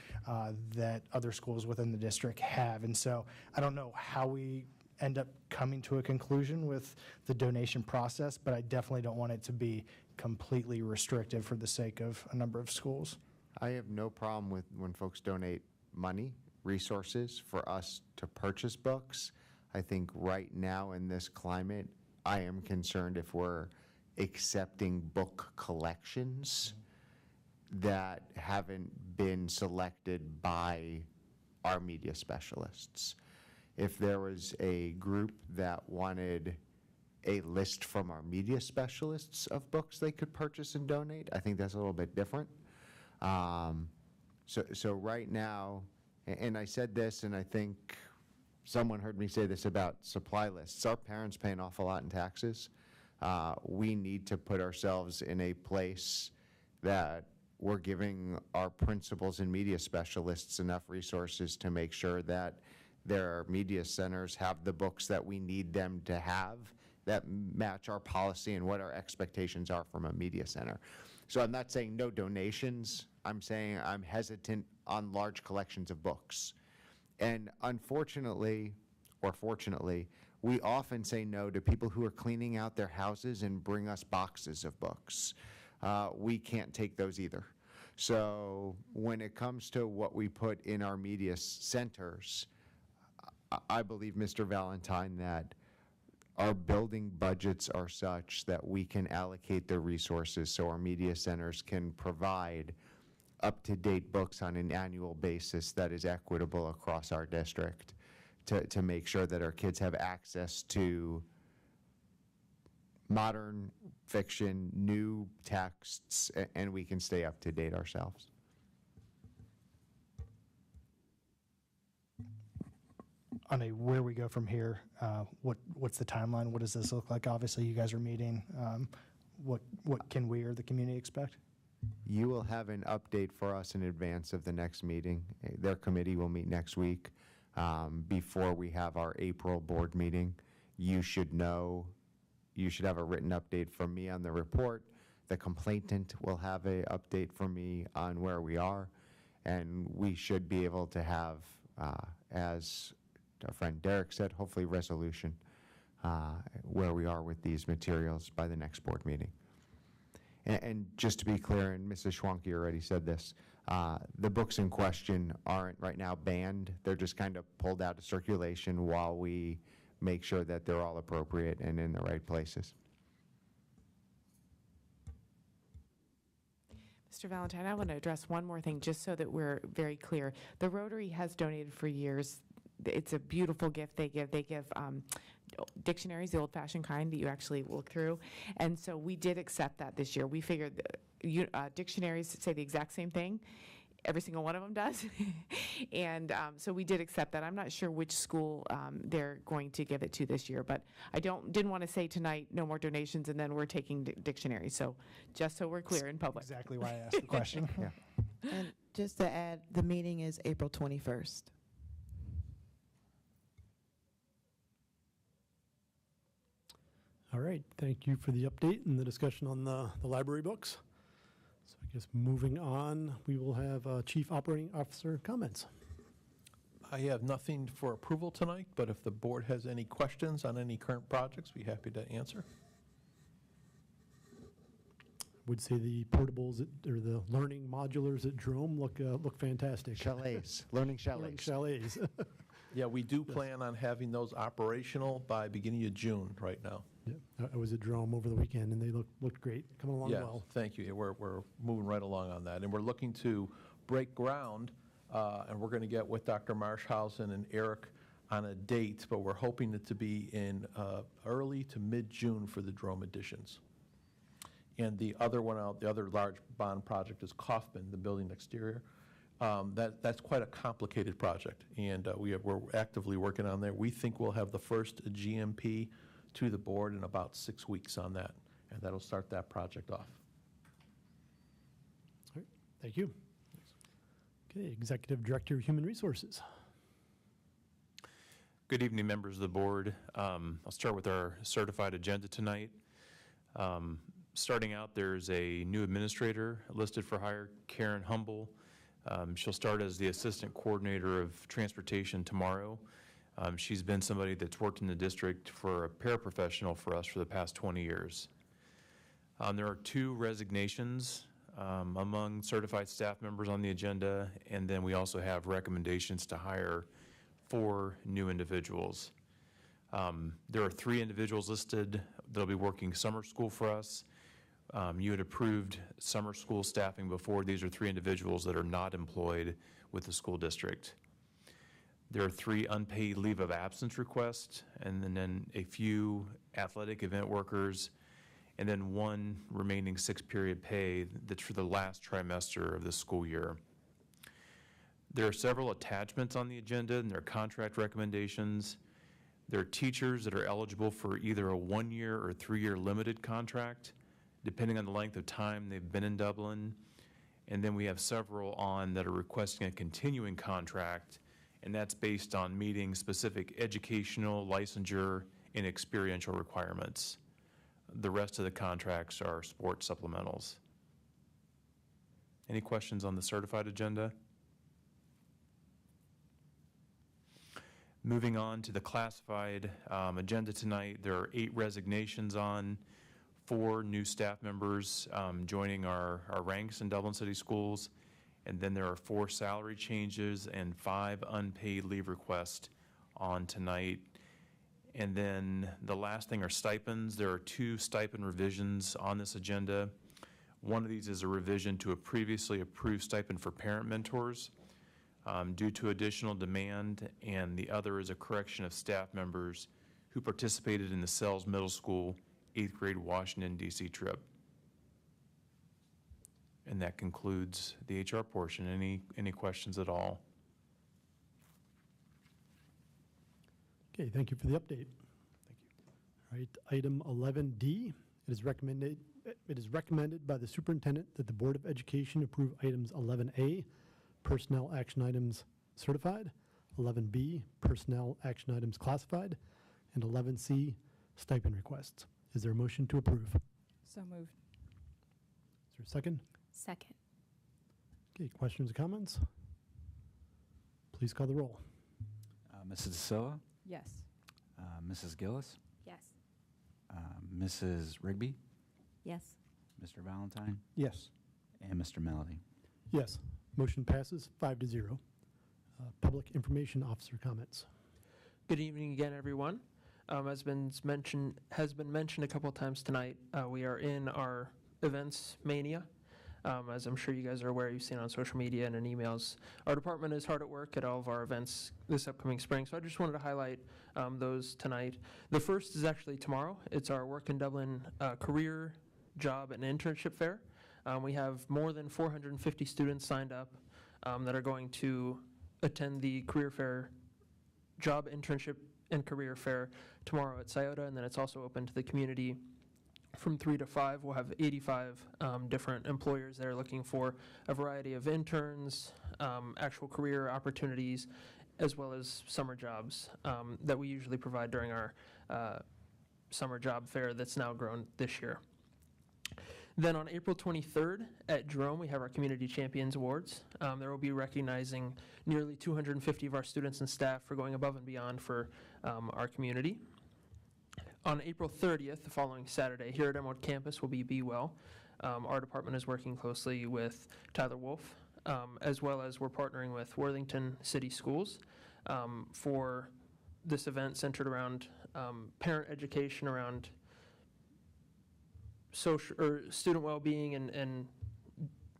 Speaker 21: that other schools within the district have. And so I don't know how we end up coming to a conclusion with the donation process, but I definitely don't want it to be completely restrictive for the sake of a number of schools.
Speaker 20: I have no problem with when folks donate money, resources for us to purchase books. I think right now in this climate, I am concerned if we're accepting book collections that haven't been selected by our media specialists. If there was a group that wanted a list from our media specialists of books they could purchase and donate, I think that's a little bit different. So right now, and I said this, and I think someone heard me say this about supply lists. Our parents pay an awful lot in taxes. We need to put ourselves in a place that we're giving our principals and media specialists enough resources to make sure that their media centers have the books that we need them to have that match our policy and what our expectations are from a media center. So I'm not saying no donations. I'm saying I'm hesitant on large collections of books. And unfortunately, or fortunately, we often say no to people who are cleaning out their houses and bring us boxes of books. We can't take those either. So when it comes to what we put in our media centers, I believe, Mr. Valentine, that our building budgets are such that we can allocate the resources so our media centers can provide up-to-date books on an annual basis that is equitable across our district to make sure that our kids have access to modern fiction, new texts, and we can stay up to date ourselves.
Speaker 21: On a where we go from here, what's the timeline? What does this look like? Obviously, you guys are meeting. What can we or the community expect?
Speaker 20: You will have an update for us in advance of the next meeting. Their committee will meet next week. Before we have our April board meeting, you should know, you should have a written update from me on the report. The complainant will have an update from me on where we are, and we should be able to have, as our friend Derek said, hopefully resolution where we are with these materials by the next board meeting. And just to be clear, and Mrs. Schwanke already said this, the books in question aren't right now banned. They're just kind of pulled out of circulation while we make sure that they're all appropriate and in the right places.
Speaker 17: Mr. Valentine, I want to address one more thing just so that we're very clear. The Rotary has donated for years. It's a beautiful gift they give. They give dictionaries, the old-fashioned kind that you actually look through. And so we did accept that this year. We figured dictionaries say the exact same thing. Every single one of them does. And so we did accept that. I'm not sure which school they're going to give it to this year, but I didn't want to say tonight no more donations and then we're taking dictionaries. So just so we're clear in public.
Speaker 21: Exactly why I asked the question.
Speaker 20: Yeah.
Speaker 18: And just to add, the meeting is April 21st.
Speaker 1: All right, thank you for the update and the discussion on the library books. So I guess moving on, we will have Chief Operating Officer comments.
Speaker 22: I have nothing for approval tonight, but if the board has any questions on any current projects, we'd be happy to answer.
Speaker 1: Would say the portables or the learning modulars at Jerome look fantastic.
Speaker 20: Chalets, learning chalets.
Speaker 1: Learning chalets.
Speaker 22: Yeah, we do plan on having those operational by beginning of June right now.
Speaker 1: Yeah, I was at Jerome over the weekend, and they looked great, coming along well.
Speaker 22: Thank you. Yeah, we're moving right along on that, and we're looking to break ground, and we're going to get with Dr. Marshausen and Eric on a date, but we're hoping it to be in early to mid-June for the Drome additions. And the other one out, the other large bond project is Kaufman, the building exterior. That's quite a complicated project, and we're actively working on there. We think we'll have the first GMP to the board in about 6 weeks on that, and that'll start that project off.
Speaker 1: All right, thank you. Okay, Executive Director of Human Resources.
Speaker 7: Good evening, members of the board. I'll start with our certified agenda tonight. Starting out, there's a new administrator listed for hire, Karen Humble. She'll start as the Assistant Coordinator of Transportation tomorrow. She's been somebody that's worked in the district for a paraprofessional for us for the past 20 years. There are 2 resignations among certified staff members on the agenda, and then we also have recommendations to hire 4 new individuals. There are 3 individuals listed that'll be working summer school for us. You had approved summer school staffing before. These are 3 individuals that are not employed with the school district. There are 3 unpaid leave of absence requests, and then a few athletic event workers, and then 1 remaining 6-period pay that's for the last trimester of the school year. There are several attachments on the agenda, and there are contract recommendations. There are teachers that are eligible for either a 1-year or 3-year limited contract, depending on the length of time they've been in Dublin. And then we have several on that are requesting a continuing contract, and that's based on meeting specific educational, licensure, and experiential requirements. The rest of the contracts are sports supplementals. Any questions on the certified agenda? Moving on to the classified agenda tonight, there are 8 resignations on, 4 new staff members joining our ranks in Dublin City Schools, and then there are 4 salary changes and 5 unpaid leave requests on tonight. And then the last thing are stipends. There are 2 stipend revisions on this agenda. One of these is a revision to a previously approved stipend for parent mentors due to additional demand, and the other is a correction of staff members who participated in the Sells Middle School 8th grade Washington, D.C. trip. And that concludes the HR portion. Any questions at all?
Speaker 1: Okay, thank you for the update. Thank you. All right, item 11D, it is recommended by the superintendent that the Board of Education approve items 11A, personnel action items certified, 11B, personnel action items classified, and 11C, stipend requests. Is there a motion to approve?
Speaker 16: So moved.
Speaker 1: Is there a second?
Speaker 19: Second.
Speaker 1: Okay, questions or comments? Please call the roll.
Speaker 2: Mrs. Silva?
Speaker 16: Yes.
Speaker 2: Mrs. Gillis?
Speaker 19: Yes.
Speaker 2: Mrs. Rigby?
Speaker 19: Yes.
Speaker 2: Mr. Valentine?
Speaker 21: Yes.
Speaker 2: And Mr. Melody?
Speaker 1: Yes. Motion passes 5-0. Public Information Officer comments.
Speaker 6: Good evening again, everyone. As has been mentioned a couple of times tonight, we are in our events mania. As I'm sure you guys are aware, you've seen on social media and in emails, our department is hard at work at all of our events this upcoming spring. So I just wanted to highlight those tonight. The first is actually tomorrow. It's our Work in Dublin career, job, and internship fair. We have more than 450 students signed up that are going to attend the career fair, job, internship, and career fair tomorrow at Scioto, and then it's also open to the community from 3 to 5. We'll have 85 different employers that are looking for a variety of interns, actual career opportunities, as well as summer jobs that we usually provide during our summer job fair that's now grown this year. Then on April 23rd at Drome, we have our Community Champions Awards. There will be recognizing nearly 250 of our students and staff for going above and beyond for our community. On April 30th, the following Saturday, here at Emerald Campus will be Be Well. Our department is working closely with Tyler Wolf, as well as we're partnering with Worthington City Schools for this event centered around parent education, around social or student well-being and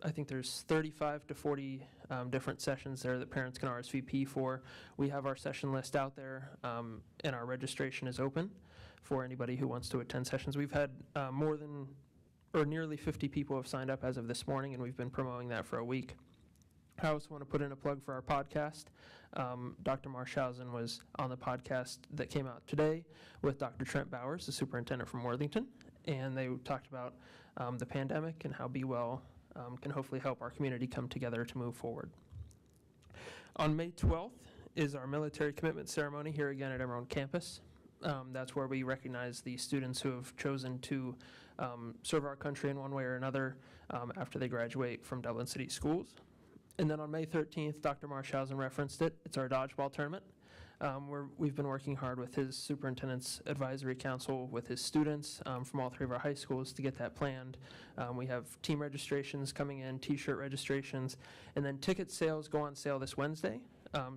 Speaker 6: I think there's 35 to 40 different sessions there that parents can RSVP for. We have our session list out there, and our registration is open for anybody who wants to attend sessions. We've had nearly 50 people have signed up as of this morning, and we've been promoting that for a week. I also want to put in a plug for our podcast. Dr. Marshausen was on the podcast that came out today with Dr. Trent Bowers, the superintendent from Worthington, and they talked about the pandemic and how Be Well can hopefully help our community come together to move forward. On May 12th is our military commitment ceremony here again at Emerald Campus. That's where we recognize the students who have chosen to serve our country in one way or another after they graduate from Dublin City Schools. And then on May 13th, Dr. Marshausen referenced it. It's our dodgeball tournament. We've been working hard with his superintendent's advisory council with his students from all three of our high schools to get that planned. We have team registrations coming in, t-shirt registrations, and then ticket sales go on sale this Wednesday.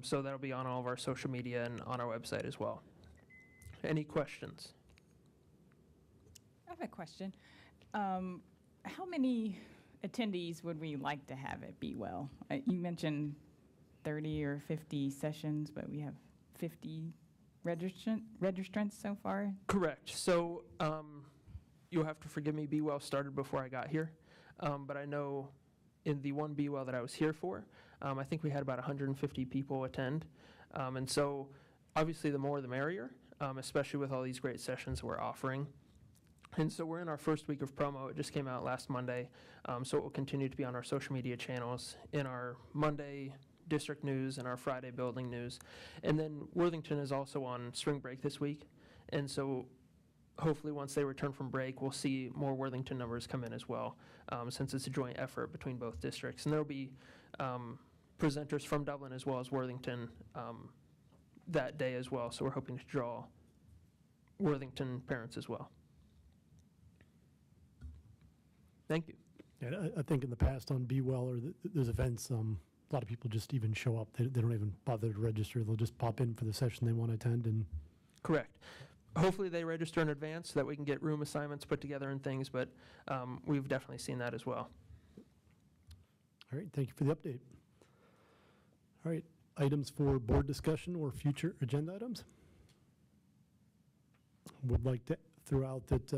Speaker 6: So that'll be on all of our social media and on our website as well. Any questions?
Speaker 16: I have a question. How many attendees would we like to have at Be Well? You mentioned 30 or 50 sessions, but we have 50 registrants so far?
Speaker 6: Correct. So you'll have to forgive me, Be Well started before I got here, but I know in the one Be Well that I was here for, I think we had about 150 people attend. And so obviously the more the merrier, especially with all these great sessions we're offering. And so we're in our first week of promo. It just came out last Monday, so it will continue to be on our social media channels, in our Monday district news and our Friday building news. And then Worthington is also on spring break this week, and so hopefully once they return from break, we'll see more Worthington numbers come in as well, since it's a joint effort between both districts. And there will be presenters from Dublin as well as Worthington that day as well, so we're hoping to draw Worthington parents as well. Thank you.
Speaker 1: Yeah, I think in the past on Be Well or those events, a lot of people just even show up. They don't even bother to register. They'll just pop in for the session they want to attend. And
Speaker 6: correct. Hopefully they register in advance so that we can get room assignments put together and things, but we've definitely seen that as well.
Speaker 1: All right, thank you for the update. All right, items for board discussion or future agenda items? Would like to throw out that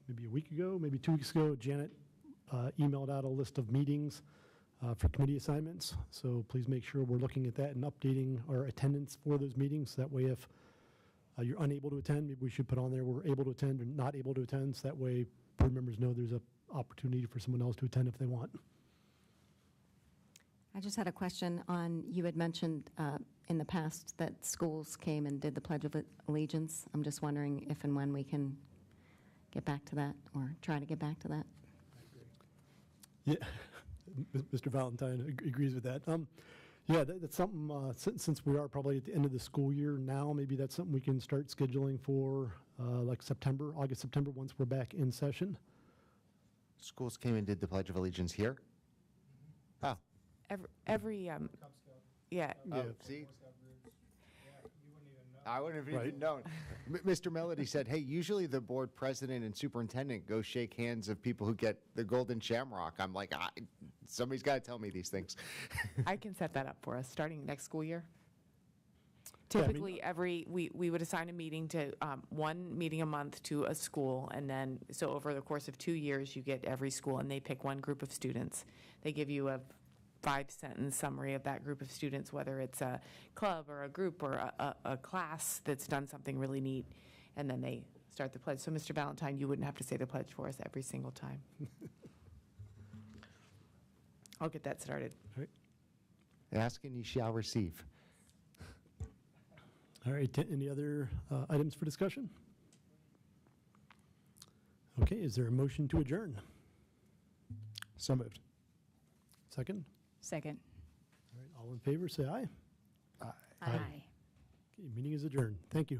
Speaker 1: maybe a week ago, maybe 2 weeks ago, Janet emailed out a list of meetings for committee assignments. So please make sure we're looking at that and updating our attendance for those meetings. That way if you're unable to attend, maybe we should put on there we're able to attend or not able to attend. So that way board members know there's an opportunity for someone else to attend if they want.
Speaker 15: I just had a question on, you had mentioned in the past that schools came and did the Pledge of Allegiance. I'm just wondering if and when we can get back to that or try to get back to that.
Speaker 1: Yeah, Mr. Valentine agrees with that. Yeah, that's something, since we are probably at the end of the school year now, maybe that's something we can start scheduling for like September, August, September, once we're back in session.
Speaker 20: Schools came and did the Pledge of Allegiance here? Oh.
Speaker 17: Every yeah.
Speaker 20: Oh, see? I wouldn't have even known. Mr. Melody said, hey, usually the board president and superintendent go shake hands of people who get the Golden Shamrock. I'm like, somebody's got to tell me these things.
Speaker 17: I can set that up for us, starting next school year. Typically, we would assign a meeting to, one meeting a month to a school, and then, so over the course of 2 years, you get every school, and they pick one group of students. They give you a 5-sentence summary of that group of students, whether it's a club or a group or a class that's done something really neat, and then they start the pledge. So, Mr. Valentine, you wouldn't have to say the pledge for us every single time. I'll get that started.
Speaker 1: All right.
Speaker 20: Ask and you shall receive.
Speaker 1: All right, any other items for discussion? Okay, is there a motion to adjourn?
Speaker 21: So moved.
Speaker 1: Second?
Speaker 16: Second.
Speaker 1: All right, all in favor, say aye.
Speaker 21: Aye.
Speaker 16: Aye.
Speaker 1: Okay, meeting is adjourned. Thank you.